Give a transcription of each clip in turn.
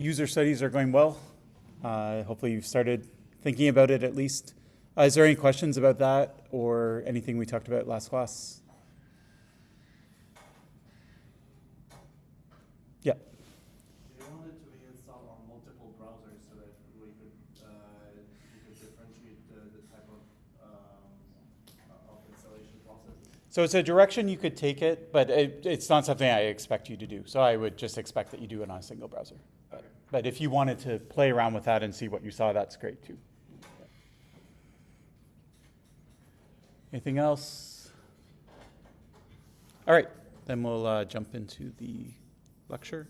User studies are going well. Hopefully you've started thinking about it at least. Is there any questions about that or anything we talked about last class? Yeah. We wanted to be installed on multiple browsers so that we could differentiate the type of installation process. So it's a direction you could take it, but it's not something I expect you to do. So I would just expect that you do it on a single browser. But if you wanted to play around with that and see what you saw, that's great too. Anything else? All right, then we'll jump into the lecture.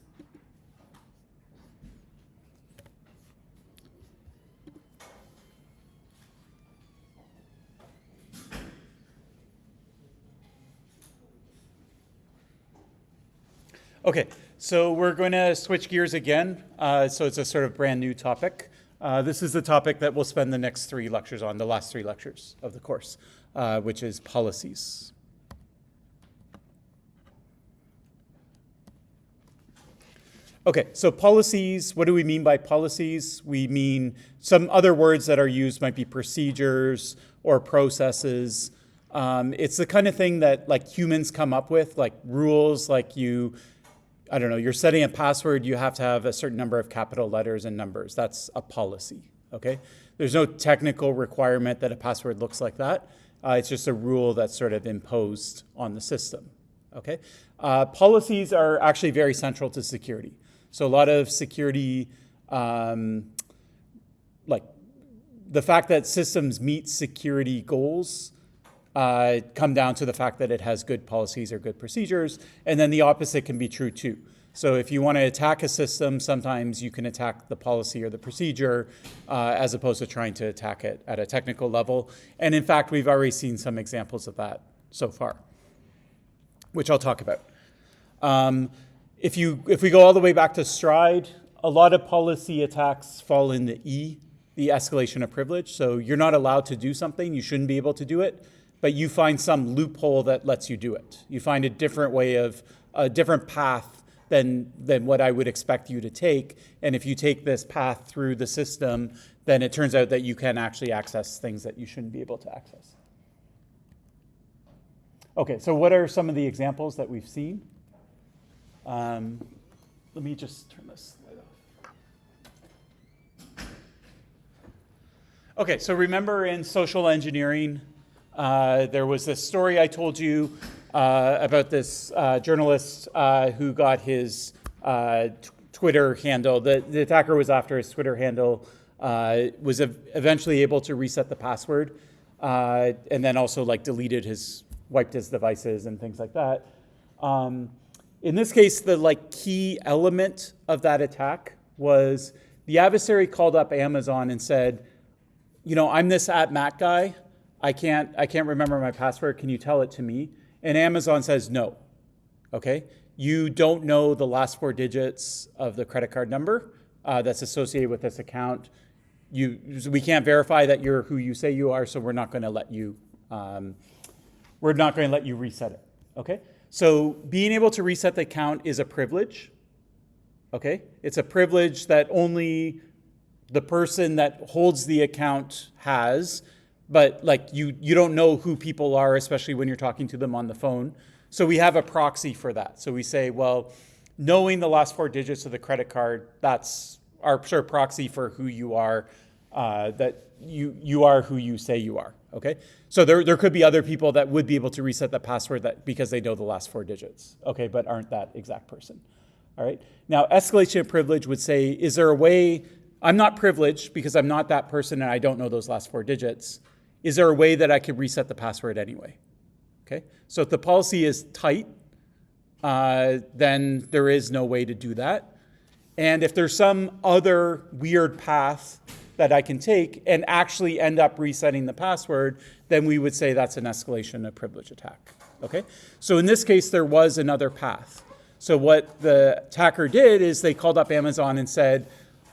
Okay, so we're going to switch gears again. So it's a sort of brand new topic. This is the topic that we'll spend the next 3 lectures on, the last 3 lectures of the course, which is policies. Okay, so policies, what do we mean by policies? We mean some other words that are used might be procedures or processes. It's the kind of thing that like humans come up with, like rules, like I don't know, you're setting a password, you have to have a certain number of capital letters and numbers. That's a policy, okay? There's no technical requirement that a password looks like that. It's just a rule that's sort of imposed on the system, okay? Policies are actually very central to security. So a lot of security, like the fact that systems meet security goals come down to the fact that it has good policies or good procedures, and then the opposite can be true too. So if you want to attack a system, sometimes you can attack the policy or the procedure as opposed to trying to attack it at a technical level. And in fact, we've already seen some examples of that so far, which I'll talk about. If we go all the way back to Stride, a lot of policy attacks fall in the E, the escalation of privilege. So you're not allowed to do something, you shouldn't be able to do it, but you find some loophole that lets you do it. You find a different path than what I would expect you to take. And if you take this path through the system, then it turns out that you can actually access things that you shouldn't be able to access. Okay, so what are some of the examples that we've seen? Let me just turn this light off. Okay, so remember in social engineering, there was this story I told you about this journalist who got his Twitter handle. The attacker was after his Twitter handle, was eventually able to reset the password, and then also like wiped his devices and things like that. In this case, the key element of that attack was the adversary called up Amazon and said, I'm this @Matt guy. I can't remember my password. Can you tell it to me? And Amazon says no. Okay? You don't know the last 4 digits of the credit card number that's associated with this account. We can't verify that you're who you say you are, so we're not going to let you. We're not going to let you reset it. Okay? So being able to reset the account is a privilege. Okay? It's a privilege that only the person that holds the account has. But you don't know who people are, especially when you're talking to them on the phone. So we have a proxy for that. So we say, well, knowing the last 4 digits of the credit card, that's our sort of proxy for who you are, that you are who you say you are, okay? So there could be other people that would be able to reset the password because they know the last 4 digits, okay, but aren't that exact person, all right? Now, escalation of privilege would say, is there a way, I'm not privileged because I'm not that person and I don't know those last 4 digits. Is there a way that I could reset the password anyway? Okay, so if the policy is tight, then there is no way to do that. And if there's some other weird path that I can take and actually end up resetting the password, then we would say that's an escalation of privilege attack. Okay, so in this case, there was another path. So what the attacker did is they called up Amazon and said,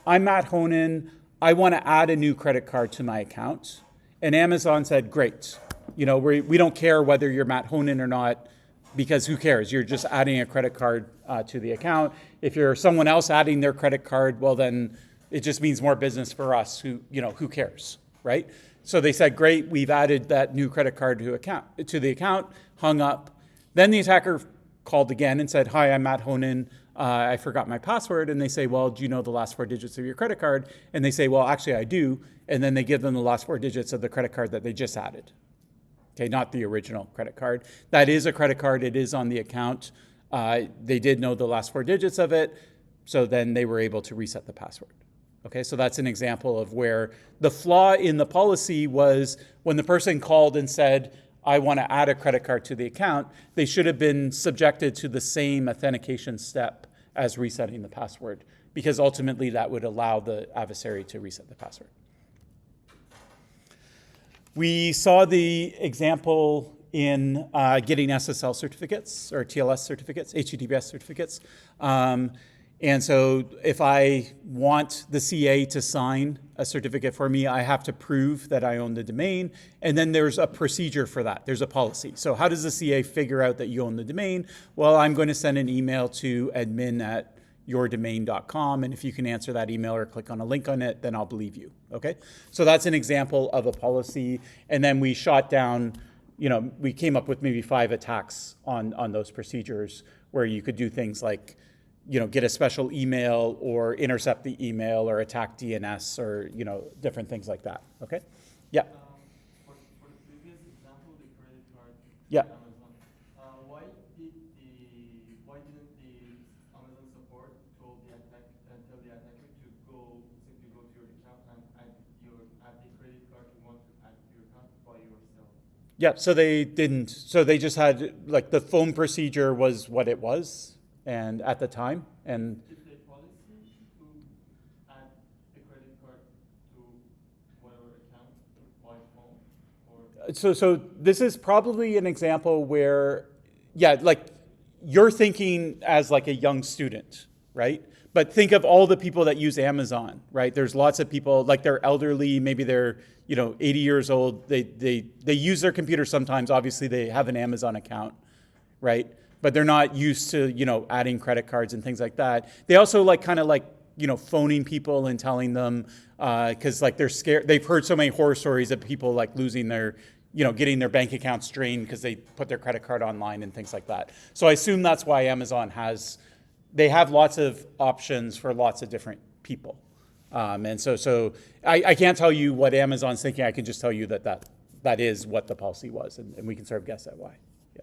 I'm Matt Honan, I want to add a new credit card to my account. And Amazon said, great, we don't care whether you're Matt Honan or not. because who cares? You're just adding a credit card to the account. If you're someone else adding their credit card, well, then it just means more business for us. Who cares, right? So they said, great, we've added that new credit card to the account, hung up. Then the attacker called again and said, hi, I'm Matt Honan. I forgot my password. And they say, well, do you know the last 4 digits of your credit card? And they say, well, actually, I do. And then they give them the last 4 digits of the credit card that they just added. Okay, not the original credit card. That is a credit card. It is on the account. They did know the last 4 digits of it. So then they were able to reset the password. Okay, so that's an example of where the flaw in the policy was when the person called and said, I want to add a credit card to the account, they should have been subjected to the same authentication step as resetting the password, because ultimately that would allow the adversary to reset the password. We saw the example in getting SSL certificates or TLS certificates, HTTPS certificates. And so if I want the CA to sign a certificate for me, I have to prove that I own the domain. And then there's a procedure for that. There's a policy. So how does the CA figure out that you own the domain? Well, I'm going to send an email to admin@yourdomain.com. And if you can answer that email or click on a link on it, then I'll believe you. Okay? So that's an example of a policy. And then we shot down, we came up with maybe 5 attacks on those procedures where you could do things like, get a special email or intercept the email or attack DNS or, different things like that. Okay? Yeah. For the previous example, the credit card. Yeah. Amazon. Why didn't the Amazon support tell the attacker to simply go to your account and add the credit card you want to add to your account by yourself? Yeah, so they didn't. So they just had, the phone procedure was what it was and at the time. And Is there a policy to add the credit card to whatever account by phone? So this is probably an example where, you're thinking as a young student, right? But think of all the people that use Amazon, right? There's lots of people, they're elderly, maybe they're 80 years old. They use their computer sometimes. Obviously, they have an Amazon account, right? But they're not used to adding credit cards and things like that. They also phoning people and telling them because they're scared. They've heard so many horror stories of people losing their getting their bank accounts drained because they put their credit card online and things like that. So I assume that's why Amazon they have lots of options for lots of different people. And so I can't tell you what Amazon's thinking. I can just tell you that is what the policy was, and we can sort of guess at why. Yeah.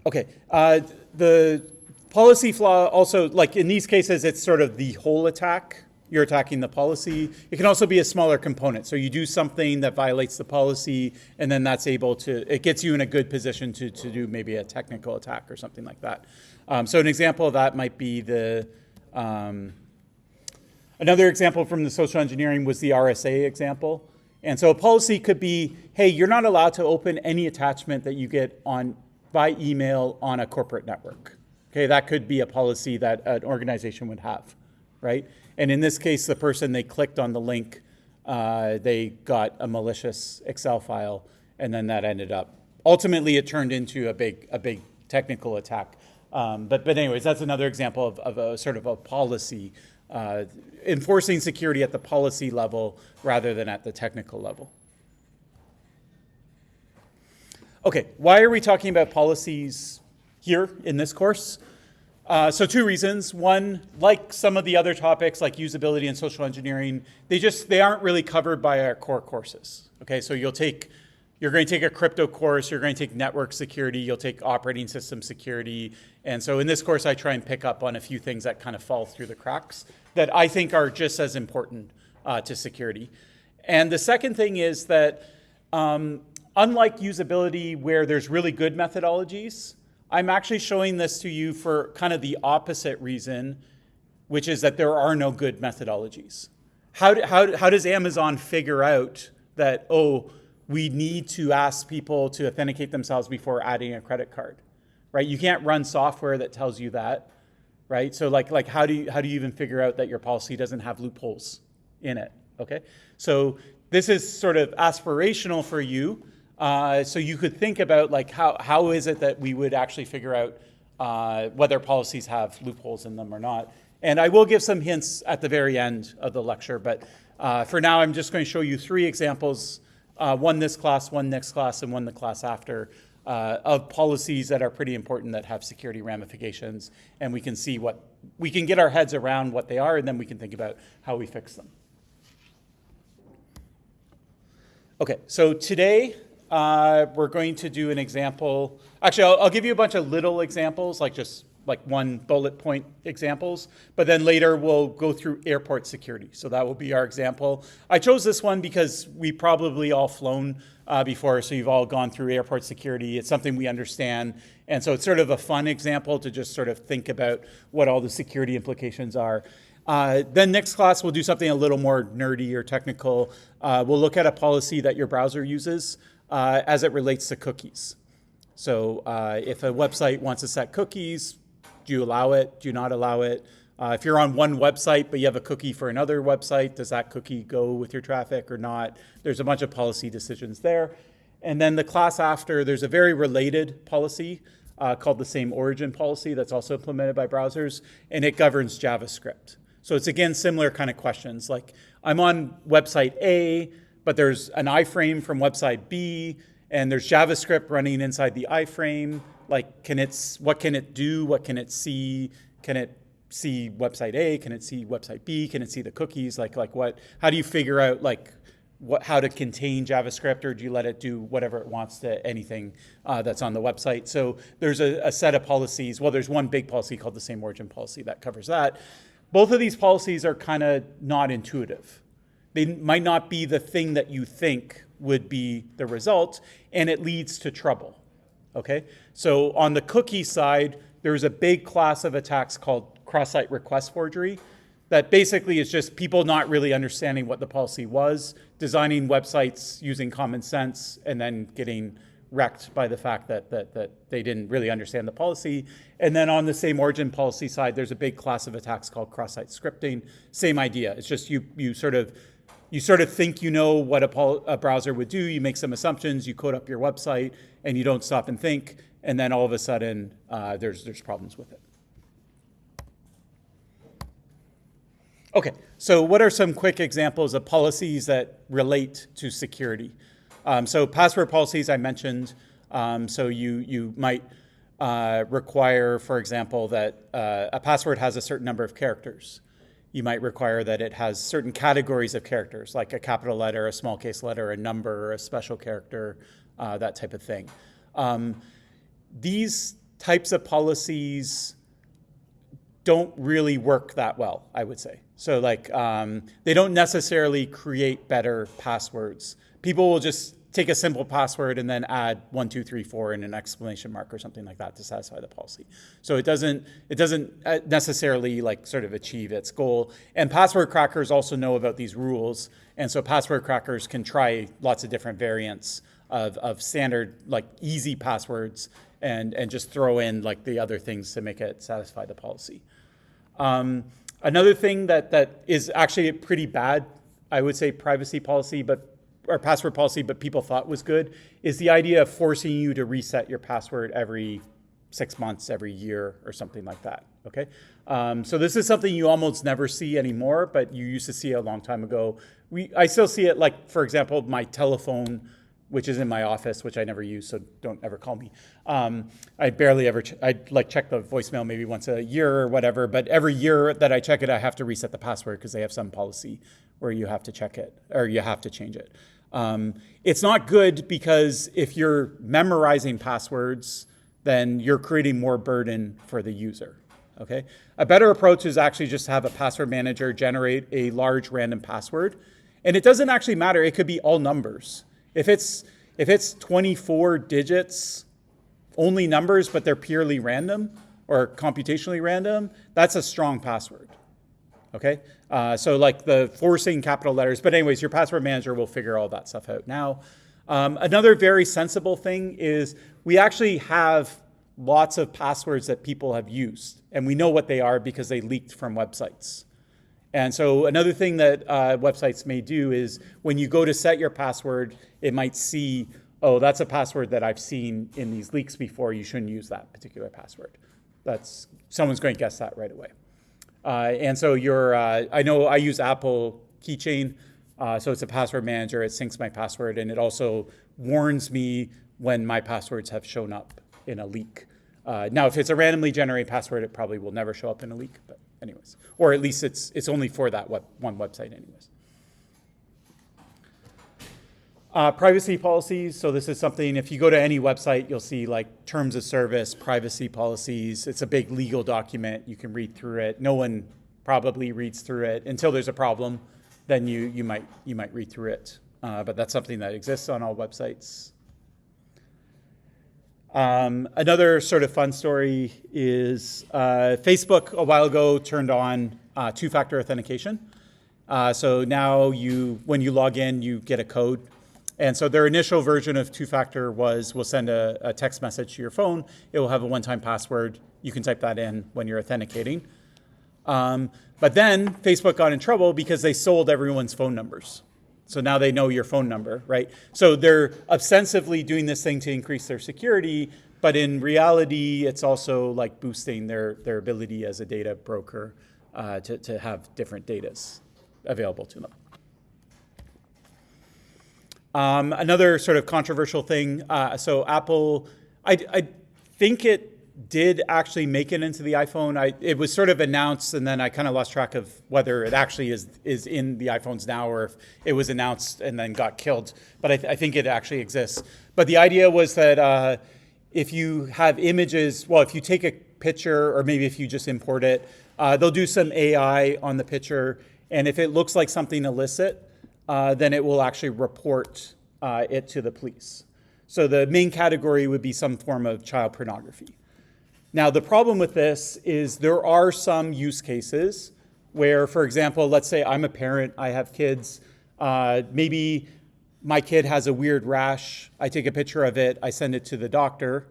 Okay. The policy flaw also, in these cases, it's sort of the whole attack. You're attacking the policy. It can also be a smaller component. So you do something that violates the policy, and then it gets you in a good position to do maybe a technical attack or something like that. So an example of that might be another example from the social engineering was the RSA example. And so a policy could be, hey, you're not allowed to open any attachment that you get by email on a corporate network. Okay, that could be a policy that an organization would have, right? And in this case, the person, they clicked on the link, they got a malicious Excel file, and then that ended up. Ultimately, it turned into a big technical attack. But anyways, that's another example of a sort of a policy, enforcing security at the policy level rather than at the technical level. Okay, why are we talking about policies here in this course? So 2 reasons. One, like some of the other topics like usability and social engineering, they aren't really covered by our core courses. Okay, so you're going to take a crypto course, you're going to take network security, you'll take operating system security. And so in this course, I try and pick up on a few things that kind of fall through the cracks that I think are just as important to security. And the second thing is that unlike usability where there's really good methodologies, I'm actually showing this to you for kind of the opposite reason, which is that there are no good methodologies. How does Amazon figure out that, we need to ask people to authenticate themselves before adding a credit card, right? You can't run software that tells you that, right? So how do you even figure out that your policy doesn't have loopholes in it, okay? So this is sort of aspirational for you. So you could think about like how is it that we would actually figure out whether policies have loopholes in them or not. And I will give some hints at the very end of the lecture, but for now I'm just going to show you 3 examples, one this class, one next class, and one the class after, of policies that are pretty important that have security ramifications, and we can see we can get our heads around what they are, and then we can think about how we fix them. Okay, so today we're going to do an example. Actually, I'll give you a bunch of little examples, like just like one bullet point examples, but then later we'll go through airport security. So that will be our example. I chose this one because we probably all flown before, so you've all gone through airport security. It's something we understand. And so it's sort of a fun example to just sort of think about what all the security implications are. Then next class, we'll do something a little more nerdy or technical. We'll look at a policy that your browser uses as it relates to cookies. So if a website wants to set cookies, do you allow it? Do you not allow it? If you're on one website, but you have a cookie for another website, does that cookie go with your traffic or not? There's a bunch of policy decisions there. And then the class after, there's a very related policy called the same origin policy that's also implemented by browsers, and it governs JavaScript. So it's, again, similar kind of questions. Like, I'm on website A, but there's an iframe from website B, and there's JavaScript running inside the iframe. Like, what can it do? What can it see? Can it see website A? Can it see website B? Can it see the cookies? Like what? How do you figure out how to contain JavaScript, or do you let it do whatever it wants to anything that's on the website? So there's a set of policies. Well, there's one big policy called the same origin policy that covers that. Both of these policies are kind of not intuitive. They might not be the thing that you think would be the result, and it leads to trouble. Okay? So on the cookie side, there's a big class of attacks called cross-site request forgery that basically is just people not really understanding what the policy was, designing websites using common sense, and then getting wrecked by the fact that they didn't really understand the policy. And then on the same origin policy side, there's a big class of attacks called cross-site scripting. Same idea. It's just you sort of think you know what a browser would do. You make some assumptions, you code up your website, and you don't stop and think. And then all of a sudden, there's problems with it. Okay, so what are some quick examples of policies that relate to security? So password policies I mentioned. So you might require, for example, that a password has a certain number of characters. You might require that it has certain categories of characters, like a capital letter, a small case letter, a number, a special character, that type of thing. These types of policies don't really work that well, I would say. So they don't necessarily create better passwords. People will just take a simple password and then add 1, 2, 3, 4 and an exclamation mark or something like that to satisfy the policy. So it doesn't necessarily sort of achieve its goal. And password crackers also know about these rules, and so password crackers can try lots of different variants of standard easy passwords and just throw in the other things to make it satisfy the policy. Another thing that is actually a pretty bad, I would say, privacy policy, or password policy, but people thought was good, is the idea of forcing you to reset your password every 6 months, every year, or something like that. Okay, so this is something you almost never see anymore, but you used to see it a long time ago. I still see it, for example, my telephone, which is in my office, which I never use, so don't ever call me. I barely ever, I check the voicemail maybe once a year or whatever, but every year that I check it, I have to reset the password because they have some policy where you have to check it, or you have to change it. It's not good because if you're memorizing passwords, then you're creating more burden for the user. Okay? A better approach is actually just to have a password manager generate a large random password. And it doesn't actually matter. It could be all numbers. If it's 24 digits, only numbers, but they're purely random or computationally random, that's a strong password. Okay, so the forcing capital letters. But anyways, your password manager will figure all that stuff out now. Another very sensible thing is we actually have lots of passwords that people have used, and we know what they are because they leaked from websites. And so another thing that websites may do is when you go to set your password, it might see, oh, that's a password that I've seen in these leaks before. You shouldn't use that particular password. Someone's going to guess that right away. And so I know I use Apple Keychain, so it's a password manager. It syncs my password, and it also warns me when my passwords have shown up in a leak. Now, if it's a randomly generated password, it probably will never show up in a leak. But anyways, or at least it's only for that one website, anyways. Privacy policies. So this is something, if you go to any website, you'll see like terms of service, privacy policies. It's a big legal document. You can read through it. No one probably reads through it until there's a problem. Then you might read through it. But that's something that exists on all websites. Another sort of fun story is Facebook a while ago turned on two-factor authentication. So now when you log in, you get a code. And so their initial version of two-factor was we'll send a text message to your phone. It will have a one-time password. You can type that in when you're authenticating. But then Facebook got in trouble because they sold everyone's phone numbers. So now they know your phone number, right? So they're ostensibly doing this thing to increase their security, but in reality, it's also like boosting their ability as a data broker to have different datas available to them. Another sort of controversial thing, so Apple, I think it did actually make it into the iPhone. It was sort of announced, and then I kind of lost track of whether it actually is in the iPhones now or if it was announced and then got killed. But I think it actually exists. But the idea was that if you have images, well, if you take a picture or maybe if you just import it, they'll do some AI on the picture. And if it looks like something illicit, then it will actually report it to the police. So the main category would be some form of child pornography. Now, the problem with this is there are some use cases where, for example, let's say I'm a parent, I have kids, maybe my kid has a weird rash, I take a picture of it, I send it to the doctor,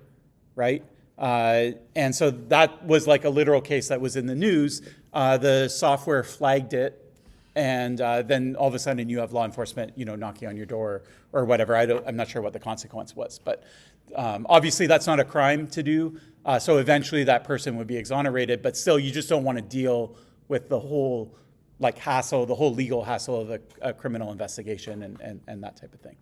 right? And so that was like a literal case that was in the news. The software flagged it, and then all of a sudden you have law enforcement, knocking on your door or whatever. I'm not sure what the consequence was, but obviously that's not a crime to do. So eventually that person would be exonerated, but still you just don't want to deal with the whole hassle, the whole legal hassle of a criminal investigation and that type of thing.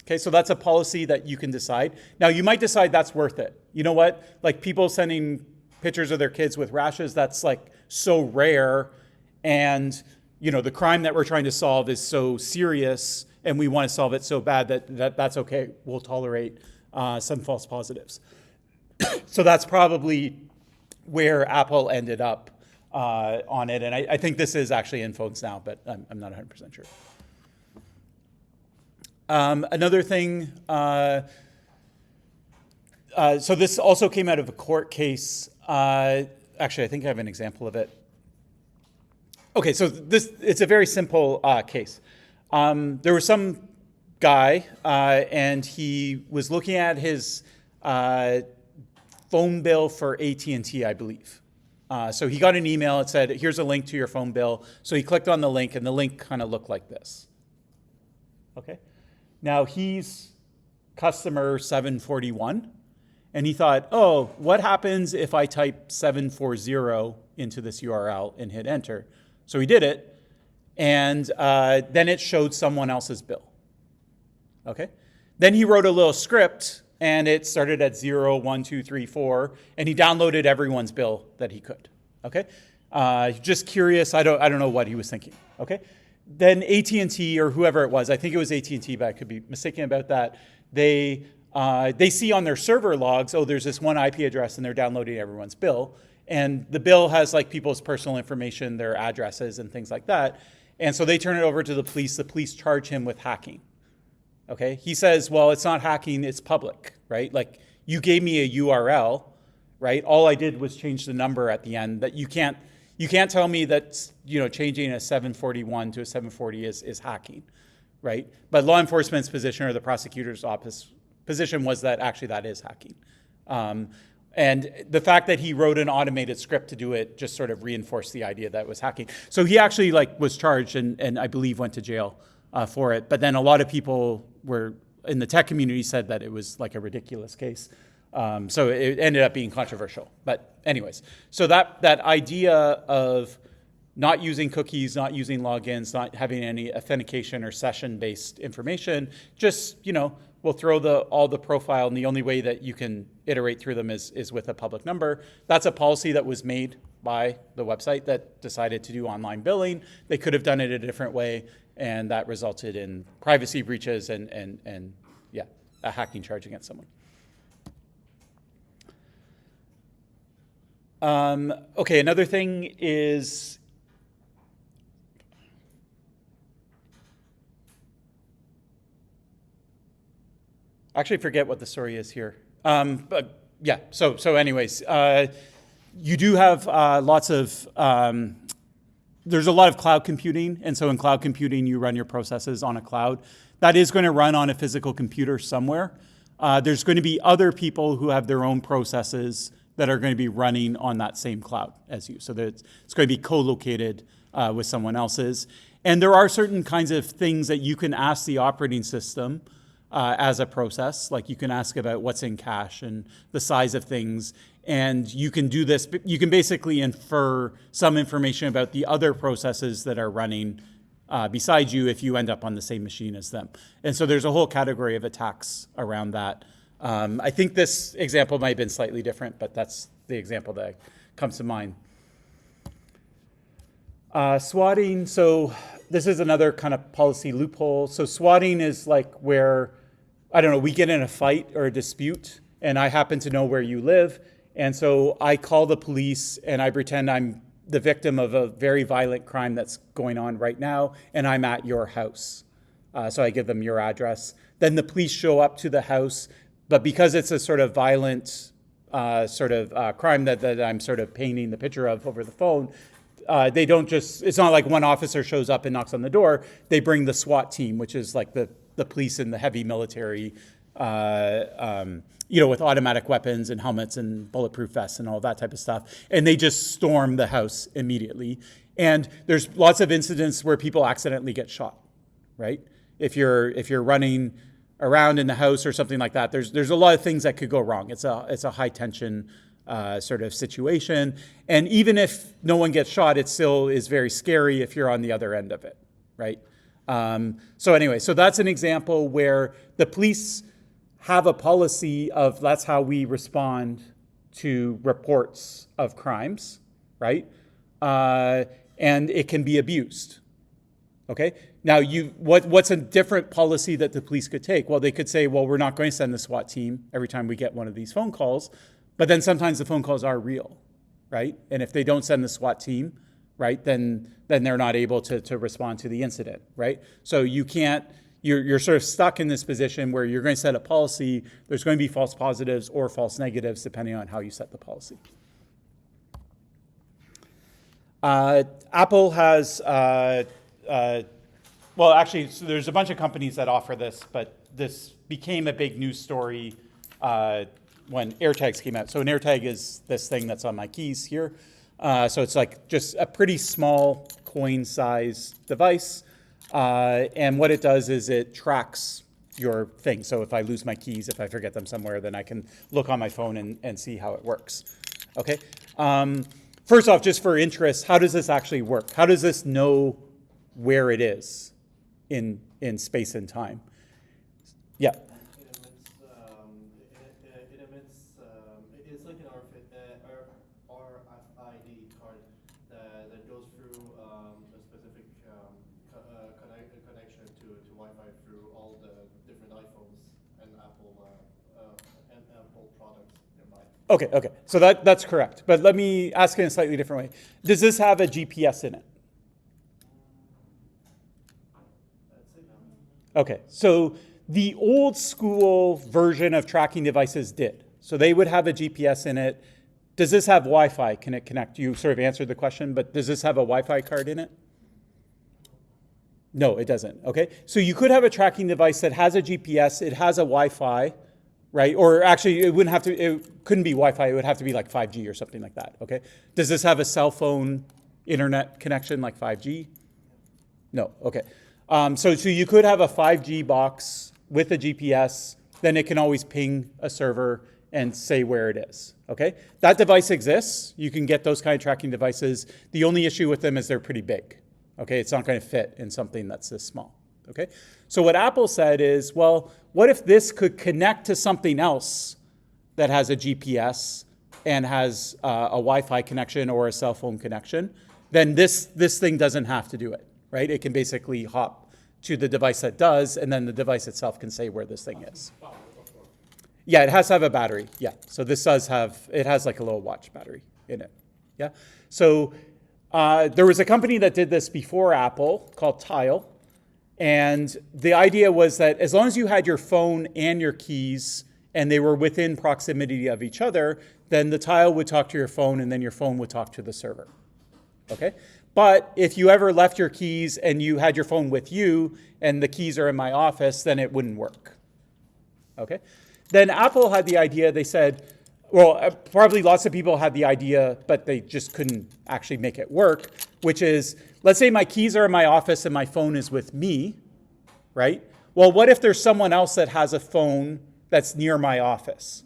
Okay, so that's a policy that you can decide. Now you might decide that's worth it. You know what? Like people sending pictures of their kids with rashes, that's like so rare, and the crime that we're trying to solve is so serious and we want to solve it so bad that's okay. We'll tolerate some false positives. So that's probably where Apple ended up on it. And I think this is actually in phones now, but I'm not 100% sure. Another thing, so this also came out of a court case. Actually, I think I have an example of it. Okay, so it's a very simple case. There was some guy, and he was looking at his phone bill for AT&T, I believe. So he got an email. It said, here's a link to your phone bill. So he clicked on the link, and the link kind of looked like this. Okay. Now he's customer 741, and he thought, oh, what happens if I type 740 into this URL and hit enter? So he did it, and then it showed someone else's bill. Okay. Then he wrote a little script, and it started at 0, 1, 2, 3, 4, and he downloaded everyone's bill that he could. Okay. Just curious. I don't know what he was thinking. Okay. Then AT&T or whoever it was, I think it was AT&T, but I could be mistaken about that. They see on their server logs, oh, there's this one IP address, and they're downloading everyone's bill. And the bill has like people's personal information, their addresses and things like that. And so they turn it over to the police. The police charge him with hacking. Okay. He says, well, it's not hacking, it's public, right? Like you gave me a URL, right? All I did was change the number at the end. That you can't tell me that, changing a 741 to a 740 is hacking, right? But law enforcement's position or the prosecutor's office position was that actually that is hacking. And the fact that he wrote an automated script to do it just sort of reinforced the idea that it was hacking. So he actually was charged and I believe went to jail for it. But then a lot of people were in the tech community said that it was like a ridiculous case. So it ended up being controversial. But anyways, so that idea of not using cookies, not using logins, not having any authentication or session-based information, just, we'll throw all the profile, and the only way that you can iterate through them is with a public number. That's a policy that was made by the website that decided to do online billing. They could have done it a different way, and that resulted in privacy breaches and a hacking charge against someone. Okay, another thing is I actually forget what the story is here. But yeah, so anyways, you do have lots of, there's a lot of cloud computing. And so in cloud computing, you run your processes on a cloud. That is going to run on a physical computer somewhere. There's going to be other people who have their own processes that are going to be running on that same cloud as you. So that it's going to be co-located with someone else's. And there are certain kinds of things that you can ask the operating system as a process. Like you can ask about what's in cache and the size of things. And you can do this, you can basically infer some information about the other processes that are running beside you if you end up on the same machine as them. And so there's a whole category of attacks around that. I think this example might have been slightly different, but that's the example that comes to mind. Swatting, so this is another kind of policy loophole. So swatting is like where, I don't know, we get in a fight or a dispute, and I happen to know where you live, and so I call the police, and I pretend I'm the victim of a very violent crime that's going on right now, and I'm at your house. So I give them your address. Then the police show up to the house, but because it's a sort of violent crime that I'm sort of painting the picture of over the phone, they don't just, it's not like one officer shows up and knocks on the door. They bring the SWAT team, which is like the police and the heavy military, with automatic weapons and helmets and bulletproof vests and all that type of stuff. And they just storm the house immediately. And there's lots of incidents where people accidentally get shot, right? If you're running around in the house or something like that, there's a lot of things that could go wrong. It's a high tension sort of situation. And even if no one gets shot, it still is very scary if you're on the other end of it, right? So anyway, so that's an example where the police have a policy of that's how we respond to reports of crimes, right? And it can be abused. Okay. Now, what's a different policy that the police could take? Well, they could say, well, we're not going to send the SWAT team every time we get one of these phone calls, but then sometimes the phone calls are real, right? And if they don't send the SWAT team, right, then they're not able to respond to the incident, right? So you can't, you're sort of stuck in this position where you're going to set a policy. There's going to be false positives or false negatives depending on how you set the policy. Apple has, well, actually, so there's a bunch of companies that offer this, but this became a big news story when AirTags came out. So an AirTag is this thing that's on my keys here. So it's like just a pretty small coin-sized device. And what it does is it tracks your thing. So if I lose my keys, if I forget them somewhere, then I can look on my phone and see how it works. Okay. First off, just for interest, how does this actually work? How does this know where it is in space and time? Yeah. It emits, it's like an RFID card that goes through a specific connection to Wi-Fi through all the different iPhones and Apple products nearby. Okay. So that's correct. But let me ask it in a slightly different way. Does this have a GPS in it? Okay, so the old school version of tracking devices did. So they would have a GPS in it. Does this have Wi-Fi? Can it connect? You sort of answered the question, but does this have a Wi-Fi card in it? No, it doesn't. Okay, so you could have a tracking device that has a GPS, it has a Wi-Fi, right? Or actually, it couldn't be Wi-Fi. It would have to be like 5G or something like that, okay? Does this have a cell phone internet connection like 5G? No, okay. So you could have a 5G box with a GPS, then it can always ping a server and say where it is, okay? That device exists. You can get those kind of tracking devices. The only issue with them is they're pretty big, okay? It's not going to fit in something that's this small, okay? So what Apple said is, well, what if this could connect to something else that has a GPS and has a Wi-Fi connection or a cell phone connection? Then this thing doesn't have to do it, right? It can basically hop to the device that does, and then the device itself can say where this thing is. Yeah, it has to have a battery. Yeah, so this does have, it has like a little watch battery in it. Yeah, so there was a company that did this before Apple called Tile, and the idea was that as long as you had your phone and your keys and they were within proximity of each other, then the Tile would talk to your phone and then your phone would talk to the server. Okay? But if you ever left your keys and you had your phone with you and the keys are in my office, then it wouldn't work. Okay? Then Apple had the idea, they said, well, probably lots of people had the idea, but they just couldn't actually make it work, which is, let's say my keys are in my office and my phone is with me, right? Well, what if there's someone else that has a phone that's near my office,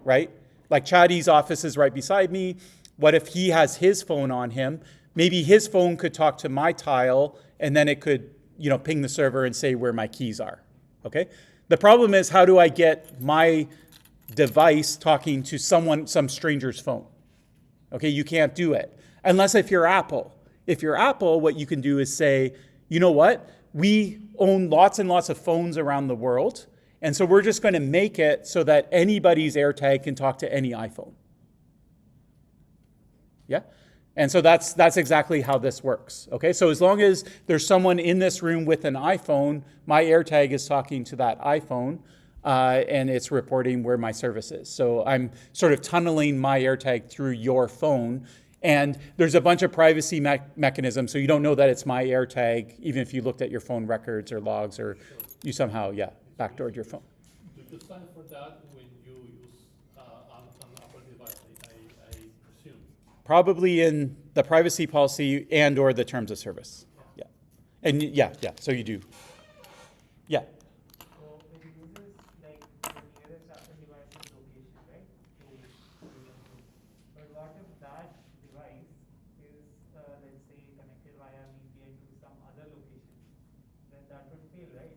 right? Like Chadi's office is right beside me. What if he has his phone on him? Maybe his phone could talk to my Tile, and then it could, ping the server and say where my keys are, okay? The problem is, how do I get my device talking to some stranger's phone? Okay, you can't do it. Unless if you're Apple. If you're Apple, what you can do is say, you know what? We own lots and lots of phones around the world, and so we're just going to make it so that anybody's AirTag can talk to any iPhone. Yeah? And so that's exactly how this works. Okay, so as long as there's someone in this room with an iPhone, my AirTag is talking to that iPhone, and it's reporting where my service is. So I'm sort of tunneling my AirTag through your phone, and there's a bunch of privacy mechanisms, so you don't know that it's my AirTag, even if you looked at your phone records or logs, or you somehow, backdoored your phone. Do you sign for that when you use an Apple device, I presume? Probably in the privacy policy and or the terms of service. Yeah. And so you do. Yeah. So it uses like the nearest Apple device's location, right? But what if that device is, let's say, connected via VPN to some other location? Then that would fail, right?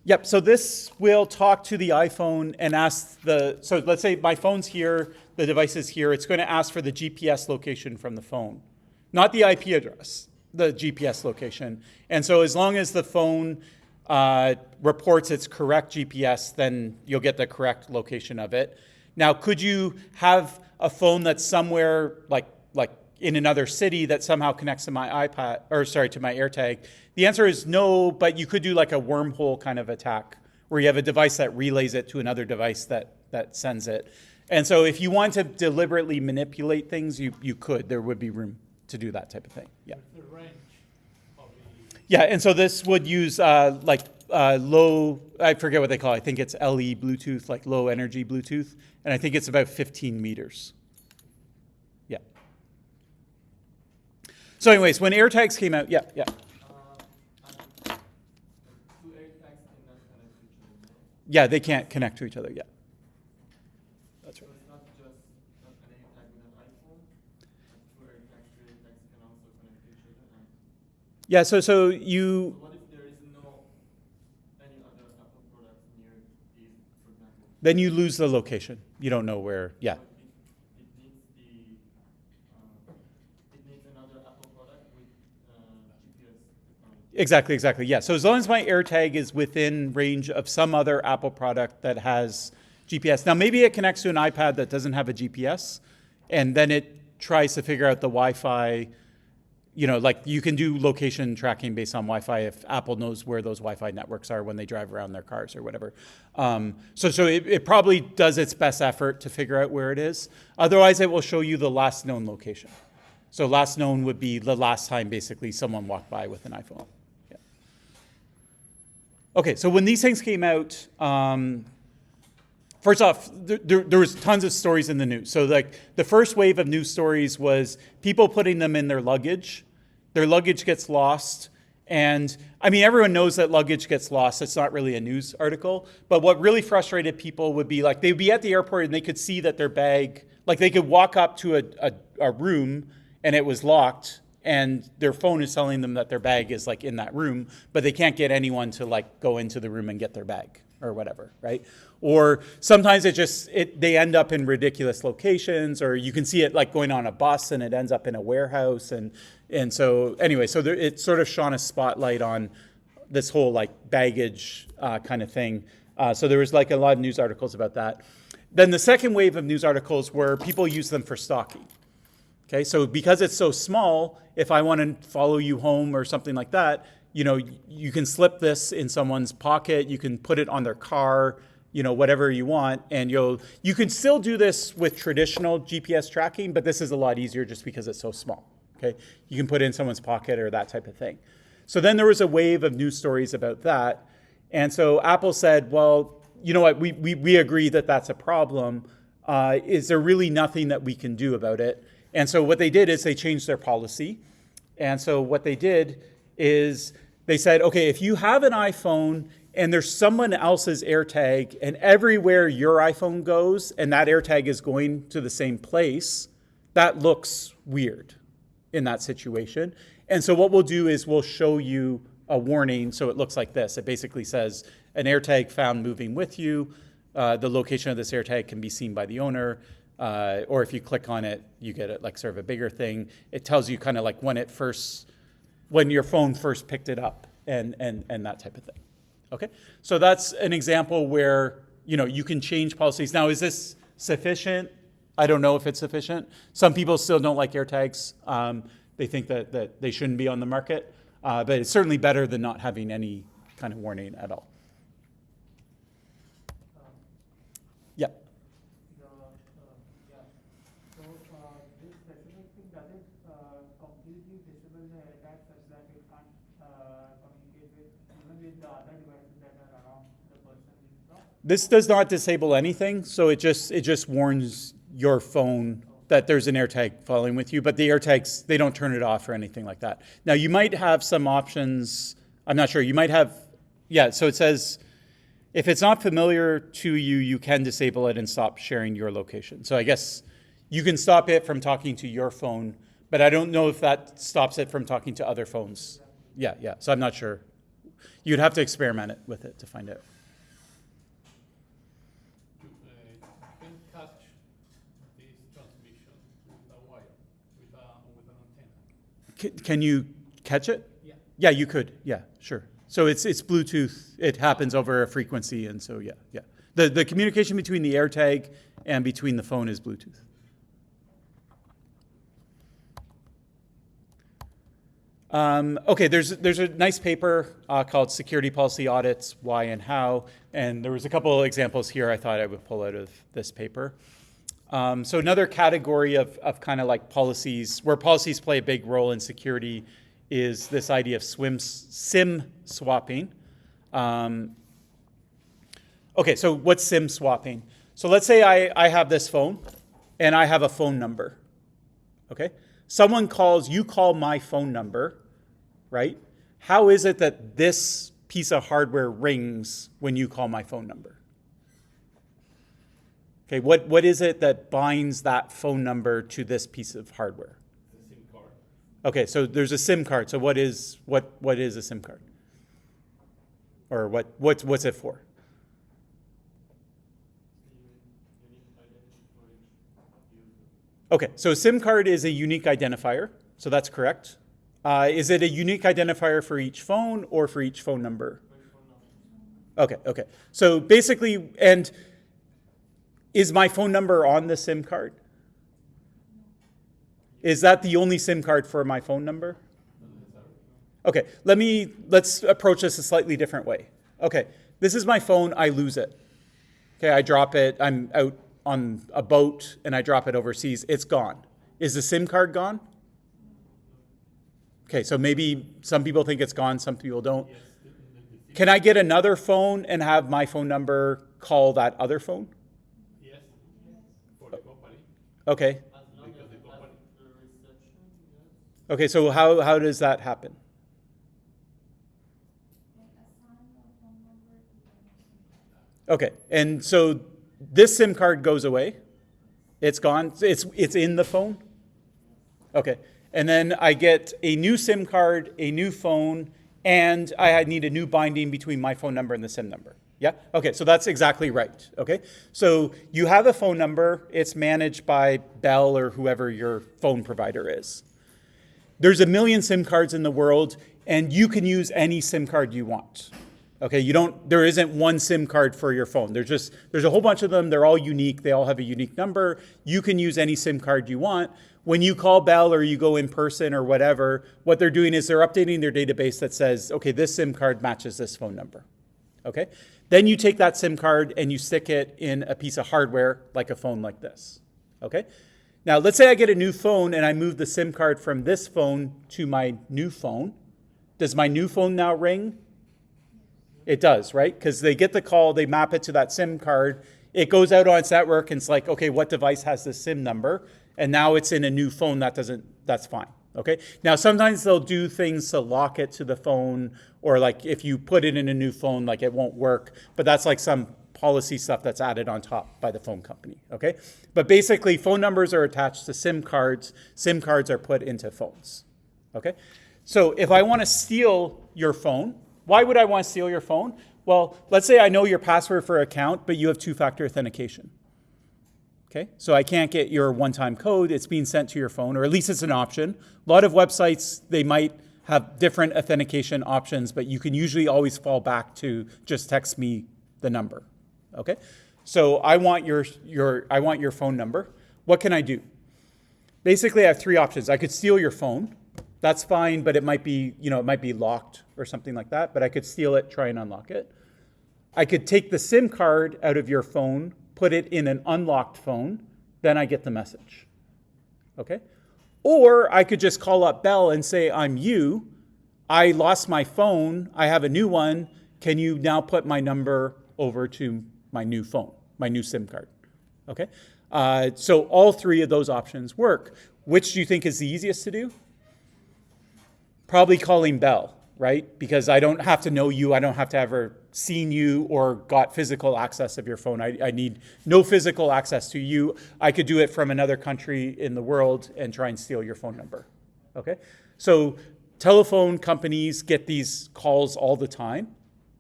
Yep, so this will talk to the iPhone and ask so let's say my phone's here, the device is here, it's going to ask for the GPS location from the phone. Not the IP address, the GPS location. And so as long as the phone reports its correct GPS, then you'll get the correct location of it. Now, could you have a phone that's somewhere like in another city that somehow connects to my to my AirTag? The answer is no, but you could do like a wormhole kind of attack where you have a device that relays it to another device that sends it. And so if you want to deliberately manipulate things, you could. There would be room to do that type of thing. Yeah. The range of the... Yeah, and so this would use low, I forget what they call it. I think it's LE Bluetooth, like low energy Bluetooth. And I think it's about 15 meters. Yeah. So anyways, when AirTags came out, yeah. Two AirTags cannot connect to each other. Yeah, they can't connect to each other, yeah. That's So right. it's not just an AirTag with an iPhone. Two AirTags can also connect to each other. Yeah, so So you, what if there is no any other Apple products near these, for example? then you lose the location. You don't know where, yeah. But it needs another Apple product with GPS technology. Exactly, yeah. So as long as my AirTag is within range of some other Apple product that has GPS. Now, maybe it connects to an iPad that doesn't have a GPS, and then it tries to figure out the Wi-Fi, like you can do location tracking based on Wi-Fi if Apple knows where those Wi-Fi networks are when they drive around their cars or whatever. So it probably does its best effort to figure out where it is. Otherwise, it will show you the last known location. So last known would be the last time basically someone walked by with an iPhone. Yeah. Okay, so when these things came out, first off, there was tons of stories in the news. So like the first wave of news stories was people putting them in their luggage. Their luggage gets lost. And I mean, everyone knows that luggage gets lost. It's not really a news article. But what really frustrated people would be like, they'd be at the airport and they could see that their bag, like they could walk up to a room and it was locked, and their phone is telling them that their bag is like in that room, but they can't get anyone to like go into the room and get their bag or whatever, right? Or sometimes they end up in ridiculous locations, or you can see it like going on a bus and it ends up in a warehouse. And so anyway, so it sort of shone a spotlight on this whole like baggage kind of thing. So there was like a lot of news articles about that. Then the second wave of news articles were people use them for stalking. Okay, so because it's so small, if I want to follow you home or something like that, you know, you can slip this in someone's pocket, you can put it on their car, you know, whatever you want, and you can still do this with traditional GPS tracking, but this is a lot easier just because it's so small. Okay, you can put it in someone's pocket or that type of thing. So then there was a wave of news stories about that, and so Apple said, well, you know what, we agree that that's a problem. Is there really nothing that we can do about it? And so what they did is they changed their policy. And so what they did is they said, okay, if you have an iPhone and there's someone else's AirTag, and everywhere your iPhone goes and that AirTag is going to the same place, that looks weird in that situation. And so what we'll do is we'll show you a warning. So it looks like this. It basically says an AirTag found moving with you. The location of this AirTag can be seen by the owner. Or if you click on it, you get it like sort of a bigger thing. It tells you kind of like when your phone first picked it up and that type of thing. Okay, so that's an example where, you know, you can change policies. Now, is this sufficient? I don't know if it's sufficient. Some people still don't like AirTags. They think that they shouldn't be on the market, but it's certainly better than not having any kind of warning at all. Yeah. This specific thing doesn't completely disable the AirTag such that it can't communicate even with the other devices that are around the person being stopped? This does not disable anything, so it just warns your phone that there's an AirTag following with you, but the AirTags, they don't turn it off or anything like that. Now, you might have some options. I'm not sure. You might have, yeah, so it says, if it's not familiar to you, you can disable it and stop sharing your location. So I guess you can stop it from talking to your phone, but I don't know if that stops it from talking to other phones. Yeah. So I'm not sure. You'd have to experiment it with it to find out. You can catch this transmission with a wire, with an antenna. Can you catch it? Yeah. Yeah, you could. Yeah, sure. So it's Bluetooth. It happens over a frequency, and so yeah. The communication between the AirTag and between the phone is Bluetooth. Okay, there's a nice paper called Security Policy Audits, Why and How, and there was a couple of examples here I thought I would pull out of this paper. So another category of kind of like policies, where policies play a big role in security, is this idea of SIM swapping. Okay, so what's SIM swapping? So let's say I have this phone, and I have a phone number, okay? Someone calls, you call my phone number, right? How is it that this piece of hardware rings when you call my phone number? Okay, what is it that binds that phone number to this piece of hardware? The SIM card. Okay, so there's a SIM card. So what is a SIM card? Or what's it for? Okay, so a SIM card is a unique identifier, so that's correct. Is it a unique identifier for each phone or for each phone number? Okay. So basically, and is my phone number on the SIM card? Is that the only SIM card for my phone number? Okay, let's approach this a slightly different way. Okay, this is my phone, I lose it. Okay, I drop it, I'm out on a boat and I drop it overseas, it's gone. Is the SIM card gone? Okay, so maybe some people think it's gone, some people don't. Can I get another phone and have my phone number call that other phone? Okay. As long Because as the it has company- the reception, yes. Okay, so how does that happen? Okay, and so this SIM card goes away. It's gone. It's in the phone. Okay, and then I get a new SIM card, a new phone, and I need a new binding between my phone number and the SIM number. Yeah? Okay, so that's exactly right. Okay, so you have a phone number. It's managed by Bell or whoever your phone provider is. There's a million SIM cards in the world, and you can use any SIM card you want. Okay, there isn't one SIM card for your phone. There's a whole bunch of them. They're all unique. They all have a unique number. You can use any SIM card you want. When you call Bell or you go in person or whatever, what they're doing is they're updating their database that says, okay, this SIM card matches this phone number. Okay, then you take that SIM card and you stick it in a piece of hardware like a phone like this. Okay, now let's say I get a new phone and I move the SIM card from this phone to my new phone. Does my new phone now ring? It does, right? Because they get the call, they map it to that SIM card. It goes out on its network and it's like, okay, what device has this SIM number? And now it's in a new phone. That's fine. Okay. Now, sometimes they'll do things to lock it to the phone, or like if you put it in a new phone, like it won't work. But that's like some policy stuff that's added on top by the phone company. Okay. But basically, phone numbers are attached to SIM cards. SIM cards are put into phones. Okay. So if I want to steal your phone, why would I want to steal your phone? Well, let's say I know your password for an account, but you have two-factor authentication. Okay, so I can't get your one-time code. It's being sent to your phone, or at least it's an option. A lot of websites, they might have different authentication options, but you can usually always fall back to just text me the number. Okay, so I want your phone number. What can I do? Basically, I have three options. I could steal your phone. That's fine, but it might be locked or something like that. But I could steal it, try and unlock it. I could take the SIM card out of your phone, put it in an unlocked phone, then I get the message. Okay? Or I could just call up Bell and say, I'm you. I lost my phone. I have a new one. Can you now put my number over to my new phone, my new SIM card? Okay? So all three of those options work. Which do you think is the easiest to do? Probably calling Bell, right? Because I don't have to know you. I don't have to ever seen you or got physical access of your phone. I need no physical access to you. I could do it from another country in the world and try and steal your phone number. Okay? So telephone companies get these calls all the time,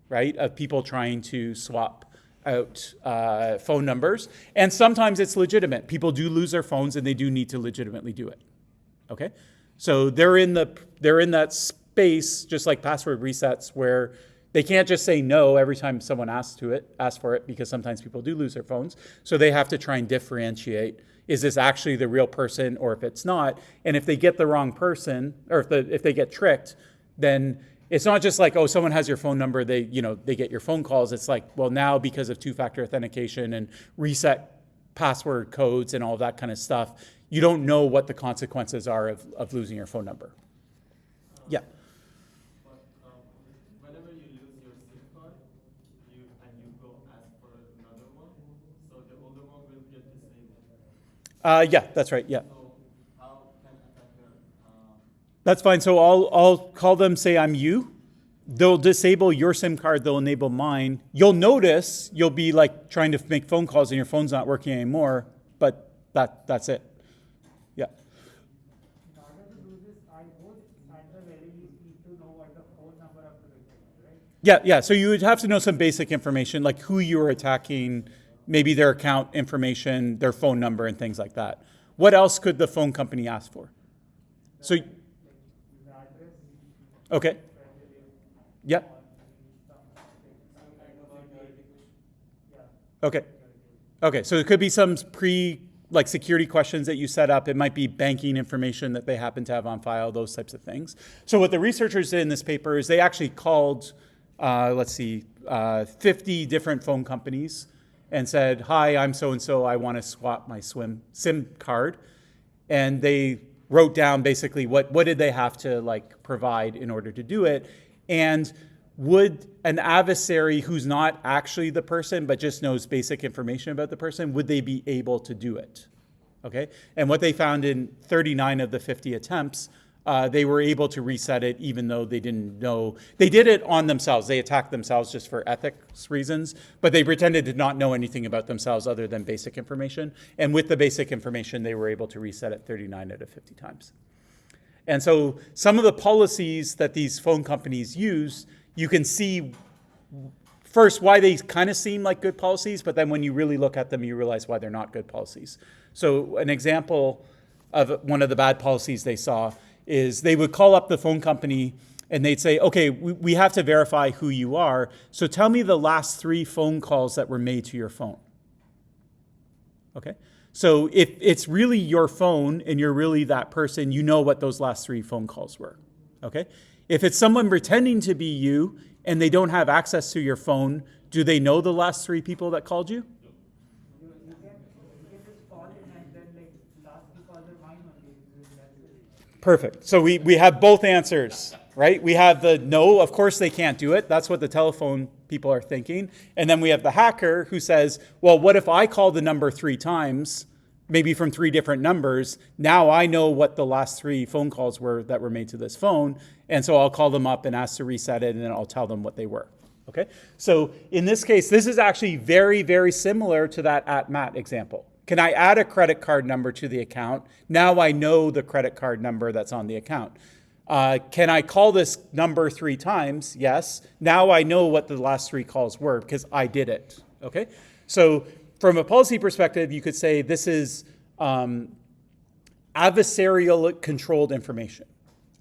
right? Of people trying to swap out phone numbers. And sometimes it's legitimate. People do lose their phones and they do need to legitimately do it. Okay? So they're in that space, just like password resets, where they can't just say no every time someone asks for it, because sometimes people do lose their phones. So they have to try and differentiate, is this actually the real person, or if it's not? And if they get the wrong person, or if they get tricked, then it's not just like, oh, someone has your phone number, they get your phone calls. It's like, well, now because of two-factor authentication and reset password codes and all that kind of stuff, you don't know what the consequences are of losing your phone number. Yeah. But whenever you lose your SIM card, you go ask for another one, so the older one will get disabled. Yeah, that's right. Yeah. So how can attacker? That's fine. So I'll call them, say I'm you. They'll disable your SIM card. They'll enable mine. You'll notice you'll be like trying to make phone calls and your phone's not working anymore, but that's it. Yeah. In order to do this, I would at the very least need to know what the phone number of the victim is, right? Yeah. So you would have to know some basic information, like who you were attacking, maybe their account information, their phone number, and things like that. What else could the phone company ask for? So, The address, okay. Yeah. Okay. Okay. So it could be some security questions that you set up. It might be banking information that they happen to have on file, those types of things. So what the researchers did in this paper is they actually called, 50 different phone companies and said, hi, I'm so-and-so, I want to swap my SIM card. And they wrote down basically what did they have to provide in order to do it. And would an adversary who's not actually the person but just knows basic information about the person, would they be able to do it? okay? And what they found in 39 of the 50 attempts, they were able to reset it even though they didn't know. They did it on themselves. They attacked themselves just for ethics reasons, but they pretended to not know anything about themselves other than basic information. And with the basic information, they were able to reset it 39 out of 50 times. And so some of the policies that these phone companies use, you can see first why they kind of seem like good policies, but then when you really look at them, you realize why they're not good policies. So an example of one of the bad policies they saw is they would call up the phone company and they'd say, okay, we have to verify who you are, so tell me the last 3 phone calls that were made to your phone. Okay? So if it's really your phone and you're really that person, you know what those last 3 phone calls were. Okay? If it's someone pretending to be you and they don't have access to your phone, do they know the last 3 people that called you? You can just call in and then like last few calls are mine only. That's it. Perfect. So we have both answers, right? We have the no, of course they can't do it. That's what the telephone people are thinking. And then we have the hacker who says, well, what if I call the number 3 times, maybe from 3 different numbers? Now I know what the last 3 phone calls were that were made to this phone. And so I'll call them up and ask to reset it, and then I'll tell them what they were. Okay? So in this case, this is actually very, very similar to that @Matt example. Can I add a credit card number to the account? Now I know the credit card number that's on the account. Can I call this number 3 times? Yes. Now I know what the last 3 calls were because I did it. Okay? So from a policy perspective, you could say this is adversarial controlled information.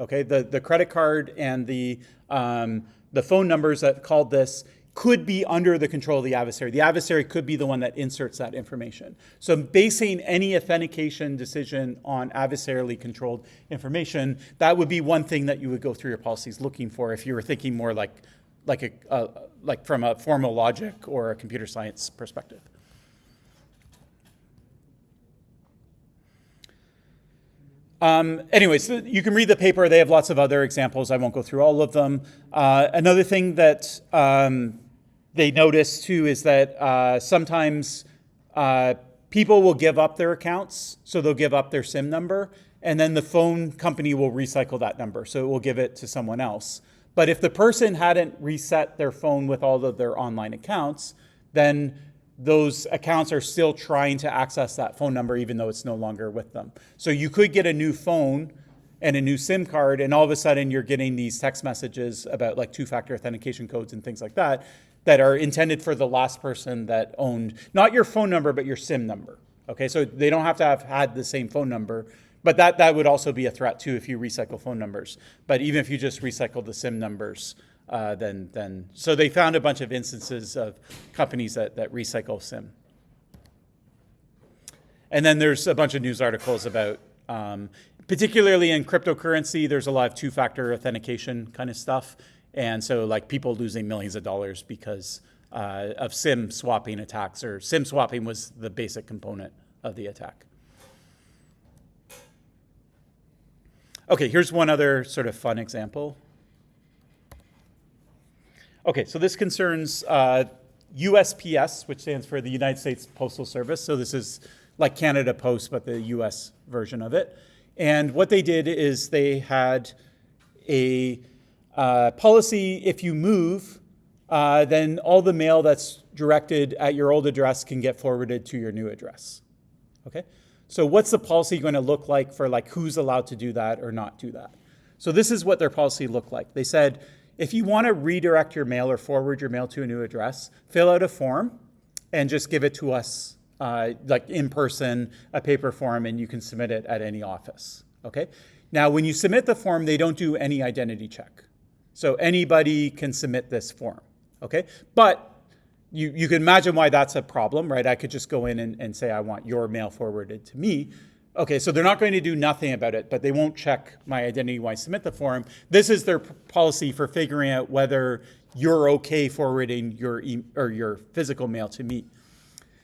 Okay? The credit card and the phone numbers that called this could be under the control of the adversary. The adversary could be the one that inserts that information. So basing any authentication decision on adversarially controlled information, that would be one thing that you would go through your policies looking for if you were thinking more like from a formal logic or a computer science perspective. Anyways, so you can read the paper. They have lots of other examples. I won't go through all of them. Another thing that they notice too is that sometimes people will give up their accounts. So they'll give up their SIM number, and then the phone company will recycle that number. So it will give it to someone else. But if the person hadn't reset their phone with all of their online accounts, then those accounts are still trying to access that phone number even though it's no longer with them. So you could get a new phone and a new SIM card, and all of a sudden you're getting these text messages about like 2-factor authentication codes and things like that that are intended for the last person that owned, not your phone number, but your SIM number. Okay, so they don't have to have had the same phone number, but that would also be a threat too if you recycle phone numbers. But even if you just recycle the SIM numbers, then so they found a bunch of instances of companies that recycle SIM. And then there's a bunch of news articles about, particularly in cryptocurrency, there's a lot of 2-factor authentication kind of stuff. And so like people losing millions of dollars because of SIM swapping attacks, or SIM swapping was the basic component of the attack. Okay, here's one other sort of fun example. Okay, so this concerns USPS, which stands for the United States Postal Service. So this is like Canada Post, but the US version of it. And what they did is they had a policy: if you move, then all the mail that's directed at your old address can get forwarded to your new address. Okay? So what's the policy going to look like for like who's allowed to do that or not do that? So this is what their policy looked like. They said, if you want to redirect your mail or forward your mail to a new address, fill out a form and just give it to us like in person, a paper form, and you can submit it at any office. Okay? Now, when you submit the form, they don't do any identity check. So anybody can submit this form. Okay? But you can imagine why that's a problem, right? I could just go in and say, I want your mail forwarded to me. Okay, so they're not going to do nothing about it, but they won't check my identity when I submit the form. This is their policy for figuring out whether you're okay forwarding your physical mail to me.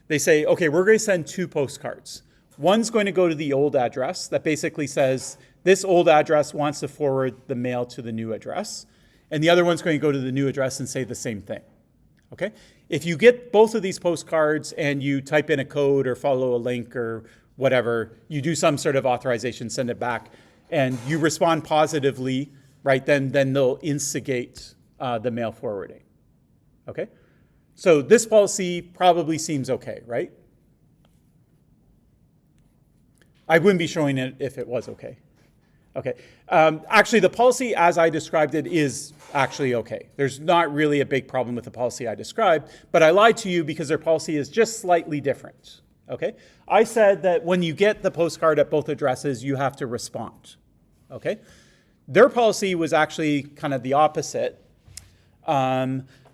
They say, okay, we're going to send 2 postcards. One's going to go to the old address that basically says, this old address wants to forward the mail to the new address. And the other one's going to go to the new address and say the same thing. Okay? If you get both of these postcards and you type in a code or follow a link or whatever, you do some sort of authorization, send it back, and you respond positively, right, then they'll instigate the mail forwarding. Okay? So this policy probably seems okay, right? I wouldn't be showing it if it was okay. Okay. Actually, the policy as I described it is actually okay. There's not really a big problem with the policy I described, but I lied to you because their policy is just slightly different. Okay. I said that when you get the postcard at both addresses, you have to respond. Okay. Their policy was actually kind of the opposite,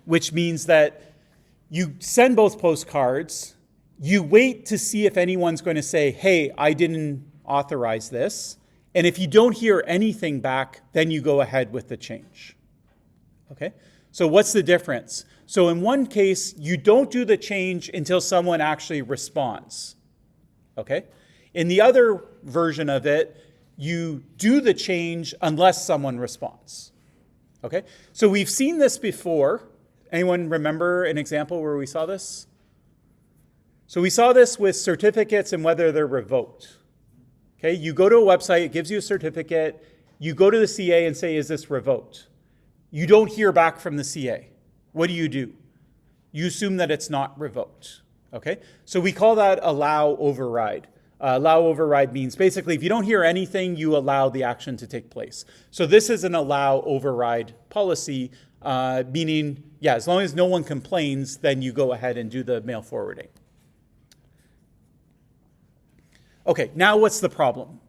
which means that you send both postcards, you wait to see if anyone's going to say, hey, I didn't authorize this. And if you don't hear anything back, then you go ahead with the change. Okay? So what's the difference? So in one case, you don't do the change until someone actually responds. Okay? In the other version of it, you do the change unless someone responds. Okay? So we've seen this before. Anyone remember an example where we saw this? So we saw this with certificates and whether they're revoked. Okay, you go to a website, it gives you a certificate, you go to the CA and say, is this revoked? You don't hear back from the CA. What do? You assume that it's not revoked. Okay, so we call that allow override. Allow override means basically if you don't hear anything, you allow the action to take place. So this is an allow override policy, meaning, yeah, as long as no one complains, then you go ahead and do the mail forwarding. Okay, now what's the problem?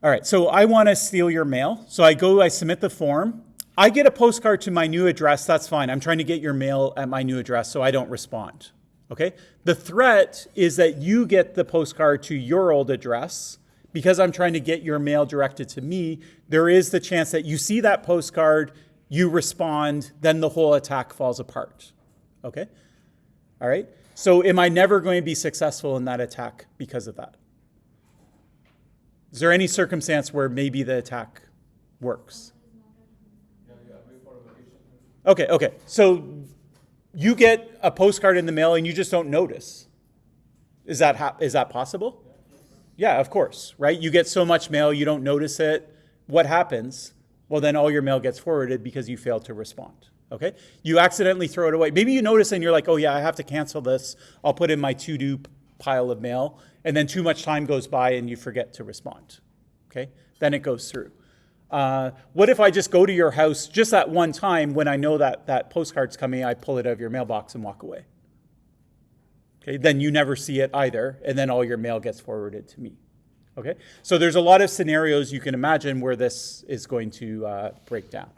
All right, so I want to steal your mail. So I submit the form. I get a postcard to my new address. That's fine. I'm trying to get your mail at my new address, so I don't respond. Okay? The threat is that you get the postcard to your old address. Because I'm trying to get your mail directed to me, there is the chance that you see that postcard, you respond, then the whole attack falls apart. Okay? All right? So am I never going to be successful in that attack because of that? Is there any circumstance where maybe the attack works? Okay. So you get a postcard in the mail and you just don't notice. Is that possible? Yeah, of course, right? You get so much mail, you don't notice it. What happens? Well, then all your mail gets forwarded because you failed to respond. Okay? You accidentally throw it away. Maybe you notice and you're like, oh yeah, I have to cancel this. I'll put in my to-do pile of mail. And then too much time goes by and you forget to respond. Okay? Then it goes through. What if I just go to your house just at one time when I know that postcard's coming, I pull it out of your mailbox and walk away? Okay? Then you never see it either, and then all your mail gets forwarded to me. Okay? So there's a lot of scenarios you can imagine where this is going to break down.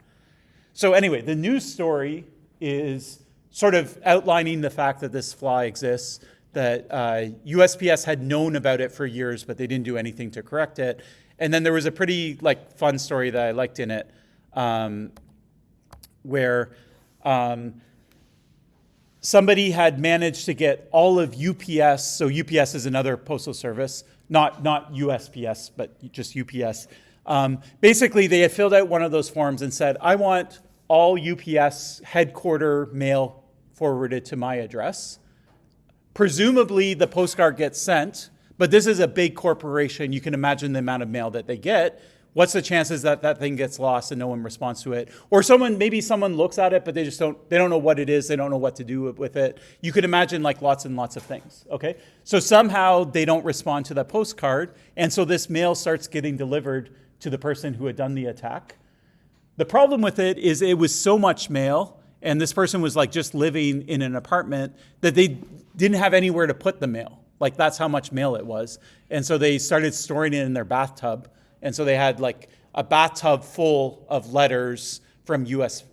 So anyway, the news story is sort of outlining the fact that this flaw exists, that USPS had known about it for years, but they didn't do anything to correct it. And then there was a pretty fun story that I liked in it, where somebody had managed to get all of UPS, so UPS is another postal service, not USPS, but just UPS. Basically, they had filled out one of those forms and said, I want all UPS headquarter mail forwarded to my address. Presumably, the postcard gets sent, but this is a big corporation. You can imagine the amount of mail that they get. What's the chances that that thing gets lost and no one responds to it? Or maybe someone looks at it, but they don't know what it is. They don't know what to do with it. You could imagine lots and lots of things, okay? So somehow they don't respond to that postcard. And so this mail starts getting delivered to the person who had done the attack. The problem with it is it was so much mail, and this person was just living in an apartment, that they didn't have anywhere to put the mail. That's how much mail it was. And so they started storing it in their bathtub. And so they had a bathtub full of letters from UPS.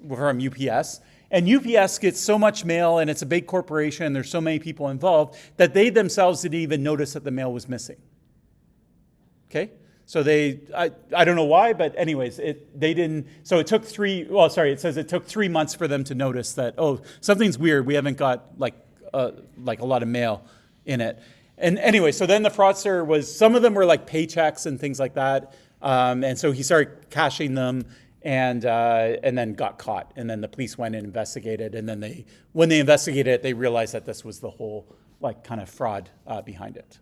And UPS gets so much mail, and it's a big corporation, and there's so many people involved, that they themselves didn't even notice that the mail was missing. Okay? So I don't know why, but anyways, they didn't. So it took it says it took 3 months for them to notice that, oh, something's weird. We haven't got a lot of mail in it. And anyway, so then the fraudster some of them were paychecks and things like that. And so he started cashing them. and then got caught. And then the police went and investigated. And then when they investigated it, they realized that this was the whole like kind of fraud behind it.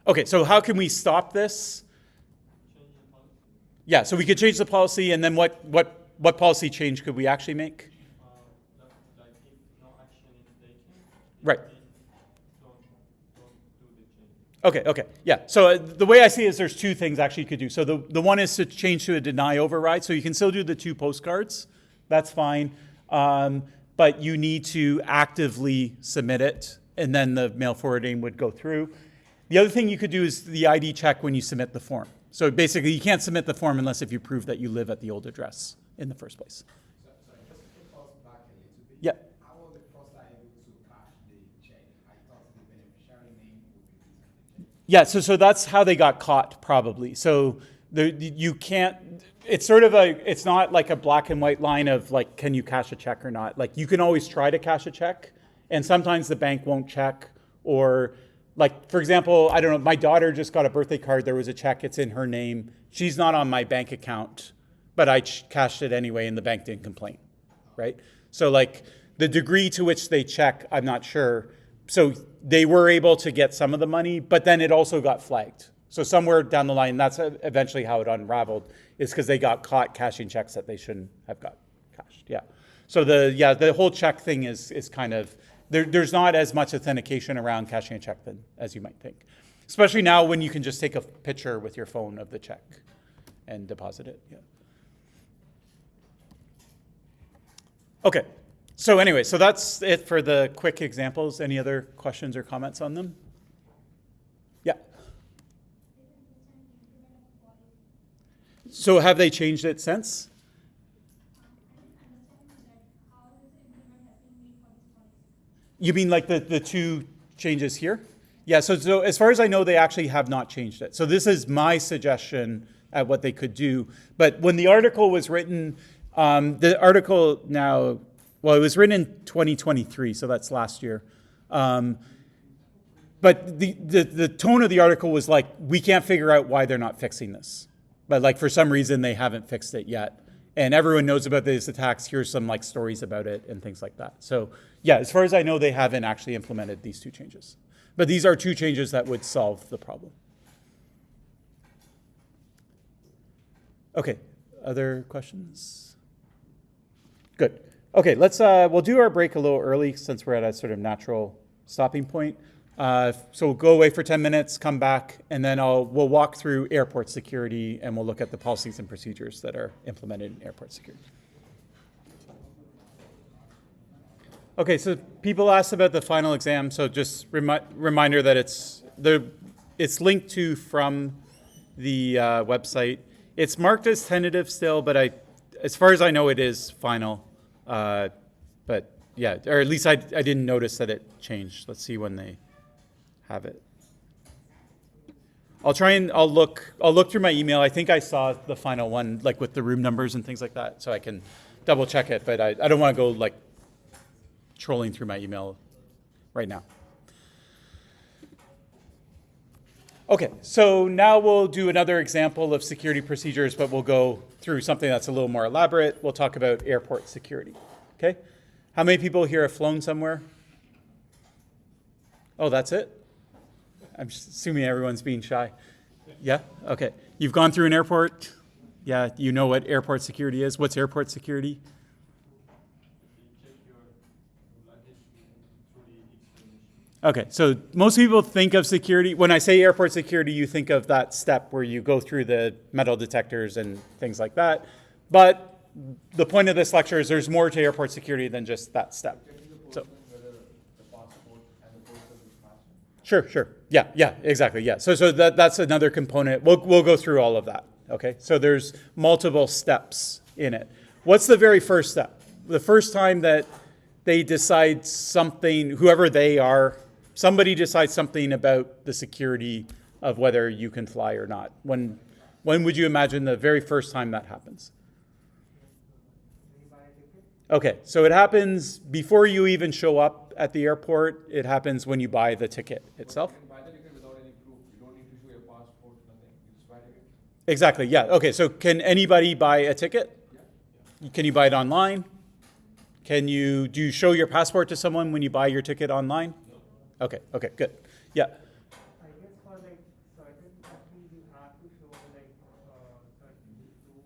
Okay, so how can we stop this? Change the policy. Yeah, so we could change the policy, and then what policy change could we actually make? Like if no action is taken, Right. then don't do the change. Okay, yeah. So the way I see it is there's two things actually you could do. So the one is to change to a deny override. So you can still do the 2 postcards. That's fine. But you need to actively submit it, and then the mail forwarding would go through. The other thing you could do is the ID check when you submit the form. So basically, you can't submit the form unless if you prove that you live at the old address in the first place. Sorry, just to pause back a little bit. Yeah. How was the fraudster able to cash the check? I thought the beneficiary name would be using the check. Yeah, so that's how they got caught, probably. So you can't. It's sort of it's not like a black and white line of like, can you cash a check or not? Like, you can always try to cash a check, and sometimes the bank won't check. Or, like, for example, I don't know, my daughter just got a birthday card. There was a check. It's in her name. She's not on my bank account, but I cashed it anyway, and the bank didn't complain, right? So, like, the degree to which they check, I'm not sure. So they were able to get some of the money, but then it also got flagged. So somewhere down the line, that's eventually how it unraveled, is because they got caught cashing checks that they shouldn't have got cashed. Yeah. So the whole check thing is kind of, there's not as much authentication around cashing a check as you might think, especially now when you can just take a picture with your phone of the check and deposit it. Yeah. Okay. So anyway, so that's it for the quick examples. Any other questions or comments on them? Yeah. So have they changed it since? You mean like the 2 changes here? Yeah, so as far as I know, they actually have not changed it. So this is my suggestion at what they could do. But when the article was written, the article now, well, it was written in 2023, so that's last year. But the tone of the article was like, we can't figure out why they're not fixing this. But like for some reason, they haven't fixed it yet. And everyone knows about these attacks. Here's some like stories about it and things like that. So yeah, as far as I know, they haven't actually implemented these 2 changes. But these are 2 changes that would solve the problem. Okay, other questions? Good. Okay, we'll do our break a little early since we're at a sort of natural stopping point. So we'll go away for 10 minutes, come back, and then we'll walk through airport security, and we'll look at the policies and procedures that are implemented in airport security. Okay, so people asked about the final exam, so just reminder that it's linked to from the website. It's marked as tentative still, but as far as I know, it is final. But yeah, or at least I didn't notice that it changed. Let's see when they have it. I'll look through my email. I think I saw the final one, like with the room numbers and things like that, so I can double check it, but I don't want to go like trolling through my email right now. Okay, so now we'll do another example of security procedures, but we'll go through something that's a little more elaborate. We'll talk about airport security, okay? How many people here have flown somewhere? Oh, that's it? I'm assuming everyone's being shy. Yeah? Okay. You've gone through an airport? Yeah, you know what airport security is? What's airport security? You check your luggage through the examination. Okay, so most people think of security, when I say airport security, you think of that step where you go through the metal detectors and things like that. But the point of this lecture is there's more to airport security than just that step. So, Sure. Yeah, exactly. Yeah. So that's another component. We'll go through all of that. Okay. So there's multiple steps in it. What's the very first step? The first time that they decide something, whoever they are, somebody decides something about the security of whether you can fly or not. When would you imagine the very first time that happens? Okay, so it happens before you even show up at the airport. It happens when you buy the ticket itself. You can buy the ticket without any proof. You don't need to show your passport, nothing. You just buy the ticket. Exactly, yeah. Okay, so can anybody buy a ticket? Can you buy it online? Do you show your passport to someone when you buy your ticket online? No. Okay, good. Yeah. I guess for like certain countries you have to show like certain proof,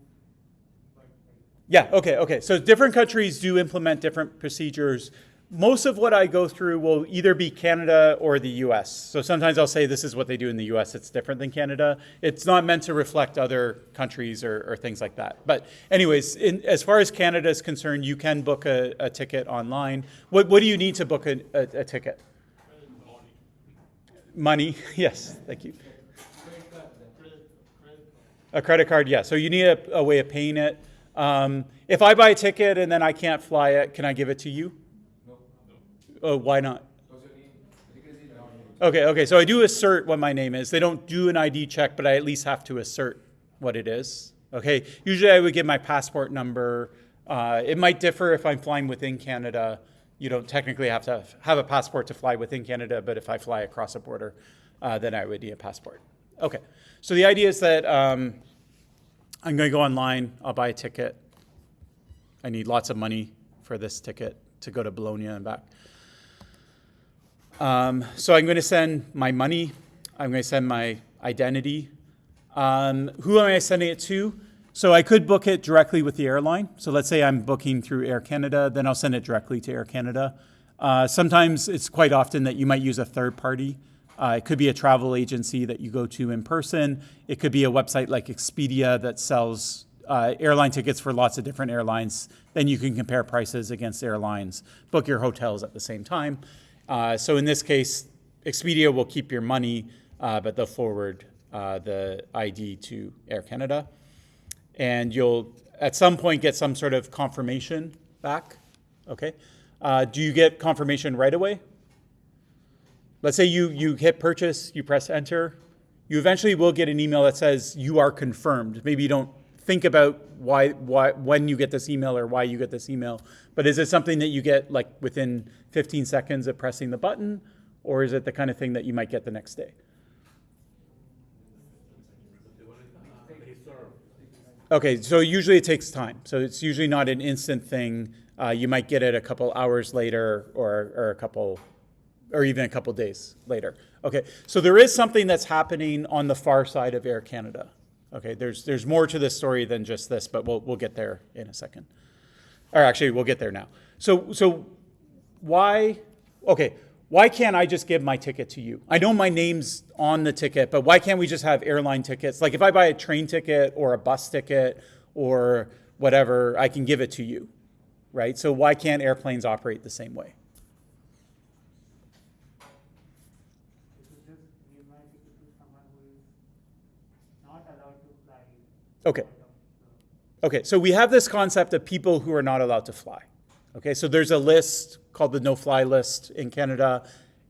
but like Yeah, okay. So different countries do implement different procedures. Most of what I go through will either be Canada or the US. So sometimes I'll say this is what they do in the US. It's different than Canada. It's not meant to reflect other countries or things like that. But anyways, as far as Canada is concerned, you can book a ticket online. What do you need to book a ticket? Money, yes, thank you. A credit card, yeah. So you need a way of paying it. If I buy a ticket and then I can't fly it, can I give it to you? Oh, why not? Okay. So I do assert what my name is. They don't do an ID check, but I at least have to assert what it is. Okay. Usually I would give my passport number. It might differ if I'm flying within Canada. You don't technically have to have a passport to fly within Canada, but if I fly across a border, then I would need a passport. Okay. So the idea is that I'm going to go online. I'll buy a ticket. I need lots of money for this ticket to go to Bologna and back. So I'm going to send my money. I'm going to send my identity. Who am I sending it to? So I could book it directly with the airline. So let's say I'm booking through Air Canada, then I'll send it directly to Air Canada. Sometimes it's quite often that you might use a third party. It could be a travel agency that you go to in person. It could be a website like Expedia that sells airline tickets for lots of different airlines. Then you can compare prices against airlines, book your hotels at the same time. So in this case, Expedia will keep your money, but they'll forward the ID to Air Canada. And you'll, at some point, get some sort of confirmation back. Okay. Do you get confirmation right away? Let's say you hit purchase, you press enter. You eventually will get an email that says you are confirmed. Maybe you don't think about why when you get this email or why you get this email, but is it something that you get like within 15 seconds of pressing the button, or is it the kind of thing that you might get the next day? Okay, so usually it takes time. So it's usually not an instant thing. You might get it a couple hours later or even a couple days later. Okay, so there is something that's happening on the far side of Air Canada. Okay, there's more to this story than just this, but we'll get there in a second. Or actually, we'll get there now. So why can't I just give my ticket to you? I know my name's on the ticket, but why can't we just have airline tickets? Like if I buy a train ticket or a bus ticket or whatever, I can give it to you, right? So why can't airplanes operate the same way? you should just give my ticket to someone who is not allowed to fly. Okay. out of the- Okay, so we have this concept of people who are not allowed to fly. Okay, so there's a list called the no-fly list in Canada.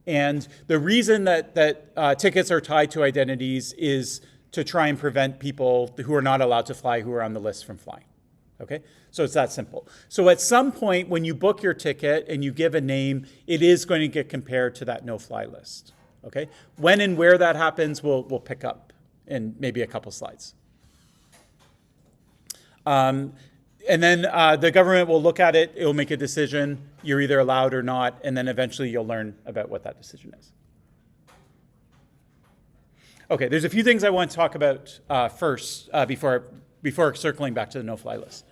And the reason that tickets are tied to identities is to try and prevent people who are not allowed to fly who are on the list from flying. Okay, so it's that simple. So at some point when you book your ticket and you give a name, it is going to get compared to that no-fly list. Okay, when and where that happens, we'll pick up in maybe a couple slides. And then the government will look at it, it will make a decision, you're either allowed or not, and then eventually you'll learn about what that decision is. Okay, there's a few things I want to talk about first before circling back to the no-fly list.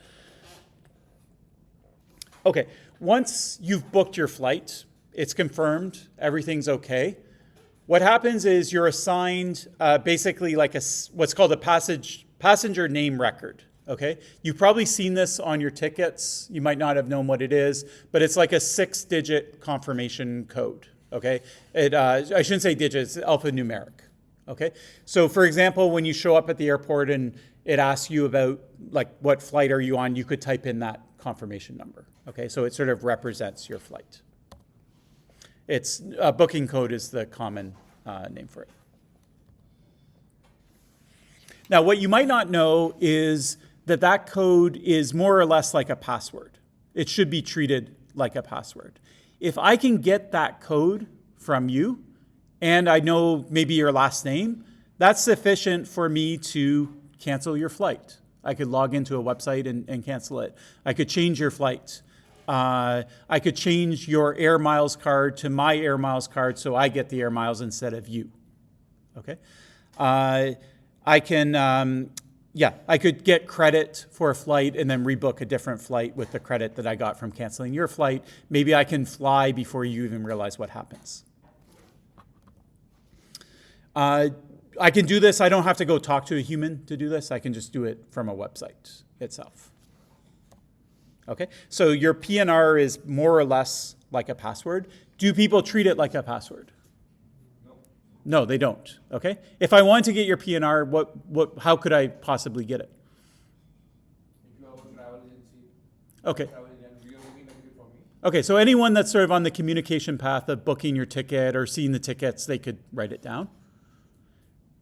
Okay, once you've booked your flight, it's confirmed, everything's okay. What happens is you're assigned basically like what's called a passenger name record. Okay, you've probably seen this on your tickets. You might not have known what it is, but it's like a 6-digit confirmation code. Okay, I shouldn't say digits, it's alphanumeric. Okay, so for example, when you show up at the airport and it asks you about like what flight are you on, you could type in that confirmation number. Okay, so it sort of represents your flight. It's booking code is the common name for it. Now, what you might not know is that code is more or less like a password. It should be treated like a password. If I can get that code from you, and I know maybe your last name, that's sufficient for me to cancel your flight. I could log into a website and cancel it. I could change your flight. I could change your Air Miles card to my Air Miles card so I get the Air Miles instead of you. Okay? I can, I could get credit for a flight and then rebook a different flight with the credit that I got from canceling your flight. Maybe I can fly before you even realize what happens. I can do this. I don't have to go talk to a human to do this. I can just do it from a website itself. Okay, so your PNR is more or less like a password. Do people treat it like a password? No, they don't. Okay, if I want to get your PNR, how could I possibly get it? If you have a travel agency, Okay. travel agent, you are booking a ticket for me. Okay, so anyone that's sort of on the communication path of booking your ticket or seeing the tickets, they could write it down.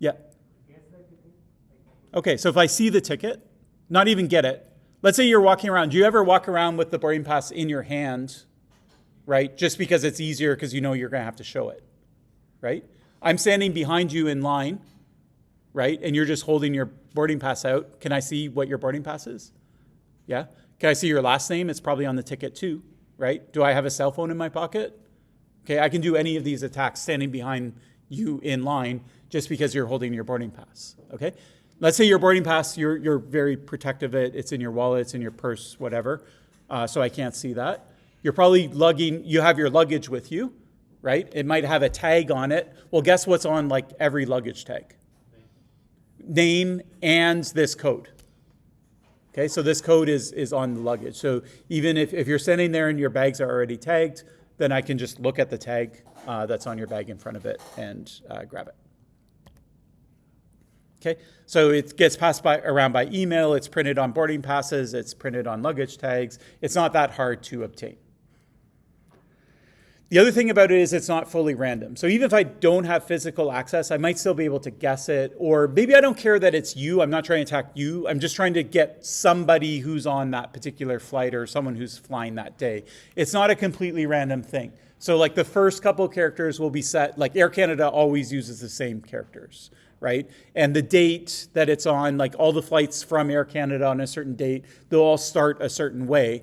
Yeah. Okay, so if I see the ticket, not even get it. Let's say you're walking around. Do you ever walk around with the boarding pass in your hand, right? Just because it's easier because you know you're going to have to show it, right? I'm standing behind you in line, right? And you're just holding your boarding pass out. Can I see what your boarding pass is? Yeah? Can I see your last name? It's probably on the ticket too, right? Do I have a cell phone in my pocket? Okay, I can do any of these attacks standing behind you in line just because you're holding your boarding pass, okay? Let's say your boarding pass, you're very protective of it. It's in your wallet, it's in your purse, whatever. So I can't see that. You're probably you have your luggage with you, right? It might have a tag on it. Well, guess what's on like every luggage tag? Name and this code. Okay, so this code is on the luggage. So even if you're sitting there and your bags are already tagged, then I can just look at the tag that's on your bag in front of it and grab it. Okay, so it gets passed around by email, it's printed on boarding passes, it's printed on luggage tags. It's not that hard to obtain. The other thing about it is it's not fully random. So even if I don't have physical access, I might still be able to guess it. Or maybe I don't care that it's you. I'm not trying to attack you. I'm just trying to get somebody who's on that particular flight or someone who's flying that day. It's not a completely random thing. So like the first couple of characters will be set, like Air Canada always uses the same characters, right? And the date that it's on, like all the flights from Air Canada on a certain date, they'll all start a certain way,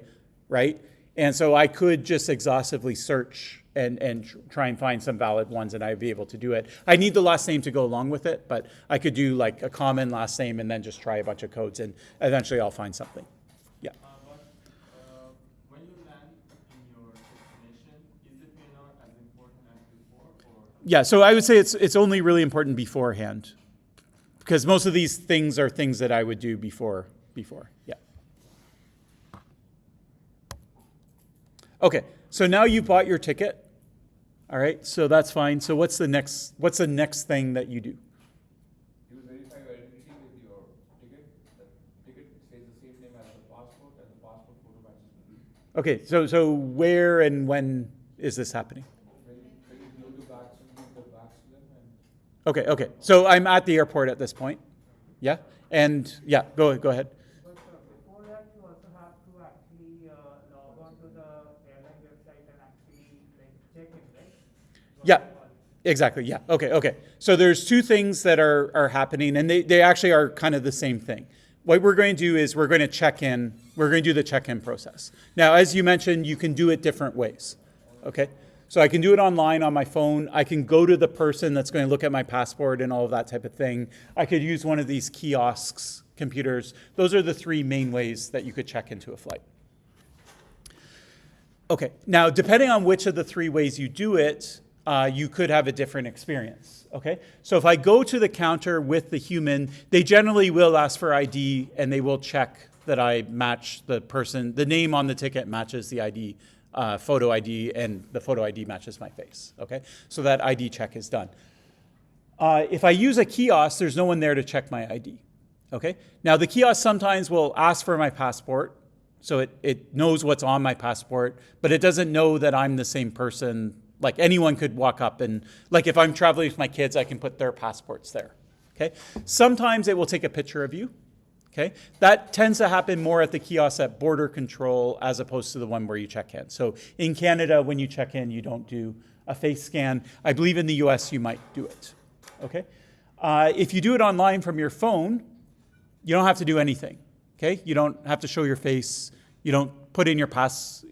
right? And so I could just exhaustively search and try and find some valid ones, and I'd be able to do it. I need the last name to go along with it, but I could do like a common last name and then just try a bunch of codes, and eventually I'll find something. Yeah. When you land in your destination, is the PNR as important as before? Or? Yeah, so I would say it's only really important beforehand, because most of these things are things that I would do before. Yeah. Okay, so now you bought your ticket. All right, so that's fine. So what's the next thing that you do? You verify your identity with your ticket. The ticket says the same name as the passport, and the passport photo matches. Okay, so where and when is this happening? When you go to bags, you give the bags to them, and Okay. So I'm at the airport at this point. Yeah, and yeah, go ahead. But before that, you also have to actually log on to the airline website and actually like check it, right? Yeah, exactly. Yeah. Okay. So there's two things that are happening, and they actually are kind of the same thing. What we're going to do is we're going to check in. We're going to do the check-in process. Now, as you mentioned, you can do it different ways. Okay. So I can do it online on my phone. I can go to the person that's going to look at my passport and all of that type of thing. I could use one of these kiosks, computers. Those are the three main ways that you could check into a flight. Okay. Now, depending on which of the three ways you do it, you could have a different experience, okay? So if I go to the counter with the human, they generally will ask for ID and they will check that I match the person, the name on the ticket matches the ID, photo ID, and the photo ID matches my face, okay? So that ID check is done. If I use a kiosk, there's no one there to check my ID, okay? Now the kiosk sometimes will ask for my passport, so it knows what's on my passport, but it doesn't know that I'm the same person. Like anyone could walk up and, like if I'm traveling with my kids, I can put their passports there, okay? Sometimes it will take a picture of you, okay? That tends to happen more at the kiosk at border control as opposed to the one where you check in. So in Canada, when you check in, you don't do a face scan. I believe in the US, you might do it, okay? If you do it online from your phone, You don't have to do anything, okay? You don't have to show your face. You don't put in your passport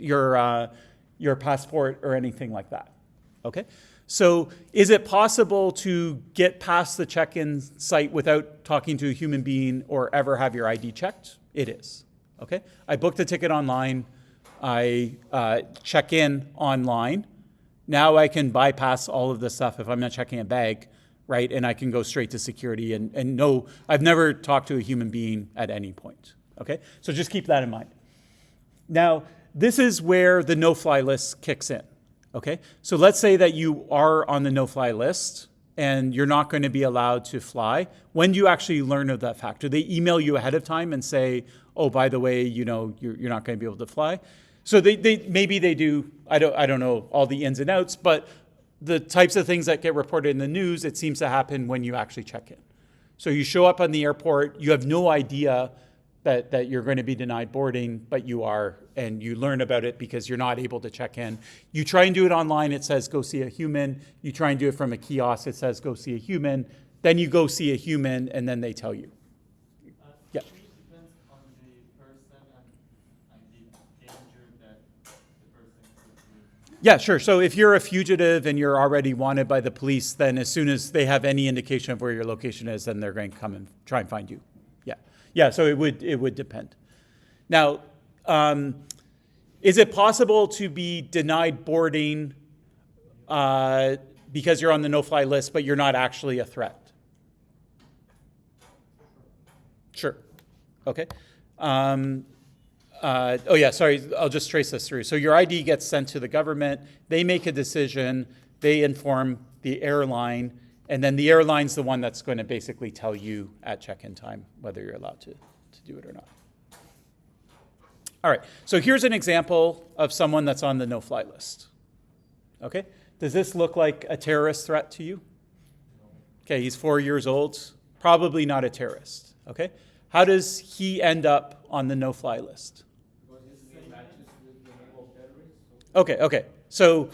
or anything like that, okay? So is it possible to get past the check-in site without talking to a human being or ever have your ID checked? It is, okay? I booked a ticket online. I check in online. Now I can bypass all of this stuff if I'm not checking a bag, right? And I can go straight to security and no, I've never talked to a human being at any point, okay? So just keep that in mind. Now, this is where the no-fly list kicks in, okay? So let's say that you are on the no-fly list and you're not going to be allowed to fly. When do you actually learn of that fact? Do they email you ahead of time and say, oh, by the way, you know, you're not going to be able to fly? So maybe they do. I don't know all the ins and outs, but the types of things that get reported in the news, it seems to happen when you actually check in. So you show up on the airport, you have no idea that you're going to be denied boarding, but you are, and you learn about it because you're not able to check in. You try and do it online, it says go see a human. You try and do it from a kiosk, it says go see a human. Then you go see a human, and then they tell you. Yeah. It depends on the person and the danger that the person could be. Yeah, sure. So if you're a fugitive and you're already wanted by the police, then as soon as they have any indication of where your location is, then they're going to come and try and find you. Yeah. Yeah, so it would depend. Now, is it possible to be denied boarding because you're on the no-fly list, but you're not actually a threat? Sure. Okay. Oh yeah, sorry, I'll just trace this through. So your ID gets sent to the government, they make a decision, they inform the airline, and then the airline's the one that's going to basically tell you at check-in time whether you're allowed to do it or not. All right, so here's an example of someone that's on the no-fly list. Okay, does this look like a terrorist threat to you? Okay, he's 4 years old, probably not a terrorist. Okay, how does he end up on the no-fly list? Because his name matches with the name of terrorists. Okay. So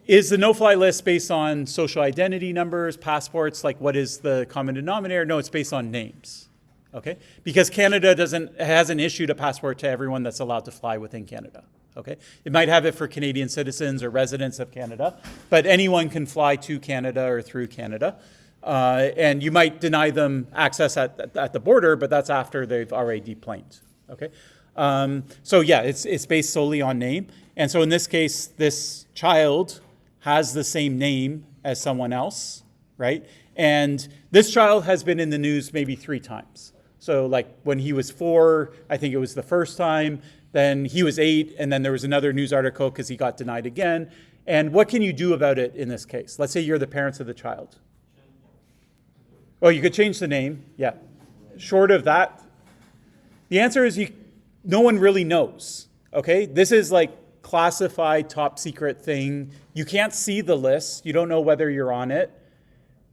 is the no-fly list based on social identity numbers, passports? Like what is the common denominator? No, it's based on names. Okay, because Canada hasn't issued a passport to everyone that's allowed to fly within Canada. Okay, it might have it for Canadian citizens or residents of Canada, but anyone can fly to Canada or through Canada. And you might deny them access at the border, but that's after they've already deplaned. Okay, so yeah, it's based solely on name. And so in this case, this child has the same name as someone else, right? And this child has been in the news maybe 3 times. So like when he was 4, I think it was the first time, then he was 8, and then there was another news article because he got denied again. And what can you do about it in this case? Let's say you're the parents of the child. Oh, you could change the name, yeah. Short of that, the answer is no one really knows, okay? This is like classified top secret thing. You can't see the list. You don't know whether you're on it.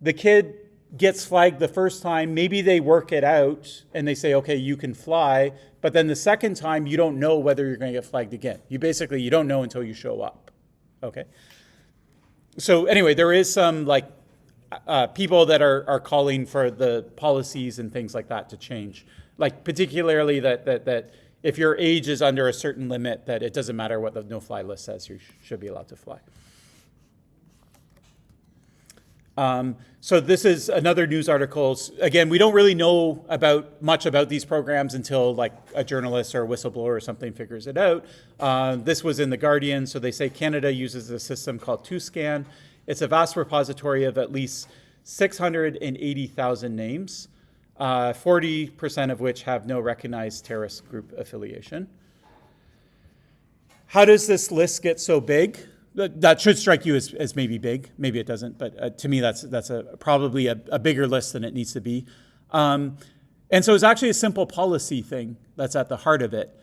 The kid gets flagged the first time. Maybe they work it out and they say, okay, you can fly. But then the second time, you don't know whether you're going to get flagged again. You don't know until you show up, okay? So anyway, there is some like people that are calling for the policies and things like that to change. Like particularly that if your age is under a certain limit, that it doesn't matter what the no-fly list says, you should be allowed to fly. So this is another news article. Again, we don't really know much about these programs until like a journalist or a whistleblower or something figures it out. This was in The Guardian, so they say Canada uses a system called 2Scan. It's a vast repository of at least 680,000 names, 40% of which have no recognized terrorist group affiliation. How does this list get so big? That should strike you as maybe big. Maybe it doesn't, but to me that's probably a bigger list than it needs to be. And so it's actually a simple policy thing that's at the heart of it.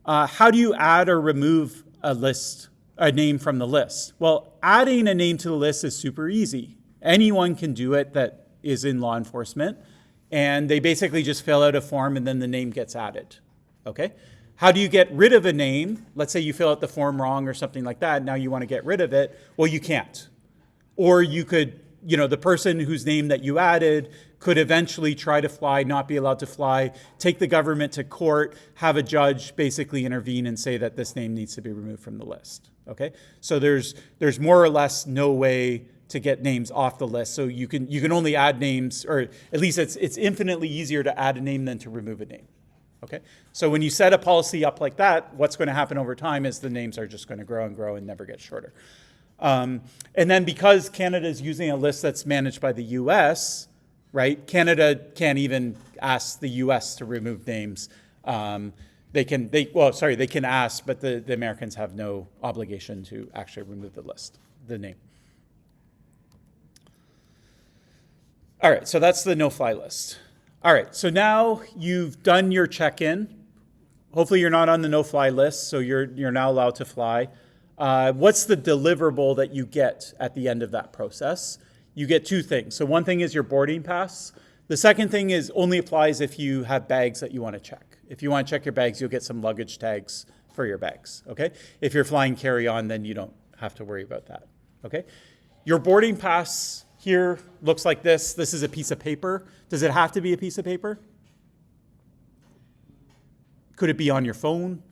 How do you add or remove a name from the list? Well, adding a name to the list is super easy. Anyone can do it that is in law enforcement, and they basically just fill out a form and then the name gets added, okay? How do you get rid of a name? Let's say you fill out the form wrong or something like that. Now you want to get rid of it. Well, you can't. Or you could you know, the person whose name that you added could eventually try to fly, not be allowed to fly, take the government to court, have a judge basically intervene and say that this name needs to be removed from the list. Okay, so there's more or less no way to get names off the list. So you can only add names, or at least it's infinitely easier to add a name than to remove a name. Okay, so when you set a policy up like that, what's going to happen over time is the names are just going to grow and grow and never get shorter. And then because Canada is using a list that's managed by the U.S., right? Canada can't even ask the U.S. to remove names. They can ask, but the Americans have no obligation to actually remove the name. All right, so that's the no-fly list. All right, so now you've done your check-in. Hopefully you're not on the no-fly list, so you're now allowed to fly. What's the deliverable that you get at the end of that process? You get two things. So one thing is your boarding pass. The second thing is only applies if you have bags that you want to check. If you want to check your bags, you'll get some luggage tags for your bags, okay? If you're flying carry-on, then you don't have to worry about that, okay? Your boarding pass here looks like this. This is a piece of paper. Does it have to be a piece of paper? Could it be on your phone?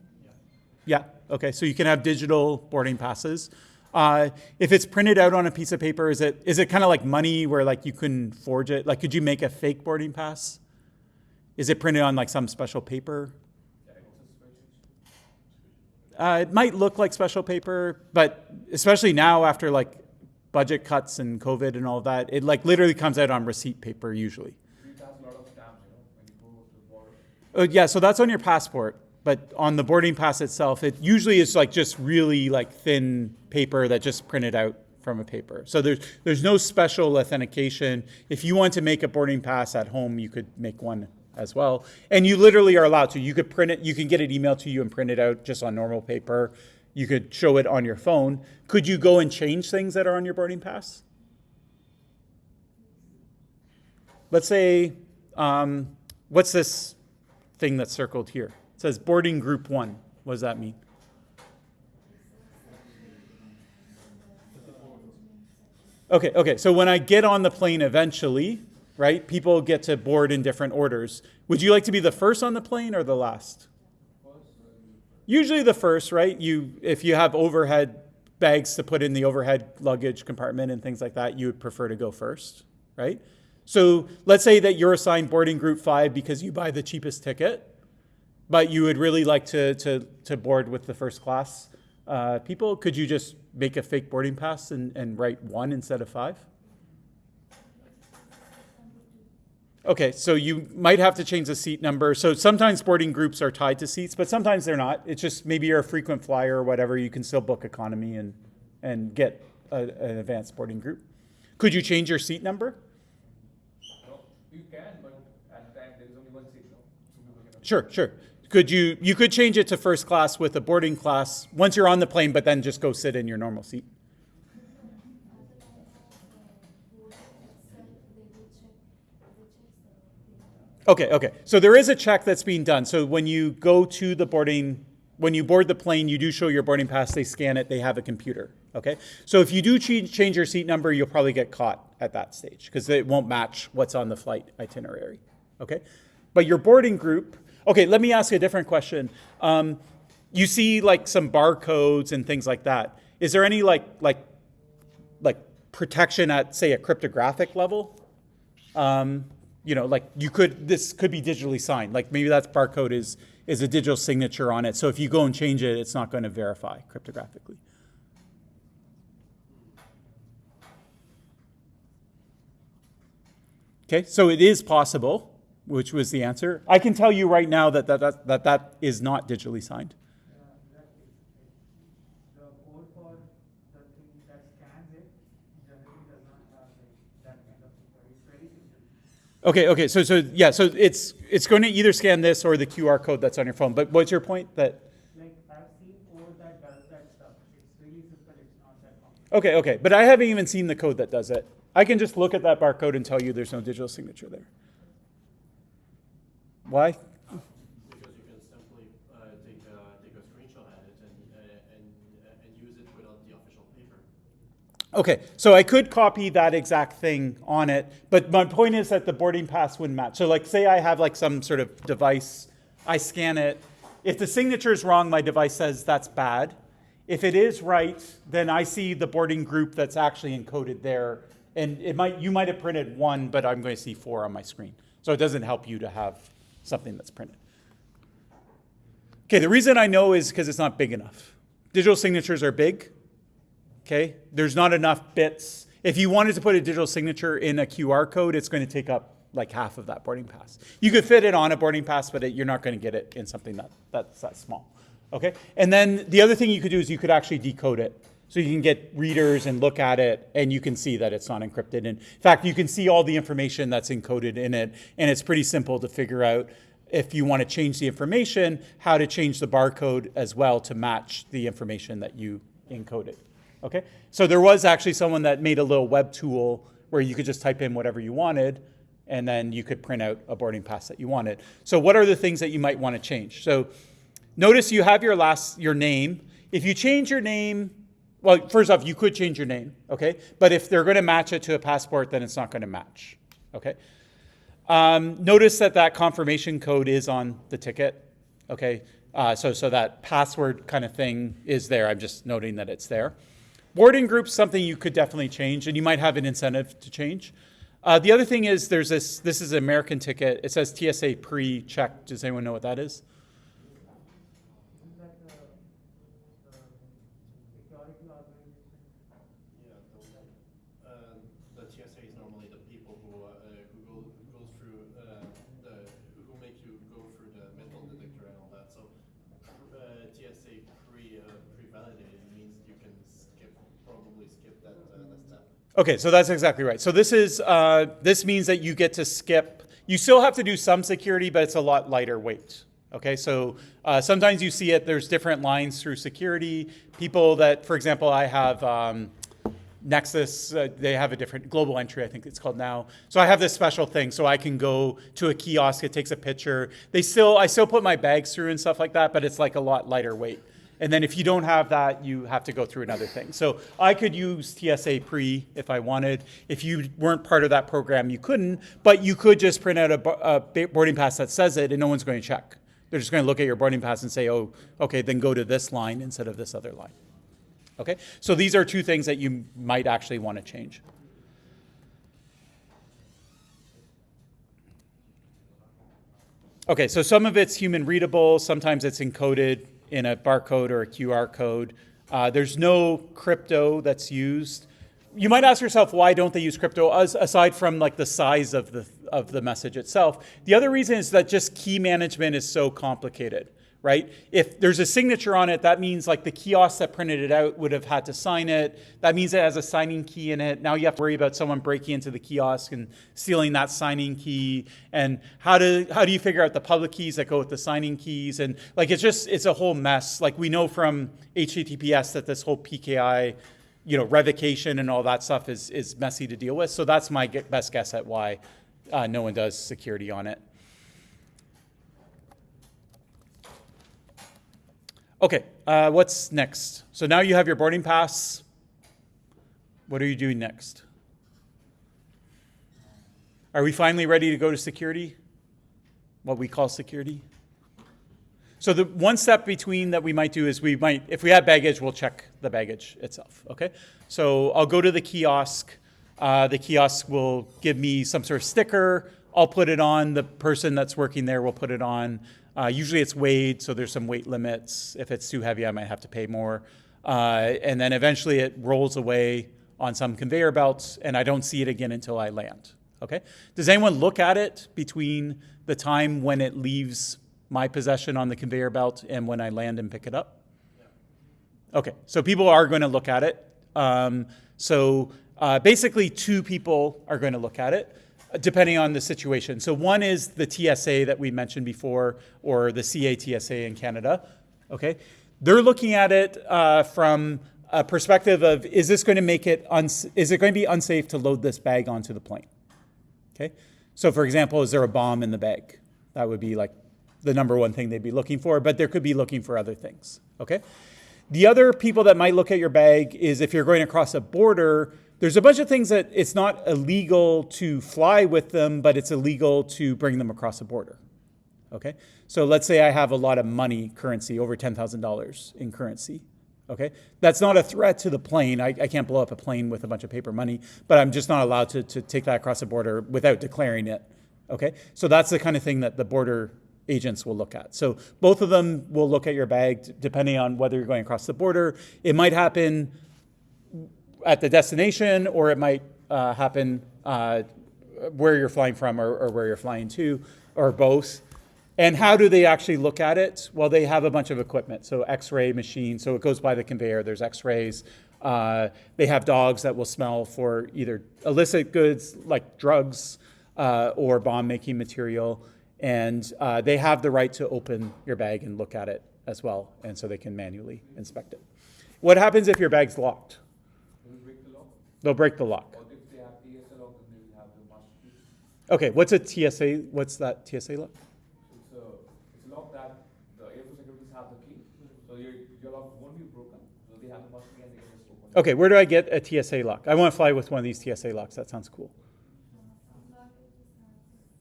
Yeah, okay, so you can have digital boarding passes. If it's printed out on a piece of paper, is it kind of like money where like you can forge it? Like could you make a fake boarding pass? Is it printed on like some special paper? It might look like special paper, but especially now after like budget cuts and COVID and all of that, it like literally comes out on receipt paper usually. It has a lot of stamps, when you go to the border. Yeah, so that's on your passport. But on the boarding pass itself, it usually is like just really like thin paper that just printed out from a paper. So there's no special authentication. If you want to make a boarding pass at home, you could make one as well. And you literally are allowed to. You could print it, you can get it emailed to you and print it out just on normal paper. You could show it on your phone. Could you go and change things that are on your boarding pass? Let's say, what's this thing that's circled here? It says boarding group 1. What does that mean? Okay, so when I get on the plane eventually, right, people get to board in different orders. Would you like to be the first on the plane or the last? Usually the first, right? If you have overhead bags to put in the overhead luggage compartment and things like that, you would prefer to go first, right? So let's say that you're assigned boarding group 5 because you buy the cheapest ticket, but you would really like to board with the first class people. Could you just make a fake boarding pass and write 1 instead of 5? Okay, so you might have to change the seat number. So sometimes boarding groups are tied to seats, but sometimes they're not. It's just maybe you're a frequent flyer or whatever. You can still book economy and get an advanced boarding group. Could you change your seat number? No, you can, but at the time there is only one seat, no? Two people can Sure. You could change it to first class with a boarding class once you're on the plane, but then just go sit in your normal seat. Okay. So there is a check that's being done. So when you go to when you board the plane, you do show your boarding pass, they scan it, they have a computer. Okay. So if you do change your seat number, you'll probably get caught at that stage because it won't match what's on the flight itinerary. Okay. But your boarding group, okay, let me ask you a different question. You see like some barcodes and things like that. Is there any like protection at, say, a cryptographic level? Like this could be digitally signed. Like maybe that barcode is a digital signature on it. So if you go and change it, it's not going to verify cryptographically. Okay, so it is possible, which was the answer. I can tell you right now that is not digitally signed. The code for the thing that scans it generally does not have that kind of thing. It's very simple. Okay. So it's going to either scan this or the QR code that's on your phone. But what's your point? That Like I've seen code that does that stuff. It's really simple. It's not that complicated. okay. But I haven't even seen the code that does it. I can just look at that barcode and tell you there's no digital signature there. Why? Because you can simply take a screenshot at it and use it without the official paper. Okay, so I could copy that exact thing on it, but my point is that the boarding pass wouldn't match. So like say I have like some sort of device, I scan it. If the signature is wrong, my device says that's bad. If it is right, then I see the boarding group that's actually encoded there. And you might have printed 1, but I'm going to see 4 on my screen. So it doesn't help you to have something that's printed. Okay, the reason I know is because it's not big enough. Digital signatures are big. Okay, there's not enough bits. If you wanted to put a digital signature in a QR code, it's going to take up like half of that boarding pass. You could fit it on a boarding pass, but you're not going to get it in something that's that small. Okay, and then the other thing you could do is you could actually decode it. So you can get readers and look at it, and you can see that it's not encrypted. And in fact, you can see all the information that's encoded in it, and it's pretty simple to figure out if you want to change the information, how to change the barcode as well to match the information that you encoded. Okay, so there was actually someone that made a little web tool where you could just type in whatever you wanted, and then you could print out a boarding pass that you wanted. So what are the things that you might want to change? So notice you have your name. If you change your name, well, first off, you could change your name, okay? But if they're going to match it to a passport, then it's not going to match, okay? Notice that confirmation code is on the ticket, okay? So that password kind of thing is there. I'm just noting that it's there. Boarding group's something you could definitely change, and you might have an incentive to change. The other thing is this is an American ticket. It says TSA pre-check. Does anyone know what that is? Is that security organization? Yeah, the TSA is normally the people who go through who make you go through the metal detector and all that. So TSA pre-validated means you can probably skip that step. Okay, so that's exactly right. So this means that you get to skip. You still have to do some security, but it's a lot lighter weight. Okay, so sometimes you see it. There's different lines through security. People that, for example, I have Nexus. They have a different global entry, I think it's called now. So I have this special thing, so I can go to a kiosk. It takes a picture. I still put my bags through and stuff like that, but it's like a lot lighter weight. And then if you don't have that, you have to go through another thing. So I could use TSA Pre if I wanted. If you weren't part of that program, you couldn't. But you could just print out a boarding pass that says it, and no one's going to check. They're just going to look at your boarding pass and say, oh, okay, then go to this line instead of this other line. Okay? So these are two things that you might actually want to change. Okay, so some of it's human readable. Sometimes it's encoded in a barcode or a QR code. There's no crypto that's used. You might ask yourself, why don't they use crypto aside from like the size of the message itself? The other reason is that just key management is so complicated, right? If there's a signature on it, that means like the kiosk that printed it out would have had to sign it. That means it has a signing key in it. Now you have to worry about someone breaking into the kiosk and stealing that signing key. And how do you figure out the public keys that go with the signing keys? And like it's a whole mess. Like we know from HTTPS that this whole PKI, revocation and all that stuff is messy to deal with. So that's my best guess at why no one does security on it. Okay, what's next? So now you have your boarding pass. What are you doing next? Are we finally ready to go to security? What we call security? So the one step between that we might do is if we have baggage, we'll check the baggage itself, okay? So I'll go to the kiosk. The kiosk will give me some sort of sticker. I'll put it on. The person that's working there will put it on. Usually it's weighed, so there's some weight limits. If it's too heavy, I might have to pay more. And then eventually it rolls away on some conveyor belts, and I don't see it again until I land, okay? Does anyone look at it between the time when it leaves my possession on the conveyor belt and when I land and pick it up? Yeah. Okay, so people are going to look at it. Basically 2 people are going to look at it, depending on the situation. So one is the TSA that we mentioned before, or the CATSA in Canada. Okay, they're looking at it from a perspective of is it going to be unsafe to load this bag onto the plane? Okay, so for example, is there a bomb in the bag? That would be like the number one thing they'd be looking for, but there could be looking for other things. Okay, The other people that might look at your bag is if you're going across a border, there's a bunch of things that it's not illegal to fly with them, but it's illegal to bring them across a border. Okay? So let's say I have a lot of money, currency, over $10,000 in currency. Okay? That's not a threat to the plane. I can't blow up a plane with a bunch of paper money, but I'm just not allowed to take that across the border without declaring it. Okay? So that's the kind of thing that the border agents will look at. So both of them will look at your bag depending on whether you're going across the border. It might happen at the destination, or it might happen where you're flying from or where you're flying to, or both. And how do they actually look at it? Well, they have a bunch of equipment. So X-ray machines, so it goes by the conveyor. There's X-rays. They have dogs that will smell for either illicit goods like drugs or bomb-making material. And they have the right to open your bag and look at it as well. And so they can manually inspect it. What happens if your bag's locked? Will it break the lock? They'll break the lock. Or if they have TSA lock, then they will have the master key. Okay, what's a TSA? What's that TSA lock? It's a lock that the airport securities have the key. So your lock won't be broken. So they have the master key and they can just open it. Okay, where do I get a TSA lock? I want to fly with one of these TSA locks. That sounds cool.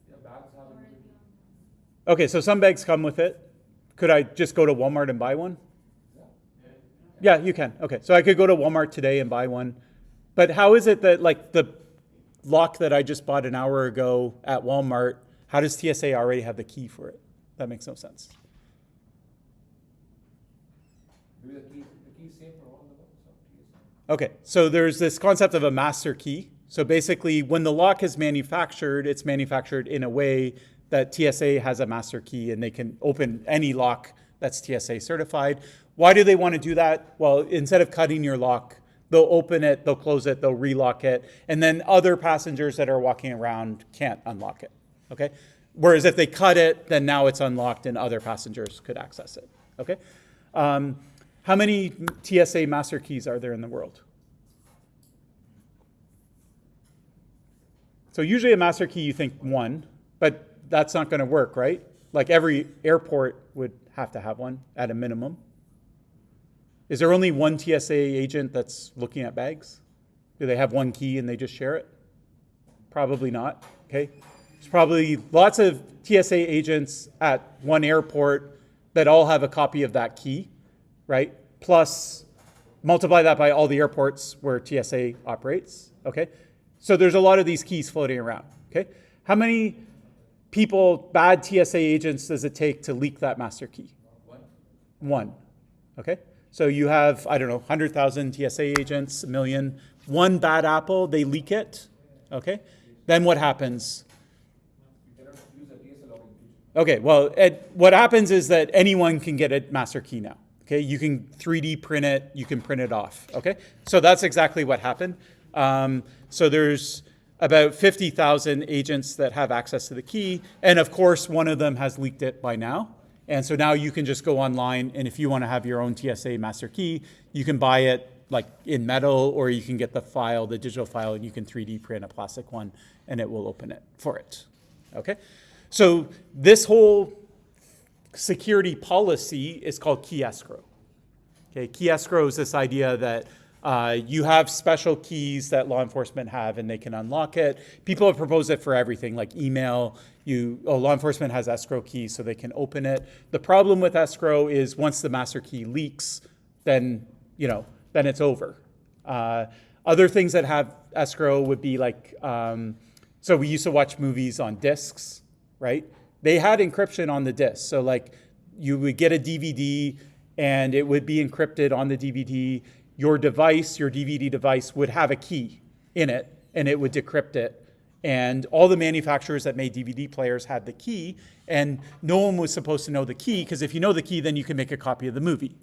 Yeah, bags have it. Okay, so some bags come with it. Could I just go to Walmart and buy one? Yeah, you can. Okay, so I could go to Walmart today and buy one. But how is it that, like, the lock that I just bought an hour ago at Walmart, how does TSA already have the key for it? That makes no sense. Maybe the key is same for all of them. So Okay, so there's this concept of a master key. So basically, when the lock is manufactured, it's manufactured in a way that TSA has a master key and they can open any lock that's TSA certified. Why do they want to do that? Well, instead of cutting your lock, they'll open it, they'll close it, they'll relock it, and then other passengers that are walking around can't unlock it, okay? Whereas if they cut it, then now it's unlocked and other passengers could access it, okay? How many TSA master keys are there in the world? So usually a master key, you think one, but that's not going to work, right? Like every airport would have to have one at a minimum. Is there only one TSA agent that's looking at bags? Do they have one key and they just share it? Probably not, okay? There's probably lots of TSA agents at one airport that all have a copy of that key, right? Plus, multiply that by all the airports where TSA operates, okay? So there's a lot of these keys floating around, okay? How many people, bad TSA agents, does it take to leak that master key? One, okay? So you have, I don't know, 100,000 TSA agents, a million. One bad apple, they leak it, okay? Then what happens? you cannot use a TSA lock in the future. Okay, well, what happens is that anyone can get a master key now, okay? You can 3D print it, you can print it off, okay? So that's exactly what happened. So there's about 50,000 agents that have access to the key, and of course, one of them has leaked it by now. And so now you can just go online, and if you want to have your own TSA master key, you can buy it like in metal, or you can get the file, the digital file, and you can 3D print a plastic one, and it will open it for it. Okay? So this whole security policy is called key escrow. Okay, key escrow is this idea that you have special keys that law enforcement have and they can unlock it. People have proposed it for everything, like email. Law enforcement has escrow keys so they can open it. The problem with escrow is once the master key leaks, then it's over. Other things that have escrow would be like, so we used to watch movies on discs, right? They had encryption on the disc. So like you would get a DVD and it would be encrypted on the DVD. Your device, your DVD device, would have a key in it, and it would decrypt it. And all the manufacturers that made DVD players had the key, and no one was supposed to know the key, because if you know the key, then you can make a copy of the movie.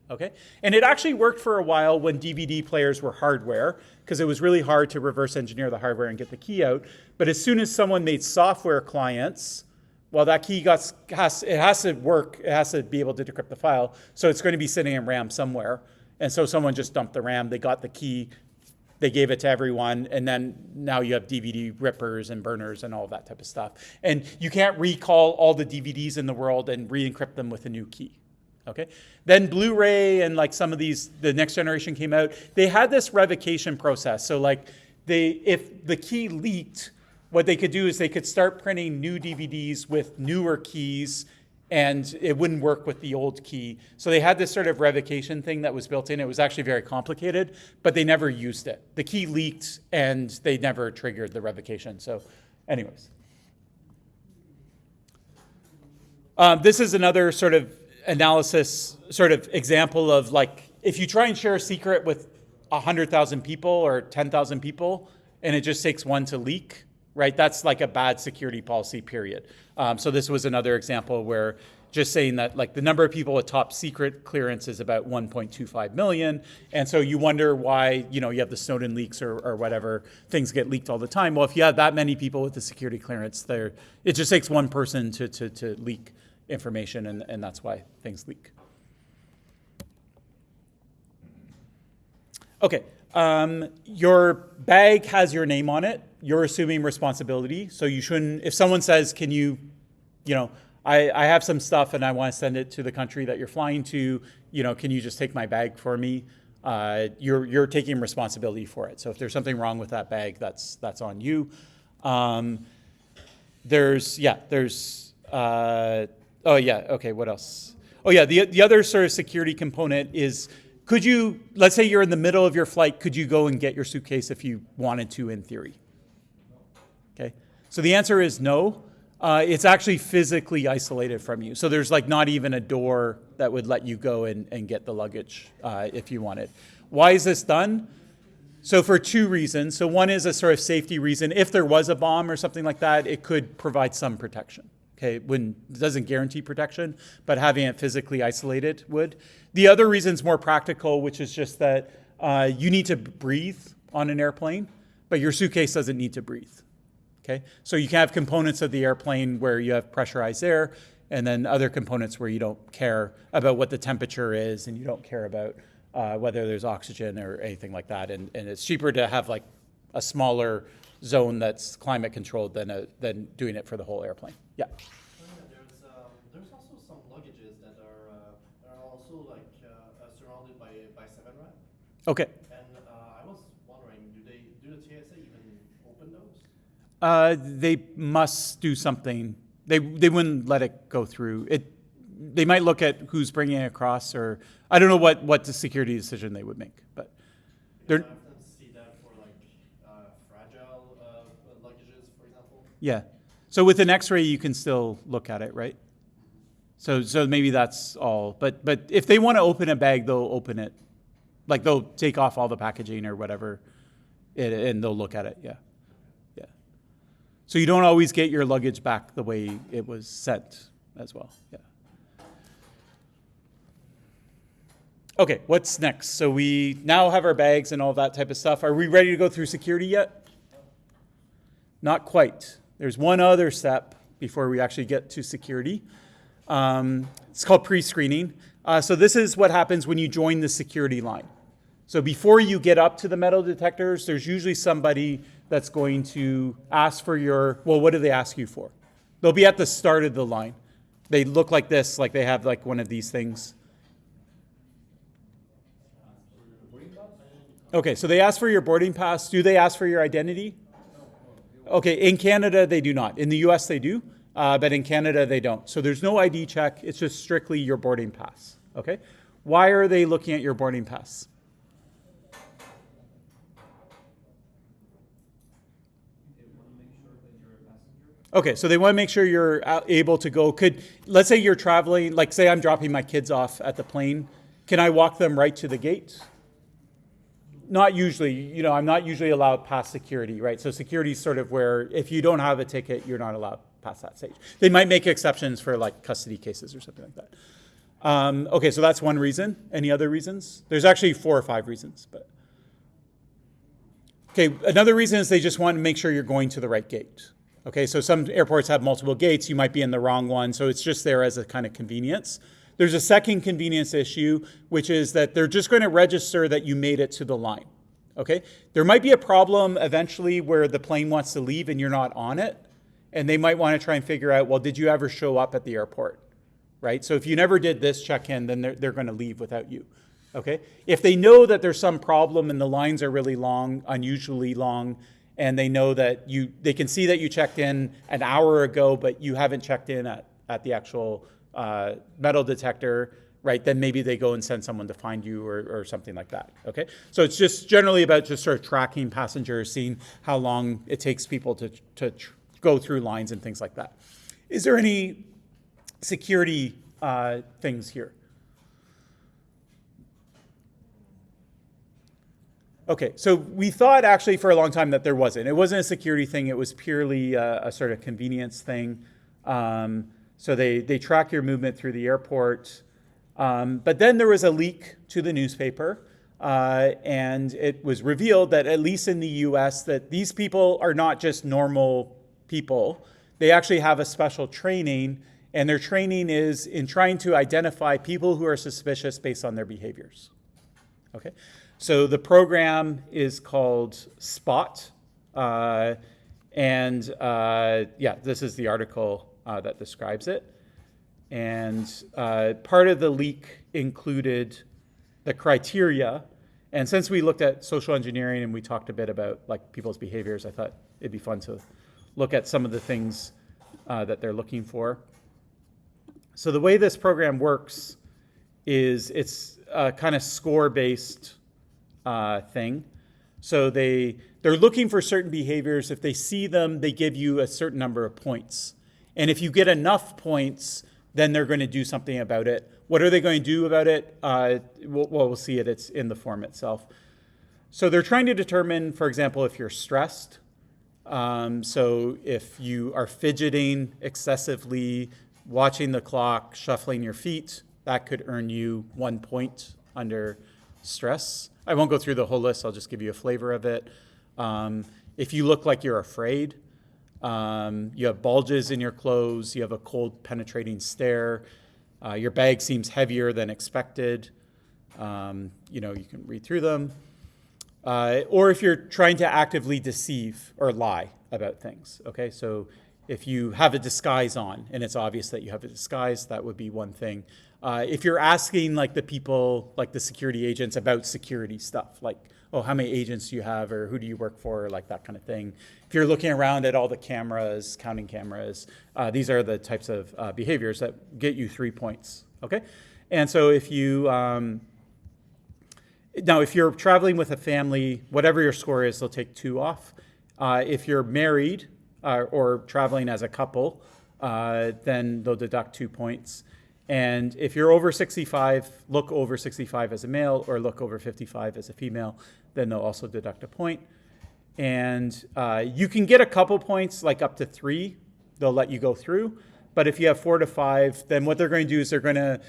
Okay? And it actually worked for a while when DVD players were hardware, because it was really hard to reverse engineer the hardware and get the key out. But as soon as someone made software clients, well, that key has to work, it has to be able to decrypt the file, so it's going to be sitting in RAM somewhere. And so someone just dumped the RAM, they got the key, they gave it to everyone, and then now you have DVD rippers and burners and all of that type of stuff. And you can't recall all the DVDs in the world and re-encrypt them with a new key, Okay. Then Blu-ray and like some of these, the next generation came out. They had this revocation process. So like if the key leaked, what they could do is they could start printing new DVDs with newer keys, and it wouldn't work with the old key. So they had this sort of revocation thing that was built in. It was actually very complicated, but they never used it. The key leaked and they never triggered the revocation. So anyways. This is another sort of analysis, sort of example of like, if you try and share a secret with 100,000 people or 10,000 people, and it just takes one to leak, right? That's like a bad security policy, period. So this was another example where just saying that like the number of people with top secret clearance is about 1.25 million. And so you wonder why, you have the Snowden leaks or whatever, things get leaked all the time. Well, if you have that many people with the security clearance there, it just takes one person to leak information, and that's why things leak. Okay, your bag has your name on it. You're assuming responsibility, so you shouldn't, if someone says, can you I have some stuff and I want to send it to the country that you're flying to, can you just take my bag for me? You're taking responsibility for it. So if there's something wrong with that bag, that's on you. Okay, what else? Oh yeah, the other sort of security component is, could you, let's say you're in the middle of your flight, could you go and get your suitcase if you wanted to in theory? Okay, so the answer is no. It's actually physically isolated from you. So there's like not even a door that would let you go and get the luggage if you wanted. Why is this done? So for two reasons. So one is a sort of safety reason. If there was a bomb or something like that, it could provide some protection. Okay, it doesn't guarantee protection, but having it physically isolated would. The other reason is more practical, which is just that you need to breathe on an airplane, but your suitcase doesn't need to breathe. Okay, so you can have components of the airplane where you have pressurized air, and then other components where you don't care about what the temperature is, and you don't care about whether there's oxygen or anything like that. And it's cheaper to have like a smaller zone that's climate controlled than doing it for the whole airplane. Yeah. There's also some luggages that are also like surrounded by 7-Wrap. Okay. And I was wondering, do the TSA even open those? They must do something. They wouldn't let it go through. They might look at who's bringing it across, or I don't know what the security decision they would make, but they're. I often see that for like fragile luggages, for example. Yeah. So with an X-ray, you can still look at it, right? So maybe that's all. But if they want to open a bag, they'll open it. Like they'll take off all the packaging or whatever, and they'll look at it. Yeah. Yeah. So you don't always get your luggage back the way it was sent as well. Yeah. Okay, what's next? So we now have our bags and all that type of stuff. Are we ready to go through security yet? Not quite. There's one other step before we actually get to security. It's called pre-screening. So this is what happens when you join the security line. So before you get up to the metal detectors, there's usually somebody that's going to ask for what do they ask you for? They'll be at the start of the line. They look like this, like they have like one of these things. Okay, so they ask for your boarding pass. Do they ask for your identity? Okay, in Canada, they do not. In the US, they do, but in Canada, they don't. So there's no ID check. It's just strictly your boarding pass, okay? Why are they looking at your boarding pass? Okay, so they want to make sure you're able to go. Let's say you're traveling, like say I'm dropping my kids off at the plane. Can I walk them right to the gate? Not usually. I'm not usually allowed past security, right? So security is sort of where if you don't have a ticket, you're not allowed past that stage. They might make exceptions for like custody cases or something like that. Okay, so that's one reason. Any other reasons? There's actually 4 or 5 reasons. But okay, another reason is they just want to make sure you're going to the right gate. Okay, so some airports have multiple gates. You might be in the wrong one, so it's just there as a kind of convenience. There's a second convenience issue, which is that they're just going to register that you made it to the line. Okay? There might be a problem eventually where the plane wants to leave and you're not on it, and they might want to try and figure out, well, did you ever show up at the airport? right? So if you never did this check-in, then they're going to leave without you, okay? If they know that there's some problem and the lines are really long, unusually long, and they know that they can see that you checked in an hour ago, but you haven't checked in at the actual metal detector, right? Then maybe they go and send someone to find you or something like that, okay? So it's just generally about just sort of tracking passengers, seeing how long it takes people to go through lines and things like that. Is there any security things here? Okay, so we thought actually for a long time that there wasn't. It wasn't a security thing. It was purely a sort of convenience thing. So they track your movement through the airport. But then there was a leak to the newspaper, and it was revealed that at least in the US, that these people are not just normal people. They actually have a special training, and their training is in trying to identify people who are suspicious based on their behaviors. Okay, so the program is called SPOT, yeah, this is the article that describes it. And part of the leak included the criteria. And since we looked at social engineering and we talked a bit about like people's behaviors, I thought it'd be fun to look at some of the things that they're looking for. So the way this program works is it's a kind of score-based thing. So they're looking for certain behaviors. If they see them, they give you a certain number of points. And if you get enough points, then they're going to do something about it. What are they going to do about it? We'll see it. It's in the form itself. So they're trying to determine, for example, if you're stressed. So if you are fidgeting excessively, watching the clock, shuffling your feet, that could earn you 1 point under stress. I won't go through the whole list. I'll just give you a flavor of it. If you look like you're afraid, you have bulges in your clothes, you have a cold penetrating stare, your bag seems heavier than expected, you can read through them. Or if you're trying to actively deceive or lie about things, okay? So if you have a disguise on and it's obvious that you have a disguise, that would be one thing. If you're asking like the people, like the security agents about security stuff, like, oh, how many agents do you have or who do you work for, or like that kind of thing. If you're looking around at all the cameras, counting cameras, these are the types of behaviors that get you 3 points, okay? And so if you, now if you're traveling with a family, whatever your score is, they'll take 2 off. If you're married or traveling as a couple, then they'll deduct 2 points. And if you're over 65, look over 65 as a male or look over 55 as a female, then they'll also deduct a point. And you can get a couple points, like up to 3, they'll let you go through. But if you have 4 to 5, then what they're going to do is they're going to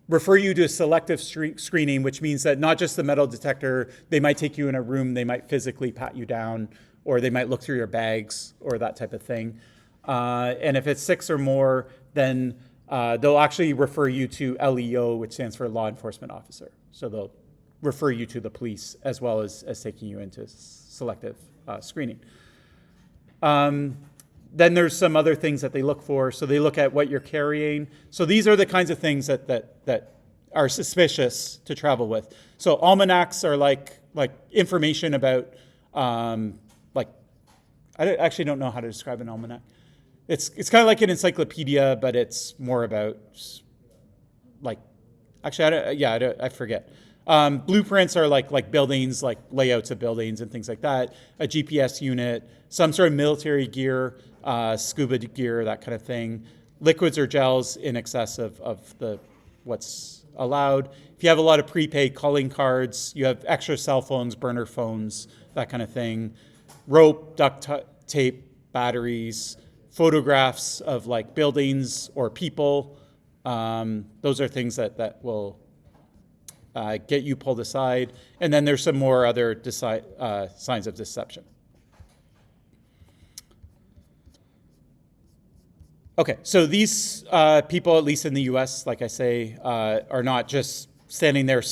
refer you to a selective screening, which means that not just the metal detector, they might take you in a room, they might physically pat you down, or they might look through your bags or that type of thing. And if it's 6 or more, then they'll actually refer you to LEO, which stands for law enforcement officer. So they'll refer you to the police as well as taking you into selective screening. Then there's some other things that they look for. So they look at what you're carrying. So these are the kinds of things that are suspicious to travel with. So almanacs are like information about, I actually don't know how to describe an almanac. It's kind of like an encyclopedia, but it's more about I forget. Blueprints are like buildings, like layouts of buildings and things like that. A GPS unit, some sort of military gear, scuba gear, that kind of thing. Liquids or gels in excess of what's allowed. If you have a lot of prepaid calling cards, you have extra cell phones, burner phones, that kind of thing. Rope, duct tape, batteries, photographs of like buildings or people. Those are things that will get you pulled aside. And then there's some more other signs of deception. Okay, so these people, at least in the US, like I say, are not just standing there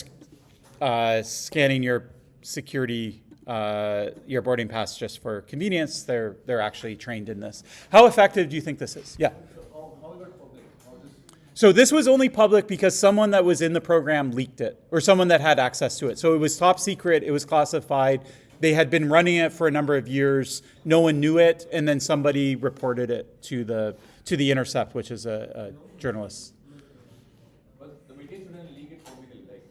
scanning your security, your boarding pass just for convenience. They're actually trained in this. How effective do you think this is? Yeah. So how is that public? How this? So this was only public because someone that was in the program leaked it, or someone that had access to it. So it was top secret, it was classified. They had been running it for a number of years. No one knew it, and then somebody reported it to the Intercept, which is a journalist. But the media shouldn't leak it publicly. Like,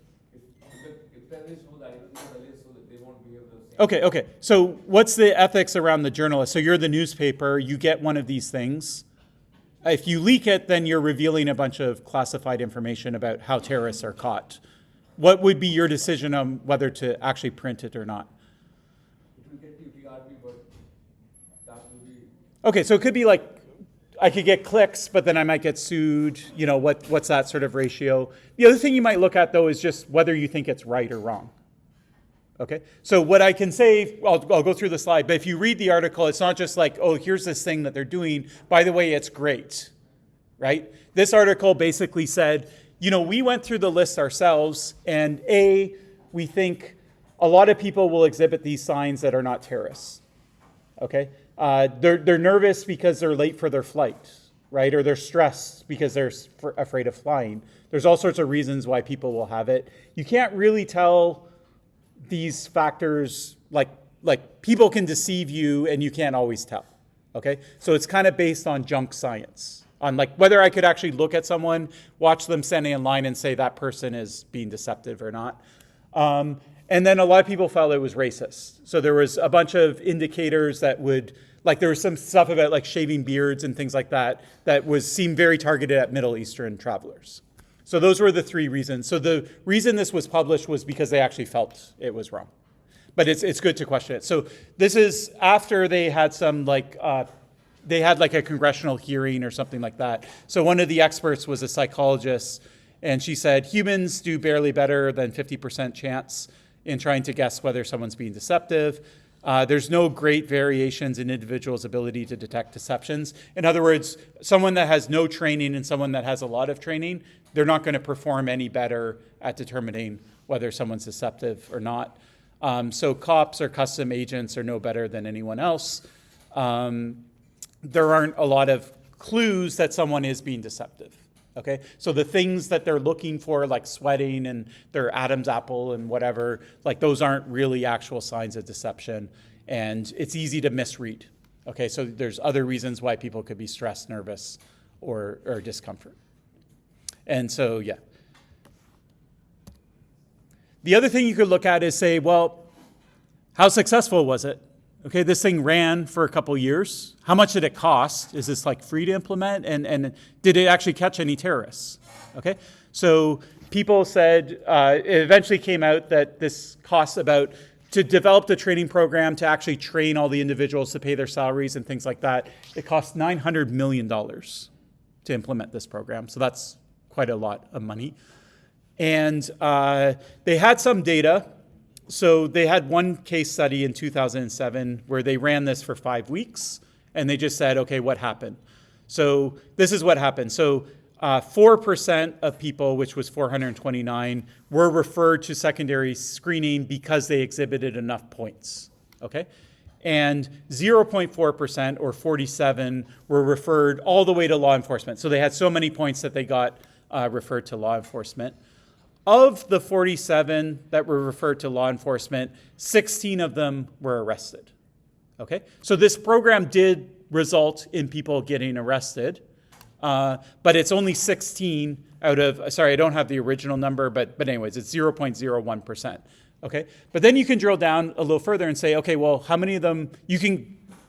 if terrorists know the identity of the list, so that they won't behave the same. Okay. So what's the ethics around the journalist? So you're the newspaper, you get one of these things. If you leak it, then you're revealing a bunch of classified information about how terrorists are caught. What would be your decision on whether to actually print it or not? It will get you TRP, but that will be. Okay, so it could be like, I could get clicks, but then I might get sued. You know, what's that sort of ratio? The other thing you might look at, though, is just whether you think it's right or wrong. Okay, so what I can say, I'll go through the slide, but if you read the article, it's not just like, oh, here's this thing that they're doing. By the way, it's great, right? This article basically said, you know, we went through the list ourselves, and we think a lot of people will exhibit these signs that are not terrorists, okay? They're nervous because they're late for their flight, right? Or they're stressed because they're afraid of flying. There's all sorts of reasons why people will have it. You can't really tell these factors, like people can deceive you and you can't always tell, okay? So it's kind of based on junk science, on like whether I could actually look at someone, watch them standing in line and say that person is being deceptive or not. And then a lot of people felt it was racist. So there was a bunch of indicators that would, like there was some stuff about like shaving beards and things like that seemed very targeted at Middle Eastern travelers. So those were the three reasons. So the reason this was published was because they actually felt it was wrong. But it's good to question it. So this is after they had some like a congressional hearing or something like that. So one of the experts was a psychologist, and she said humans do barely better than 50% chance in trying to guess whether someone's being deceptive. There's no great variations in individuals' ability to detect deceptions. In other words, someone that has no training and someone that has a lot of training, they're not going to perform any better at determining whether someone's deceptive or not. So cops or custom agents are no better than anyone else. There aren't a lot of clues that someone is being deceptive. Okay, so the things that they're looking for, like sweating and their Adam's apple and whatever, like those aren't really actual signs of deception, and it's easy to misread. Okay, so there's other reasons why people could be stressed, nervous, or discomfort. And so, yeah. The other thing you could look at is say, well, how successful was it? Okay, this thing ran for a couple years. How much did it cost? Is this like free to implement? And did it actually catch any terrorists? Okay, so people said, it eventually came out that this costs about, to develop the training program, to actually train all the individuals to pay their salaries and things like that, it cost $900 million to implement this program. So that's quite a lot of money. And they had some data. So they had one case study in 2007 where they ran this for 5 weeks, and they just said, okay, what happened? So this is what happened. So 4% of people, which was 429, were referred to secondary screening because they exhibited enough points, okay? And 0.4%, or 47, were referred all the way to law enforcement. So they had so many points that they got referred to law enforcement. Of the 47 that were referred to law enforcement, 16 of them were arrested. Okay? So this program did result in people getting arrested, but it's only 16 out of, sorry, I don't have the original number, but anyways, it's 0.01%. Okay? But then you can drill down a little further and say, okay, well, how many of them,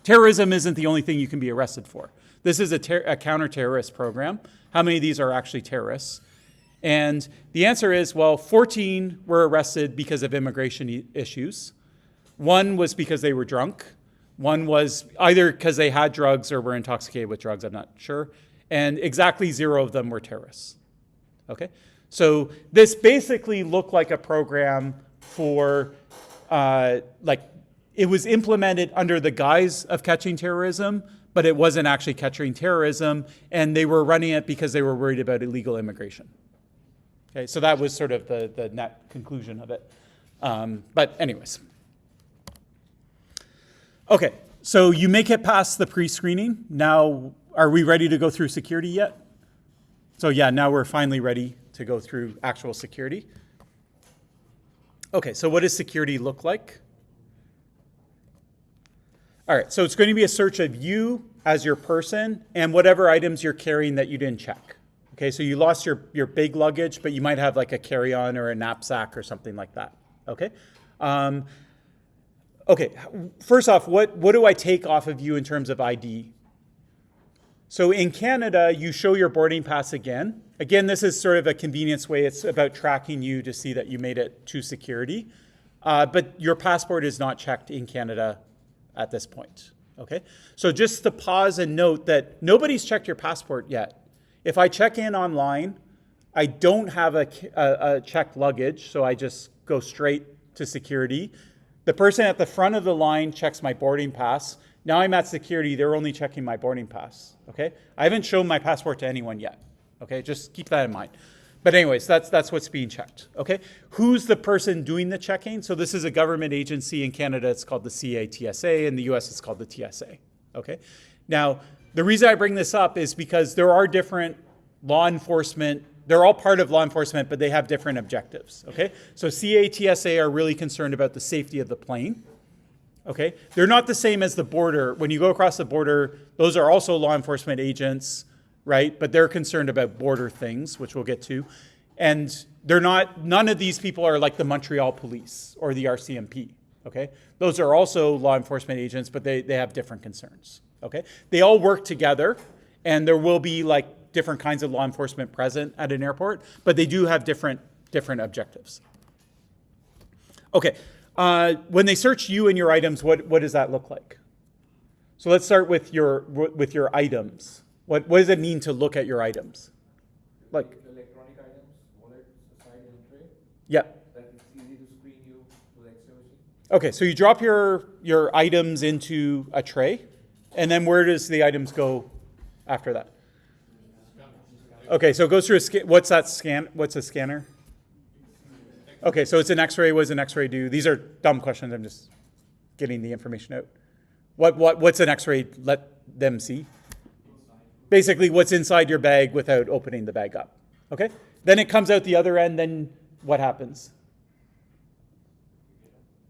terrorism isn't the only thing you can be arrested for. This is a counter-terrorist program. How many of these are actually terrorists? And the answer is, well, 14 were arrested because of immigration issues. One was because they were drunk. One was either because they had drugs or were intoxicated with drugs, I'm not sure. And exactly 0 of them were terrorists. Okay? So this basically looked like a program for, it was implemented under the guise of catching terrorism, but it wasn't actually catching terrorism, and they were running it because they were worried about illegal immigration. Okay, so that was sort of the net conclusion of it. But anyways. Okay, so you make it past the pre-screening. Now, are we ready to go through security yet? So yeah, now we're finally ready to go through actual security. Okay, so what does security look like? All right, so it's going to be a search of you as your person and whatever items you're carrying that you didn't check. Okay, so you lost your big luggage, but you might have like a carry-on or a knapsack or something like that. Okay. Okay, first off, what do I take off of you in terms of ID? So in Canada, you show your boarding pass again. Again, this is sort of a convenience way. It's about tracking you to see that you made it to security. But your passport is not checked in Canada at this point. Okay, so just to pause and note that nobody's checked your passport yet. If I check in online, I don't have a checked luggage, so I just go straight to security. The person at the front of the line checks my boarding pass. Now I'm at security, they're only checking my boarding pass, okay? I haven't shown my passport to anyone yet, okay? Just keep that in mind. But anyways, that's what's being checked, okay? Who's the person doing the checking? So this is a government agency. In Canada, it's called the CATSA. In the US, it's called the TSA, okay? Now, the reason I bring this up is because there are different law enforcement, they're all part of law enforcement, but they have different objectives, okay? So CATSA are really concerned about the safety of the plane, okay? They're not the same as the border. When you go across the border, those are also law enforcement agents, right? But they're concerned about border things, which we'll get to. And they're not, none of these people are like the Montreal police or the RCMP, okay? Those are also law enforcement agents, but they have different concerns, okay? They all work together, and there will be like different kinds of law enforcement present at an airport, but they do have different objectives. Okay, when they search you and your items, what does that look like? So let's start with your items. What does it mean to look at your items? Like electronic items, wallets, aside in a tray. Yeah. That it's easy to screen you to the X-ray machine. Okay, so you drop your items into a tray, and then where does the items go after that? Okay, so it goes through a scan. What's that scan? What's a scanner? Okay, so it's an X-ray. What does an X-ray do? These are dumb questions. I'm just getting the information out. What's an X-ray let them see? Basically, what's inside your bag without opening the bag up. Okay, then it comes out the other end. Then what happens?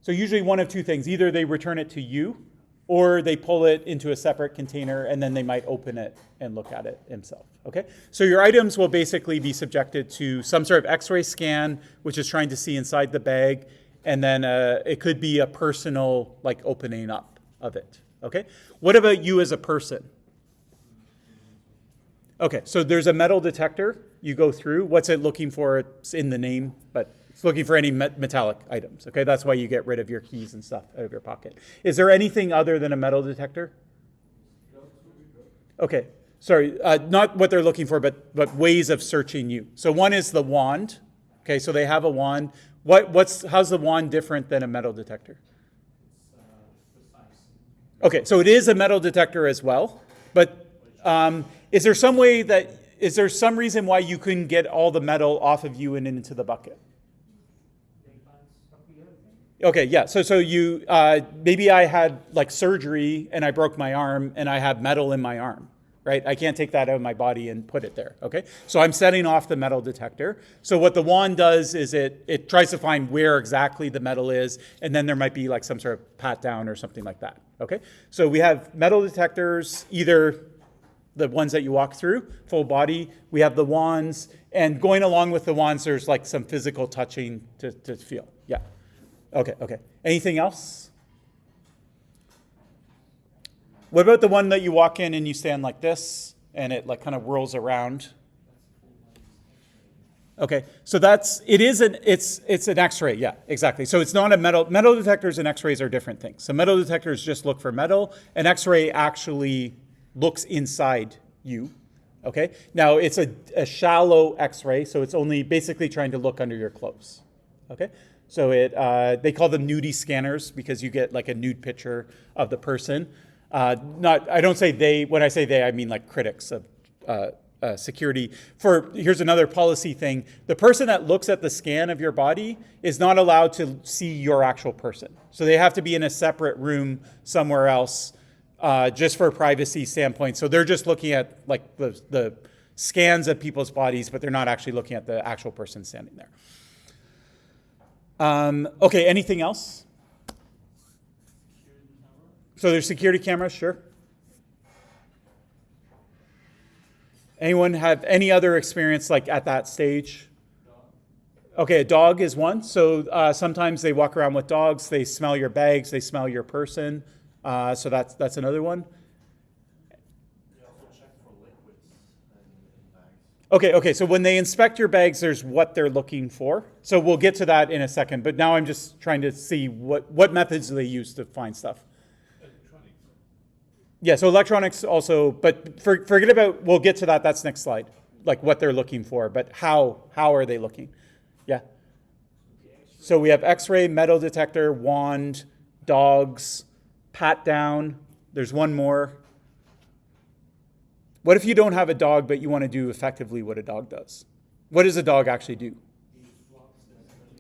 So usually one of two things. Either they return it to you, or they pull it into a separate container, and then they might open it and look at it themselves, okay? So your items will basically be subjected to some sort of X-ray scan, which is trying to see inside the bag, and then it could be a personal, like, opening up of it, okay? What about you as a person? Okay, so there's a metal detector you go through. What's it looking for? It's in the name, but it's looking for any metallic items, okay? That's why you get rid of your keys and stuff out of your pocket. Is there anything other than a metal detector? Okay, sorry, not what they're looking for, but ways of searching you. So one is the wand. Okay, so they have a wand. How's the wand different than a metal detector? Okay, so it is a metal detector as well, but is there some reason why you couldn't get all the metal off of you and into the bucket? Okay, yeah. So you maybe I had like surgery and I broke my arm and I have metal in my arm, right? I can't take that out of my body and put it there. Okay, so I'm setting off the metal detector. So what the wand does is it tries to find where exactly the metal is, and then there might be like some sort of pat down or something like that. Okay, so we have metal detectors, either the ones that you walk through, full body. We have the wands, and going along with the wands, there's like some physical touching to feel. Yeah. Okay. Anything else? What about the one that you walk in and you stand like this and it like kind of whirls around? Okay, so it's an X-ray, yeah, exactly. So it's not a metal detectors and X-rays are different things. So metal detectors just look for metal. An X-ray actually looks inside you. Okay, now it's a shallow X-ray, so it's only basically trying to look under your clothes. Okay. So they call them nudie scanners because you get like a nude picture of the person. I don't say they, when I say they, I mean like critics of security. Here's another policy thing. The person that looks at the scan of your body is not allowed to see your actual person. So they have to be in a separate room somewhere else just for a privacy standpoint. So they're just looking at like the scans of people's bodies, but they're not actually looking at the actual person standing there. Okay, anything else? So there's security cameras, sure. Anyone have any other experience like at that stage? Okay, a dog is one. So sometimes they walk around with dogs. They smell your bags. They smell your person. So that's another one. You also check for liquids in bags. Okay. So when they inspect your bags, there's what they're looking for. So we'll get to that in a second. But now I'm just trying to see what methods do they use to find stuff. Yeah, so electronics also, but forget about, we'll get to that, that's next slide, like what they're looking for, but how are they looking? Yeah. So we have X-ray, metal detector, wand, dogs, pat down, there's one more. What if you don't have a dog, but you want to do effectively what a dog does? What does a dog actually do?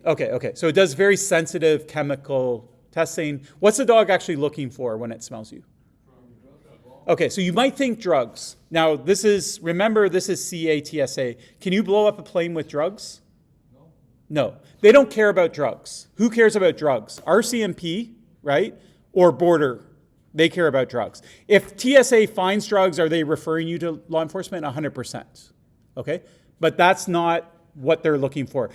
Okay, so it does very sensitive chemical testing. What's the dog actually looking for when it smells you? Okay, so you might think drugs. Now, remember, this is CATSA. Can you blow up a plane with drugs? No. They don't care about drugs. Who cares about drugs? RCMP, right? Or border. They care about drugs. If TSA finds drugs, are they referring you to law enforcement? 100%. Okay? But that's not what they're looking for.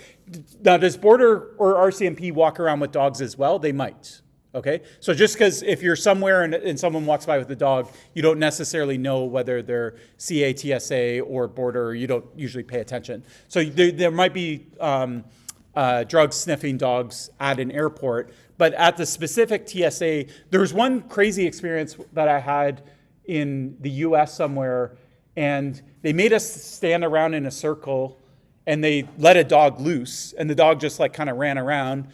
Now, does border or RCMP walk around with dogs as well? They might. Okay, so just because if you're somewhere and someone walks by with a dog, you don't necessarily know whether they're CATSA or border, you don't usually pay attention. So there might be drug sniffing dogs at an airport, but at the specific TSA, there was one crazy experience that I had in the US somewhere, and they made us stand around in a circle and they let a dog loose, and the dog just like kind of ran around.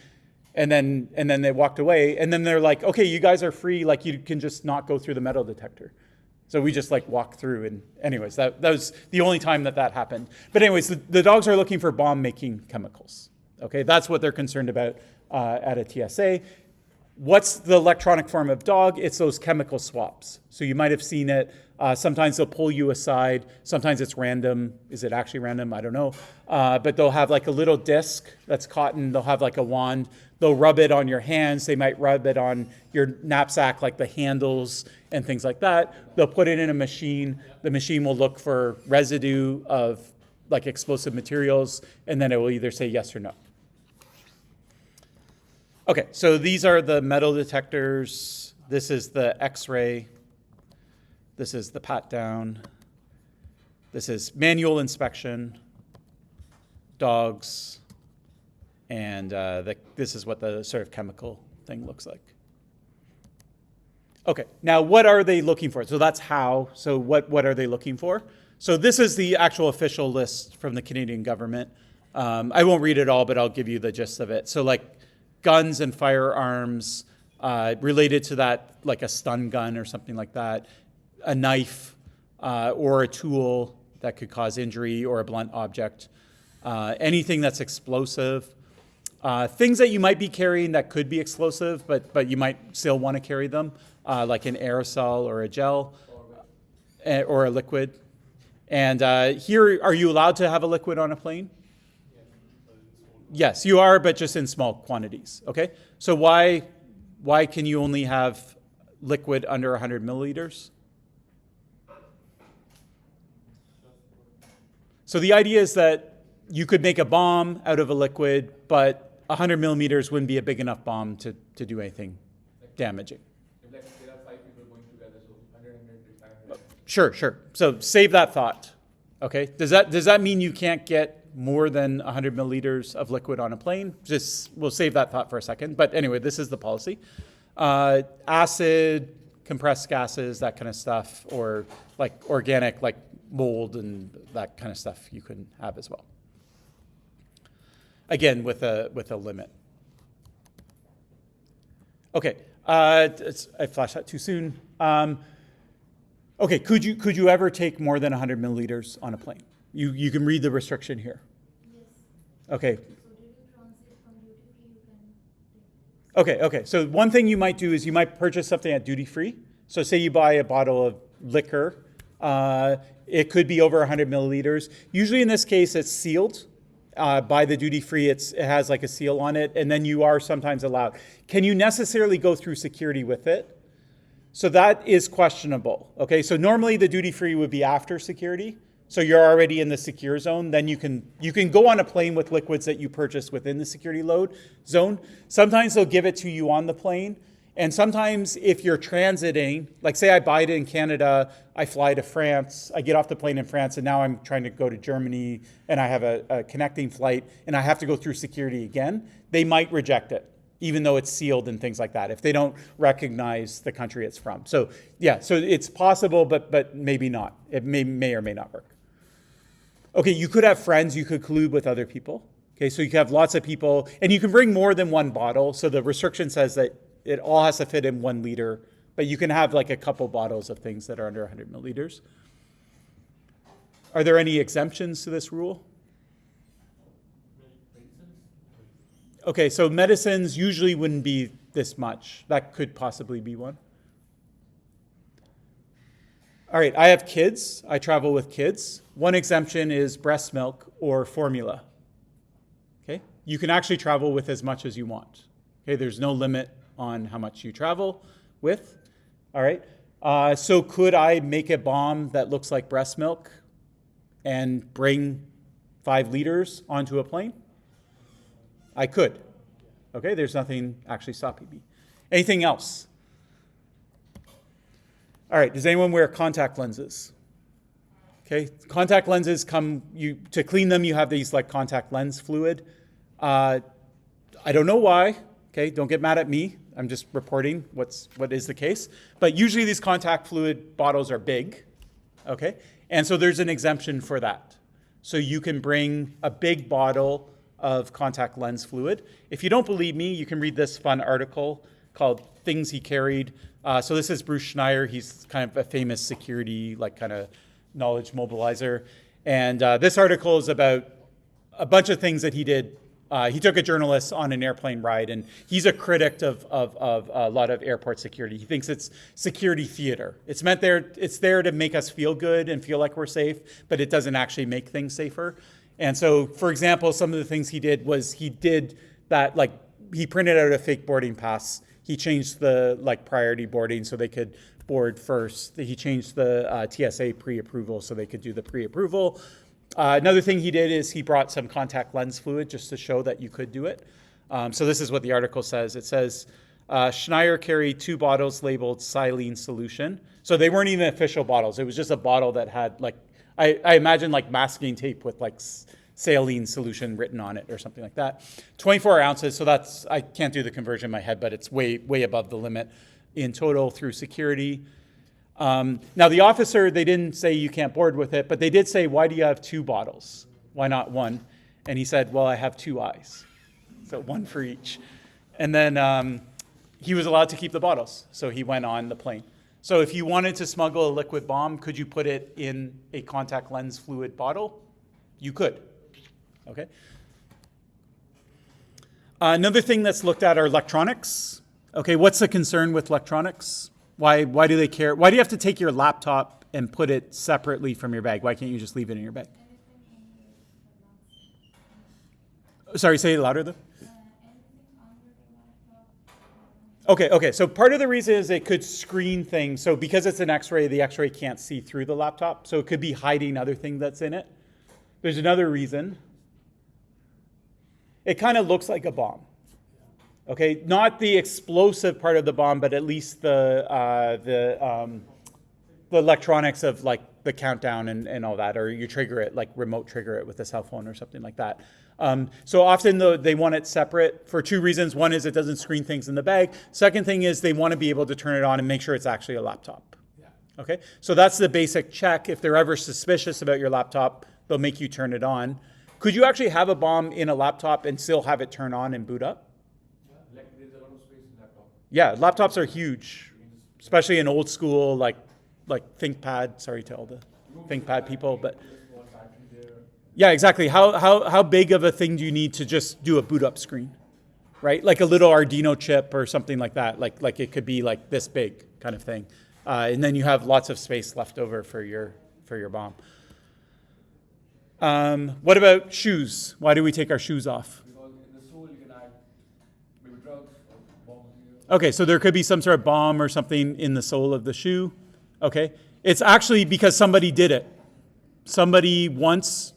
And then they walked away. And then they're like, okay, you guys are free. Like, you can just not go through the metal detector. So we just like walked through. And anyways, that was the only time that happened. But anyways, the dogs are looking for bomb-making chemicals. Okay, that's what they're concerned about at a TSA. What's the electronic form of dog? It's those chemical swabs. So you might have seen it. Sometimes they'll pull you aside. Sometimes it's random. Is it actually random? I don't know. But they'll have like a little disc that's cotton. They'll have like a wand. They'll rub it on your hands. They might rub it on your knapsack, like the handles and things like that. They'll put it in a machine. The machine will look for residue of like explosive materials, and then it will either say yes or no. Okay, so these are the metal detectors. This is the X-ray. This is the pat down. This is manual inspection, dogs, and this is what the sort of chemical thing looks like. Okay, now what are they looking for? So that's how. So what are they looking for? So this is the actual official list from the Canadian government. I won't read it all, but I'll give you the gist of it. So like guns and firearms related to that, like a stun gun or something like that, a knife or a tool that could cause injury or a blunt object, anything that's explosive, things that you might be carrying that could be explosive, but you might still want to carry them, like an aerosol or a gel or a liquid. And here, are you allowed to have a liquid on a plane? Yes, you are, but just in small quantities, okay? So why can you only have liquid under 100 milliliters? So the idea is that you could make a bomb out of a liquid, but 100 millimeters wouldn't be a big enough bomb to do anything damaging. If like there are 5 people going together, so 100 is 500. Sure. So save that thought, okay? Does that mean you can't get more than 100 milliliters of liquid on a plane? We'll save that thought for a second. But anyway, this is the policy. Acid, compressed gases, that kind of stuff, or like organic, like mold and that kind of stuff you can have as well. Again, with a limit. Okay, I flashed that too soon. Okay, could you ever take more than 100 milliliters on a plane? You can read the restriction here. Yes. Okay. So during transit from duty free, you can take. Okay. So one thing you might do is you might purchase something at duty free. So say you buy a bottle of liquor It could be over 100 milliliters. Usually in this case, it's sealed. By the duty free, it has like a seal on it, and then you are sometimes allowed. Can you necessarily go through security with it? So that is questionable. Okay, so normally the duty free would be after security. So you're already in the secure zone. Then you can go on a plane with liquids that you purchase within the security load zone. Sometimes they'll give it to you on the plane. And sometimes if you're transiting, like say I buy it in Canada, I fly to France, I get off the plane in France, and now I'm trying to go to Germany, and I have a connecting flight, and I have to go through security again, they might reject it, even though it's sealed and things like that, if they don't recognize the country it's from. So yeah, so it's possible, but maybe not. It may or may not work. Okay, you could have friends, you could collude with other people. Okay, so you can have lots of people, and you can bring more than one bottle. So the restriction says that it all has to fit in 1 liter, but you can have like a couple bottles of things that are under 100 milliliters. Are there any exemptions to this rule? Okay, so medicines usually wouldn't be this much. That could possibly be one. All right, I have kids. I travel with kids. One exemption is breast milk or formula. Okay, you can actually travel with as much as you want. Okay, there's no limit on how much you travel with. All right, so could I make a bomb that looks like breast milk and bring 5 liters onto a plane? I could. Okay, there's nothing actually stopping me. Anything else? All right, does anyone wear contact lenses? Okay, contact lenses to clean them, you have these like contact lens fluid. I don't know why. Okay, don't get mad at me. I'm just reporting what is the case. But usually these contact fluid bottles are big. Okay, and so there's an exemption for that. So you can bring a big bottle of contact lens fluid. If you don't believe me, you can read this fun article called Things He Carried. So this is Bruce Schneier. He's kind of a famous security, like kind of knowledge mobilizer. And this article is about a bunch of things that he did. He took a journalist on an airplane ride, and he's a critic of a lot of airport security. He thinks it's security theater. It's there to make us feel good and feel like we're safe, but it doesn't actually make things safer. And so, for example, some of the things he did was he printed out a fake boarding pass. He changed the priority boarding so they could board first. He changed the TSA pre-approval so they could do the pre-approval. Another thing he did is he brought some contact lens fluid just to show that you could do it. So this is what the article says. It says, Schneier carried 2 bottles labeled saline solution. So they weren't even official bottles. It was just a bottle that had I imagine masking tape with saline solution written on it or something like that. 24 ounces, so I can't do the conversion in my head, but it's way above the limit in total through security. Now the officer, they didn't say you can't board with it, but they did say, why do you have 2 bottles? Why not 1? And he said, well, I have 2 eyes. So 1 for each. And then he was allowed to keep the bottles. So he went on the plane. So if you wanted to smuggle a liquid bomb, could you put it in a contact lens fluid bottle? You could. Okay. Another thing that's looked at are electronics. Okay, what's the concern with electronics? Why do they care? Why do you have to take your laptop and put it separately from your bag? Why can't you just leave it in your bag? Sorry, say it louder though. Okay, so part of the reason is it could screen things. So because it's an X-ray, the X-ray can't see through the laptop. So it could be hiding other things that's in it. There's another reason. It kind of looks like a bomb. Okay, not the explosive part of the bomb, but at least the electronics of the countdown and all that, or you trigger it, remote trigger it with a cell phone or something like that. So often they want it separate for 2 reasons. One is it doesn't screen things in the bag. Second thing is they want to be able to turn it on and make sure it's actually a laptop. Yeah. Okay, so that's the basic check. If they're ever suspicious about your laptop, they'll make you turn it on. Could you actually have a bomb in a laptop and still have it turn on and boot up? There's a lot of space in laptop. Yeah, laptops are huge, especially in old school, like ThinkPad. Sorry to all the ThinkPad people, but yeah, exactly. How big of a thing do you need to just do a boot up screen, right? Like a little Arduino chip or something like that. Like it could be like this big kind of thing. And then you have lots of space left over for your bomb. What about shoes? Why do we take our shoes off? Because in the sole you can add maybe drugs or bomb material. Okay, so there could be some sort of bomb or something in the sole of the shoe. Okay, it's actually because somebody did it. Somebody once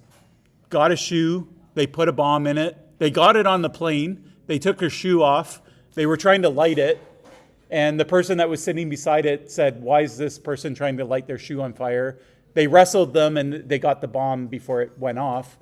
got a shoe, they put a bomb in it, they got it on the plane, they took their shoe off, they were trying to light it, and the person that was sitting beside it said, "Why is this person trying to light their shoe on fire?" They wrestled them and they got the bomb before it went off.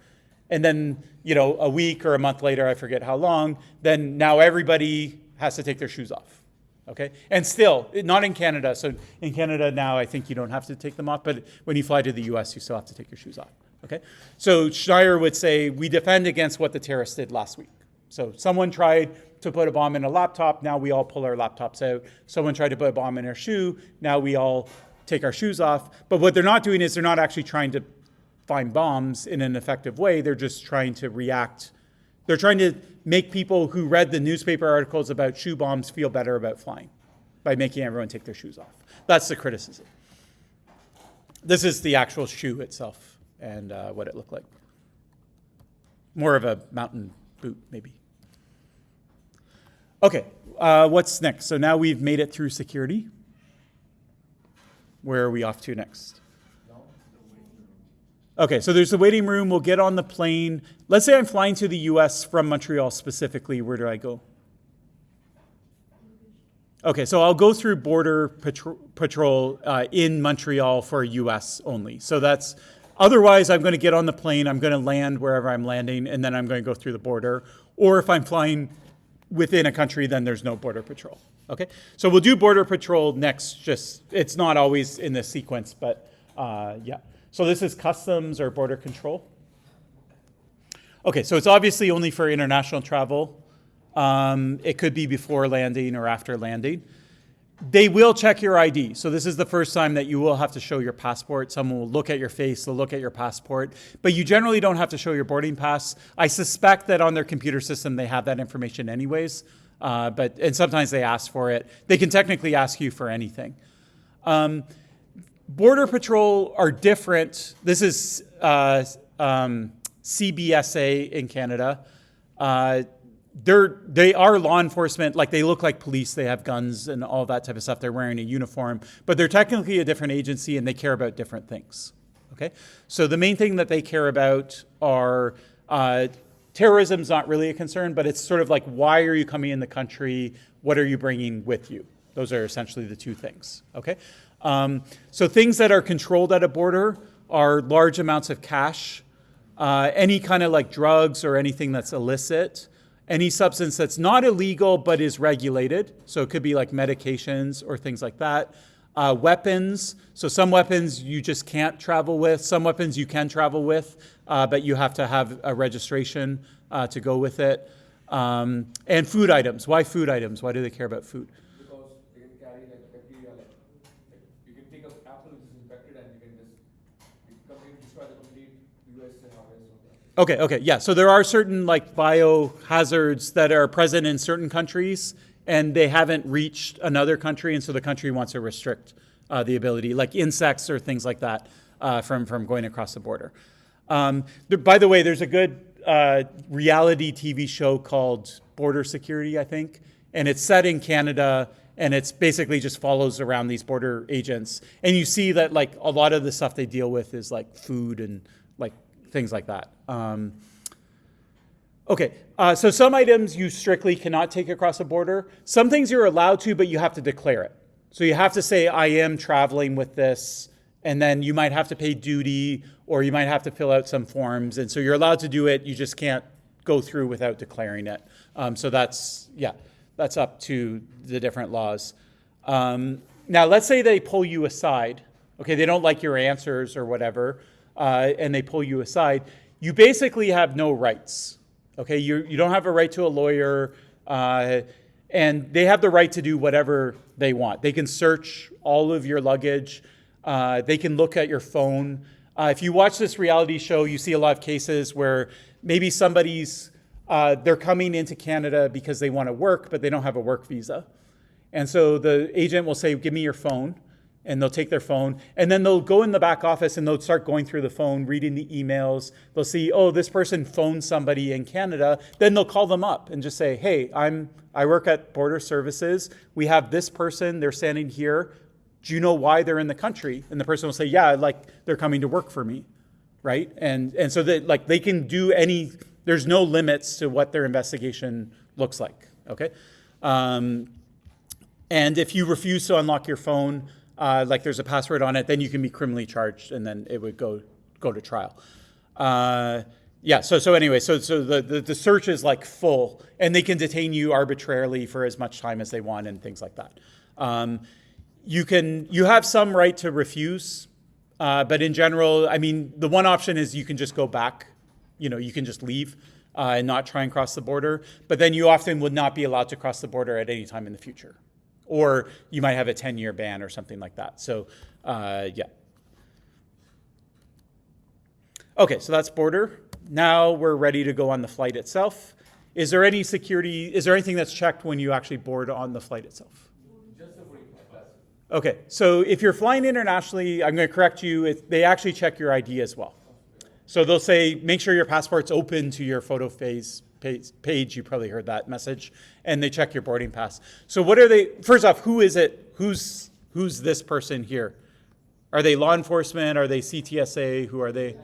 And then, a week or a month later, I forget how long, then now everybody has to take their shoes off. Okay? And still, not in Canada. So in Canada now, I think you don't have to take them off, but when you fly to the US, you still have to take your shoes off. Okay? So Schneier would say, we defend against what the terrorists did last week. So someone tried to put a bomb in a laptop, now we all pull our laptops out. Someone tried to put a bomb in our shoe, now we all take our shoes off. But what they're not doing is they're not actually trying to find bombs in an effective way. They're just trying to react. They're trying to make people who read the newspaper articles about shoe bombs feel better about flying by making everyone take their shoes off. That's the criticism. This is the actual shoe itself and what it looked like. More of a mountain boot, maybe. Okay, what's next? So now we've made it through security. Where are we off to next? Okay, so there's the waiting room. We'll get on the plane. Let's say I'm flying to the US from Montreal specifically. Where do I go? Okay, so I'll go through border patrol in Montreal for US only. So that's, otherwise I'm going to get on the plane, I'm going to land wherever I'm landing, and then I'm going to go through the border. Or if I'm flying within a country, then there's no border patrol. Okay, so we'll do border patrol next. Just, it's not always in this sequence, but yeah. So this is customs or border control. Okay, so it's obviously only for international travel. It could be before landing or after landing. They will check your ID. So this is the first time that you will have to show your passport. Someone will look at your face, they'll look at your passport. But you generally don't have to show your boarding pass. I suspect that on their computer system they have that information anyways. And sometimes they ask for it. They can technically ask you for anything. Border Patrol are different. This is CBSA in Canada. They are law enforcement, like they look like police, they have guns and all that type of stuff, they're wearing a uniform, but they're technically a different agency and they care about different things, okay? So the main thing that they care about are, terrorism's not really a concern, but it's sort of like, why are you coming in the country? What are you bringing with you? Those are essentially the two things, okay? So things that are controlled at a border are large amounts of cash, any kind of like drugs or anything that's illicit, any substance that's not illegal but is regulated. So it could be like medications or things like that. Weapons. So some weapons you just can't travel with. Some weapons you can travel with, but you have to have a registration to go with it. And food items. Why food items? Why do they care about food? Because they can carry like bacteria, like you can take an apple which is infected and you can destroy the complete US harvest of that. Okay, yeah. So there are certain like biohazards that are present in certain countries and they haven't reached another country, and so the country wants to restrict the ability, like insects or things like that, from going across the border. By the way, there's a good reality TV show called Border Security, I think, and it's set in Canada, and it's basically just follows around these border agents, and you see that like a lot of the stuff they deal with is like food and like things like that. Okay, so some items you strictly cannot take across a border. Some things you're allowed to, but you have to declare it. So you have to say, I am traveling with this, and then you might have to pay duty, or you might have to fill out some forms. And so you're allowed to do it, you just can't go through without declaring it. So that's up to the different laws. Now, let's say they pull you aside. Okay, they don't like your answers or whatever, and they pull you aside. You basically have no rights. Okay, you don't have a right to a lawyer, and they have the right to do whatever they want. They can search all of your luggage. They can look at your phone. If you watch this reality show, you see a lot of cases where maybe somebody's, they're coming into Canada because they want to work, but they don't have a work visa. And so the agent will say, give me your phone. and they'll take their phone, and then they'll go in the back office and they'll start going through the phone, reading the emails. They'll see, oh, this person phoned somebody in Canada. Then they'll call them up and just say, hey, I work at Border Services. We have this person. They're standing here. Do you know why they're in the country? And the person will say, yeah, like they're coming to work for me, right? And so that like they can do any. There's no limits to what their investigation looks like. Okay. And if you refuse to unlock your phone, like there's a password on it, then you can be criminally charged, and then it would go to trial. Yeah. So anyway, so the search is like full, and they can detain you arbitrarily for as much time as they want, and things like that. You have some right to refuse, but in general, I mean, the one option is you can just go back. You can just leave and not try and cross the border. But then you often would not be allowed to cross the border at any time in the future. Or you might have a 10-year ban or something like that. So, yeah. Okay, so that's border. Now we're ready to go on the flight itself. Is there anything that's checked when you actually board on the flight itself? Just the boarding pass. Okay, so if you're flying internationally, I'm going to correct you, they actually check your ID as well. So they'll say, make sure your passport's open to your photo page. You probably heard that message. And they check your boarding pass. So what are they, first off, who is it? Who's this person here? Are they law enforcement? Are they CTSA? Who are they?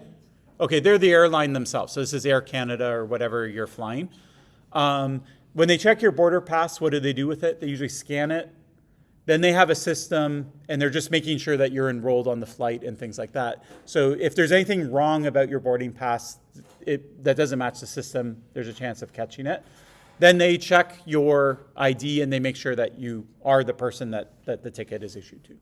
Okay, they're the airline themselves. So this is Air Canada or whatever you're flying. When they check your border pass, what do they do with it? They usually scan it. Then they have a system, and they're just making sure that you're enrolled on the flight and things like that. So if there's anything wrong about your boarding pass that doesn't match the system, there's a chance of catching it. Then they check your ID, and they make sure that you are the person that the ticket is issued to.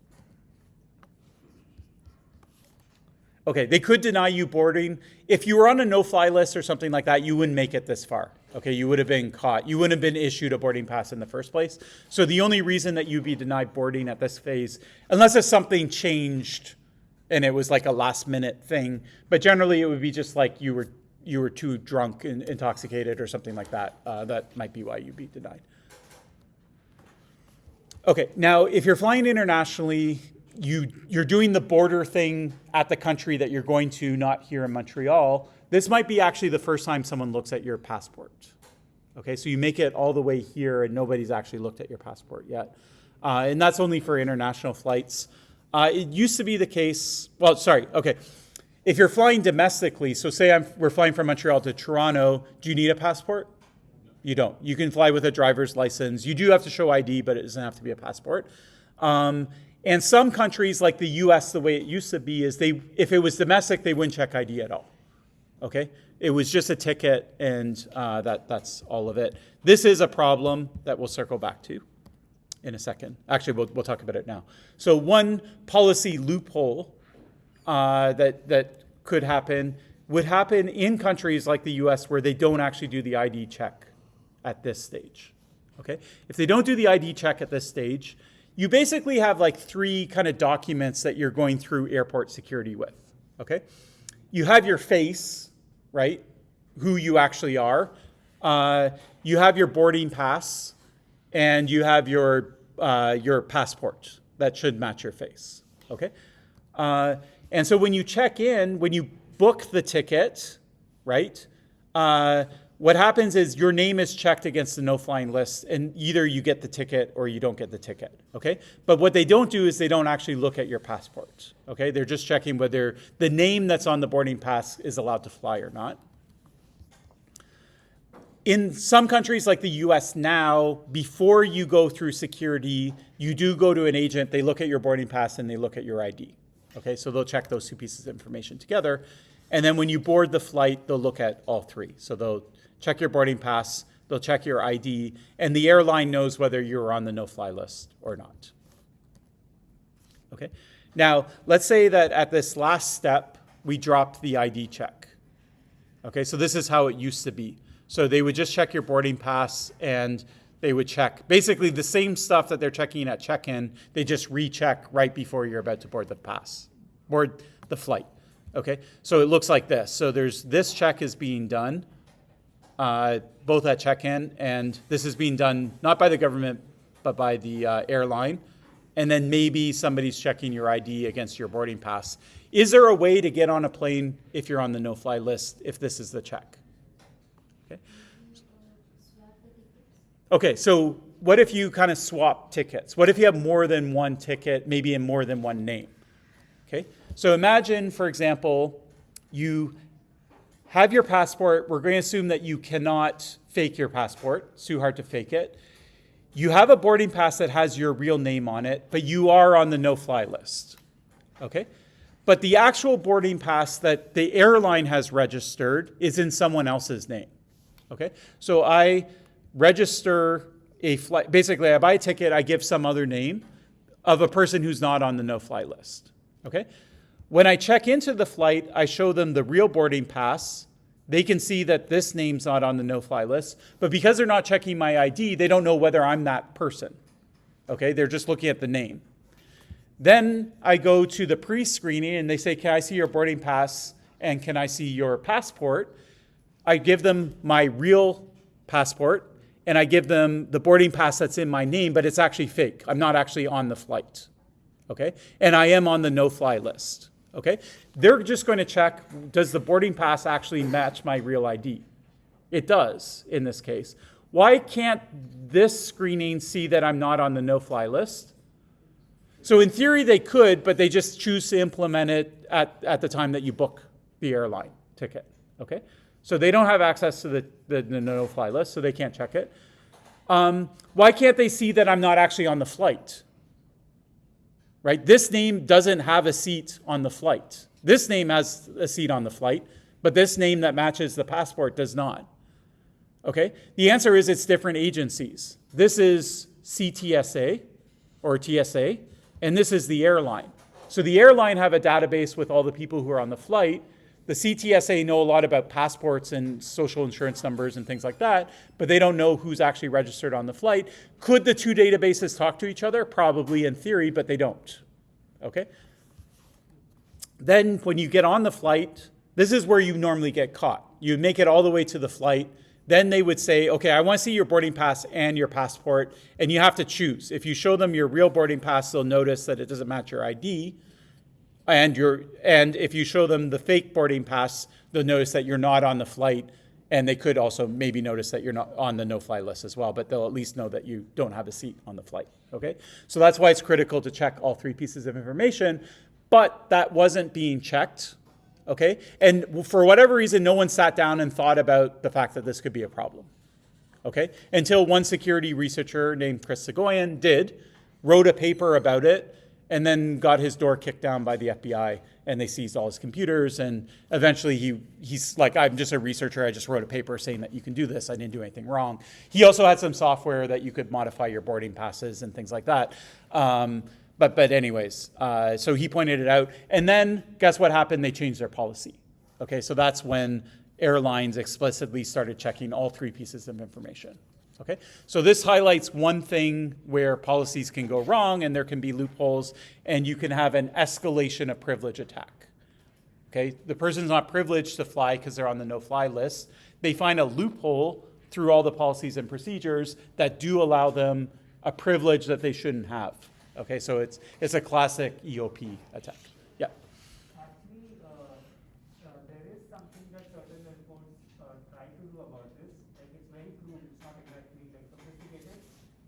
Okay, they could deny you boarding. If you were on a no-fly list or something like that, you wouldn't make it this far. Okay, you would have been caught. You wouldn't have been issued a boarding pass in the first place. So the only reason that you'd be denied boarding at this phase, unless if something changed and it was like a last-minute thing, but generally it would be just like you were too drunk and intoxicated or something like that. That might be why you'd be denied. Okay, now if you're flying internationally, you're doing the border thing at the country that you're going to, not here in Montreal. This might be actually the first time someone looks at your passport. Okay, so you make it all the way here and nobody's actually looked at your passport yet. And that's only for international flights. It used to be the case, if you're flying domestically, so say we're flying from Montreal to Toronto, do you need a passport? You don't. You can fly with a driver's license. You do have to show ID, but it doesn't have to be a passport. And some countries, like the US, the way it used to be is if it was domestic, they wouldn't check ID at all. Okay? It was just a ticket, and that's all of it. This is a problem that we'll circle back to in a second. Actually, we'll talk about it now. So one policy loophole that could happen would happen in countries like the US where they don't actually do the ID check at this stage. Okay? If they don't do the ID check at this stage, you basically have like three kind of documents that you're going through airport security with, okay? You have your face, right? Who you actually are. You have your boarding pass, and you have your passport that should match your face, okay? And so when you check in, when you book the ticket, right? What happens is your name is checked against the no-flying list, and either you get the ticket or you don't get the ticket, okay? But what they don't do is they don't actually look at your passport, okay? They're just checking whether the name that's on the boarding pass is allowed to fly or not. In some countries like the US now, before you go through security, you do go to an agent, they look at your boarding pass and they look at your ID, okay? So they'll check those two pieces of information together. And then when you board the flight, they'll look at all three. So they'll check your boarding pass, they'll check your ID, and the airline knows whether you're on the no-fly list or not. Okay? Now, let's say that at this last step, we dropped the ID check. Okay, so this is how it used to be. So they would just check your boarding pass, and they would check basically the same stuff that they're checking at check-in, they just recheck right before you're about to board the flight. Okay, so it looks like this. So this check is being done, both at check-in, and this is being done not by the government, but by the airline. and then maybe somebody's checking your ID against your boarding pass. Is there a way to get on a plane if you're on the no-fly list if this is the check? Okay. Swap the tickets. Okay, so what if you kind of swap tickets? What if you have more than one ticket, maybe in more than one name? Okay, so imagine, for example, you have your passport. We're going to assume that you cannot fake your passport. It's too hard to fake it. You have a boarding pass that has your real name on it, but you are on the no-fly list. Okay? But the actual boarding pass that the airline has registered is in someone else's name. Okay? So I register a flight. Basically, I buy a ticket, I give some other name of a person who's not on the no-fly list. Okay? When I check into the flight, I show them the real boarding pass. They can see that this name's not on the no-fly list, but because they're not checking my ID, they don't know whether I'm that person. Okay, they're just looking at the name. Then I go to the pre-screening and they say, can I see your boarding pass and can I see your passport? I give them my real passport and I give them the boarding pass that's in my name, but it's actually fake. I'm not actually on the flight. Okay, and I am on the no-fly list. Okay, they're just going to check, does the boarding pass actually match my real ID? It does in this case. Why can't this screening see that I'm not on the no-fly list? So in theory they could, but they just choose to implement it at the time that you book the airline ticket. Okay, so they don't have access to the no-fly list, so they can't check it. Why can't they see that I'm not actually on the flight? Right? This name doesn't have a seat on the flight. This name has a seat on the flight, but this name that matches the passport does not. Okay? The answer is it's different agencies. This is CTSA or TSA, and this is the airline. So the airline have a database with all the people who are on the flight. The CTSA know a lot about passports and social insurance numbers and things like that, but they don't know who's actually registered on the flight. Could the two databases talk to each other? Probably in theory, but they don't. Okay? Then when you get on the flight, this is where you normally get caught. You make it all the way to the flight. Then they would say, okay, I want to see your boarding pass and your passport, and you have to choose. If you show them your real boarding pass, they'll notice that it doesn't match your ID. And if you show them the fake boarding pass, they'll notice that you're not on the flight, and they could also maybe notice that you're not on the no-fly list as well, but they'll at least know that you don't have a seat on the flight, okay? So that's why it's critical to check all three pieces of information, but that wasn't being checked, okay? And for whatever reason, no one sat down and thought about the fact that this could be a problem, okay? Until one security researcher named Chris Segoyan wrote a paper about it, and then got his door kicked down by the FBI, and they seized all his computers, and eventually he's like, I'm just a researcher, I just wrote a paper saying that you can do this, I didn't do anything wrong. He also had some software that you could modify your boarding passes and things like that. But anyways, so he pointed it out, and then guess what happened? They changed their policy. Okay, so that's when airlines explicitly started checking all three pieces of information. Okay, so this highlights one thing where policies can go wrong and there can be loopholes, and you can have an escalation of privilege attack. Okay, the person's not privileged to fly because they're on the no-fly list. They find a loophole through all the policies and procedures that do allow them a privilege that they shouldn't have. Okay, so it's a classic EOP attack. Yeah. Actually, there is something that certain reports try to do about this. Like it's very crude, it's not exactly like sophisticated,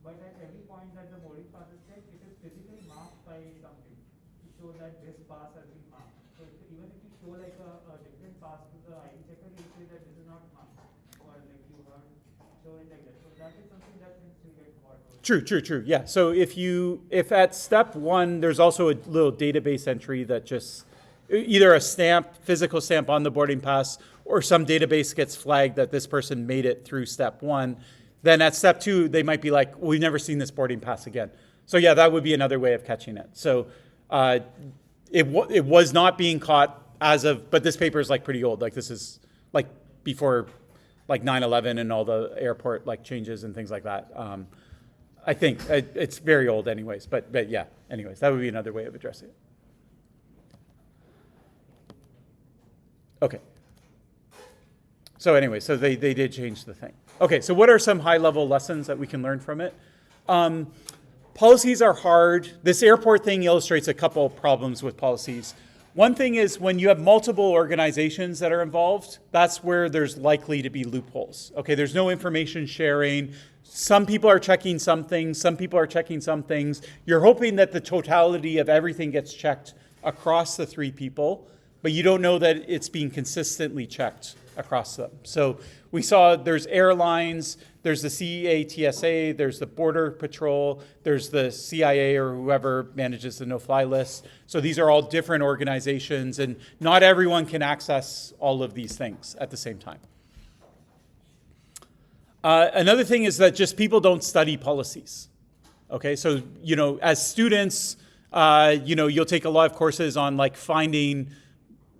but at every point that the boarding pass is checked, it is physically marked by something to show that this pass has been marked. So even if you show like a different pass to the ID checker, he will say that this is not marked, or like you have show it like that. So that is something that can still get caught. True. Yeah. So if at step one, there's also a little database entry that just either a stamp, physical stamp on the boarding pass, or some database gets flagged that this person made it through step one, then at step two, they might be like, well, we've never seen this boarding pass again. So yeah, that would be another way of catching it. So it was not being caught but this paper is like pretty old. Like this is like before like 9/11 and all the airport like changes and things like that. I think it's very old anyways, but yeah, anyways, that would be another way of addressing it. Okay. So anyway, so they did change the thing. Okay, so what are some high-level lessons that we can learn from it? Policies are hard. This airport thing illustrates a couple problems with policies. One thing is when you have multiple organizations that are involved, that's where there's likely to be loopholes. Okay, there's no information sharing. Some people are checking some things, some people are checking some things. You're hoping that the totality of everything gets checked across the three people, but you don't know that it's being consistently checked across them. So we saw there's airlines, there's the CEA, TSA, there's the Border Patrol, there's the CIA or whoever manages the no-fly list. So these are all different organizations, and not everyone can access all of these things at the same time. Another thing is that just people don't study policies. Okay, so, as students, you'll take a lot of courses on like finding,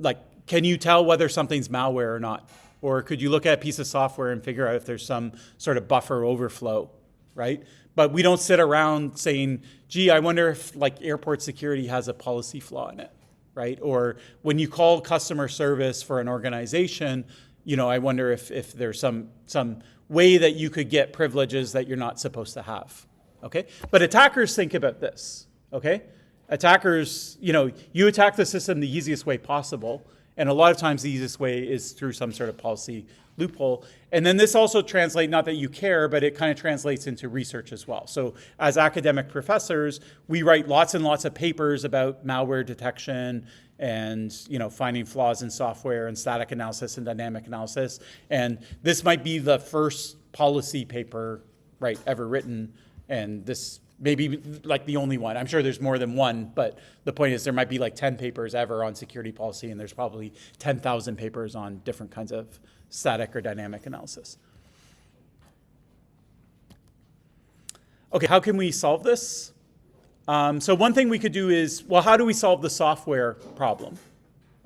like, can you tell whether something's malware or not? Or could you look at a piece of software and figure out if there's some sort of buffer overflow, right? But we don't sit around saying, gee, I wonder if like airport security has a policy flaw in it, right? Or when you call customer service for an organization, I wonder if there's some way that you could get privileges that you're not supposed to have, okay? But attackers think about this, okay? Attackers, you attack the system the easiest way possible. And a lot of times the easiest way is through some sort of policy loophole. And then this also translates, not that you care, but it kind of translates into research as well. So as academic professors, we write lots and lots of papers about malware detection and finding flaws in software and static analysis and dynamic analysis. And this might be the first policy paper, right, ever written. And this maybe like the only one. I'm sure there's more than one, but the point is there might be like 10 papers ever on security policy, and there's probably 10,000 papers on different kinds of static or dynamic analysis. Okay, how can we solve this? So one thing we could do is, well, how do we solve the software problem?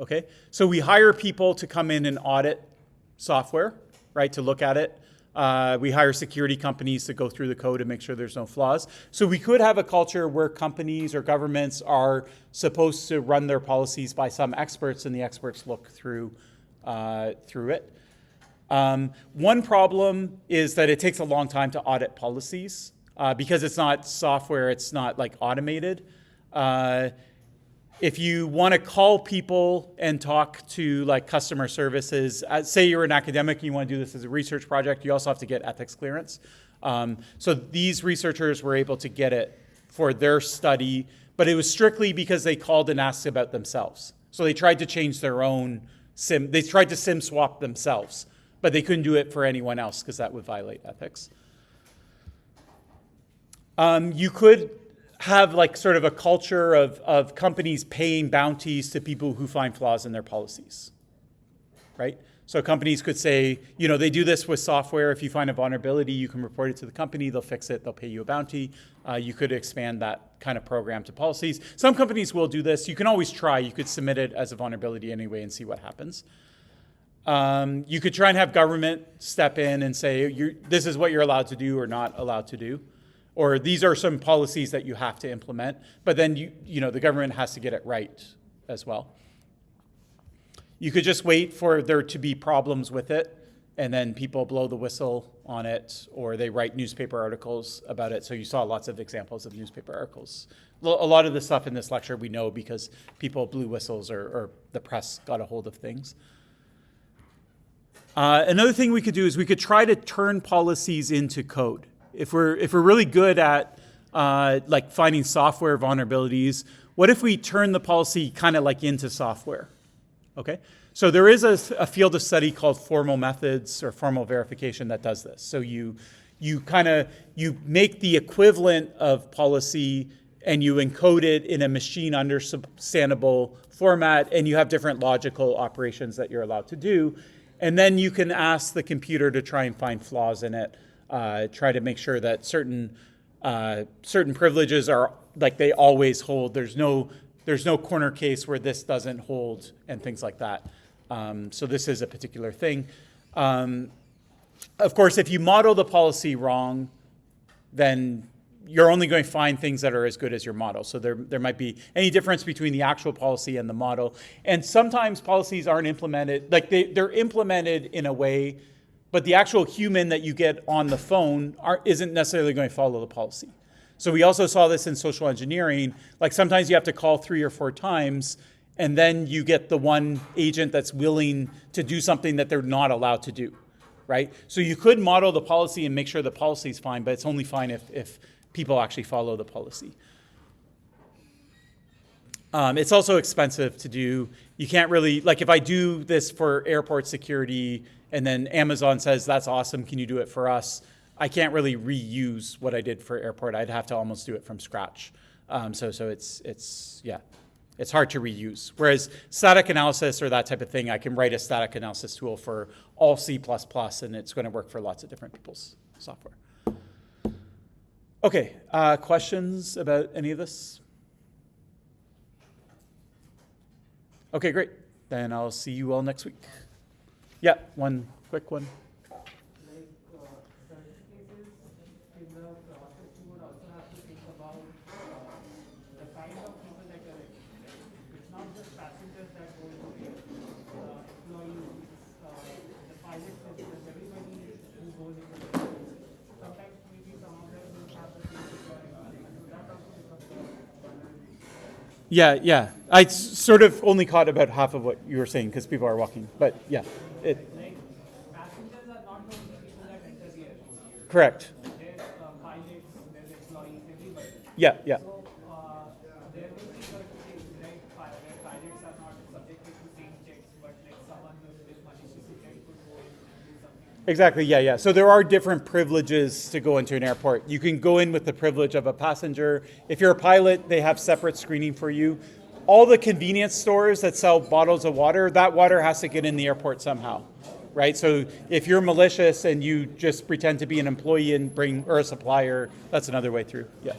Okay, so we hire people to come in and audit software, right, to look at it. We hire security companies to go through the code and make sure there's no flaws. So we could have a culture where companies or governments are supposed to run their policies by some experts, and the experts look through it. One problem is that it takes a long time to audit policies because it's not software, it's not like automated. If you want to call people and talk to like customer services, say you're an academic and you want to do this as a research project, you also have to get ethics clearance. So these researchers were able to get it for their study, but it was strictly because they called and asked about themselves. So they tried to change their own SIM. They tried to SIM swap themselves, but they couldn't do it for anyone else because that would violate ethics. You could have like sort of a culture of companies paying bounties to people who find flaws in their policies, right? So companies could say, they do this with software. If you find a vulnerability, you can report it to the company. They'll fix it. They'll pay you a bounty. You could expand that kind of program to policies. Some companies will do this. You can always try. You could submit it as a vulnerability anyway and see what happens. You could try and have government step in and say, this is what you're allowed to do or not allowed to do. Or these are some policies that you have to implement, but then the government has to get it right as well. You could just wait for there to be problems with it, and then people blow the whistle on it, or they write newspaper articles about it. So you saw lots of examples of newspaper articles. A lot of the stuff in this lecture we know because people blew whistles or the press got a hold of things. Another thing we could do is we could try to turn policies into code. If we're really good at like finding software vulnerabilities, what if we turn the policy kind of like into software? Okay, so there is a field of study called formal methods or formal verification that does this. So you make the equivalent of policy and you encode it in a machine understandable format, and you have different logical operations that you're allowed to do, and then you can ask the computer to try and find flaws in it. Try to make sure that certain privileges are like they always hold. There's no corner case where this doesn't hold and things like that. So this is a particular thing. Of course, if you model the policy wrong, then you're only going to find things that are as good as your model. So there might be any difference between the actual policy and the model. And sometimes policies aren't implemented, like they're implemented in a way, but the actual human that you get on the phone isn't necessarily going to follow the policy. So we also saw this in social engineering. Like sometimes you have to call 3 or 4 times, and then you get the one agent that's willing to do something that they're not allowed to do, right? So you could model the policy and make sure the policy is fine, but it's only fine if people actually follow the policy. It's also expensive to do. You can't really, like if I do this for airport security and then Amazon says, that's awesome, can you do it for us? I can't really reuse what I did for airport. I'd have to almost do it from scratch. So it's hard to reuse. Whereas static analysis or that type of thing, I can write a static analysis tool for all C++ and it's going to work for lots of different people's software. Okay, questions about any of this? Okay, great. Then I'll see you all next week. Yeah, one quick one. Like certain cases in the process, you would also have to think about the kind of people that you're recruiting. It's not just passengers that go into it, employees, the pilot systems, everybody who goes into it. Sometimes maybe some of them will have the same security, so that also becomes a vulnerability. Yeah. I sort of only caught about half of what you were saying because people are walking. But yeah, Like passengers are not the only people that enter the airport. correct. There's pilots, there's employees, everybody. Yeah. So there will be certain things like where pilots are not subjected to same checks, but like someone with malicious intent could go in and do something. Exactly, yeah. So there are different privileges to go into an airport. You can go in with the privilege of a passenger. If you're a pilot, they have separate screening for you. All the convenience stores that sell bottles of water, that water has to get in the airport somehow, right? So if you're malicious and you just pretend to be an employee and bring, or a supplier, that's another way through, yeah.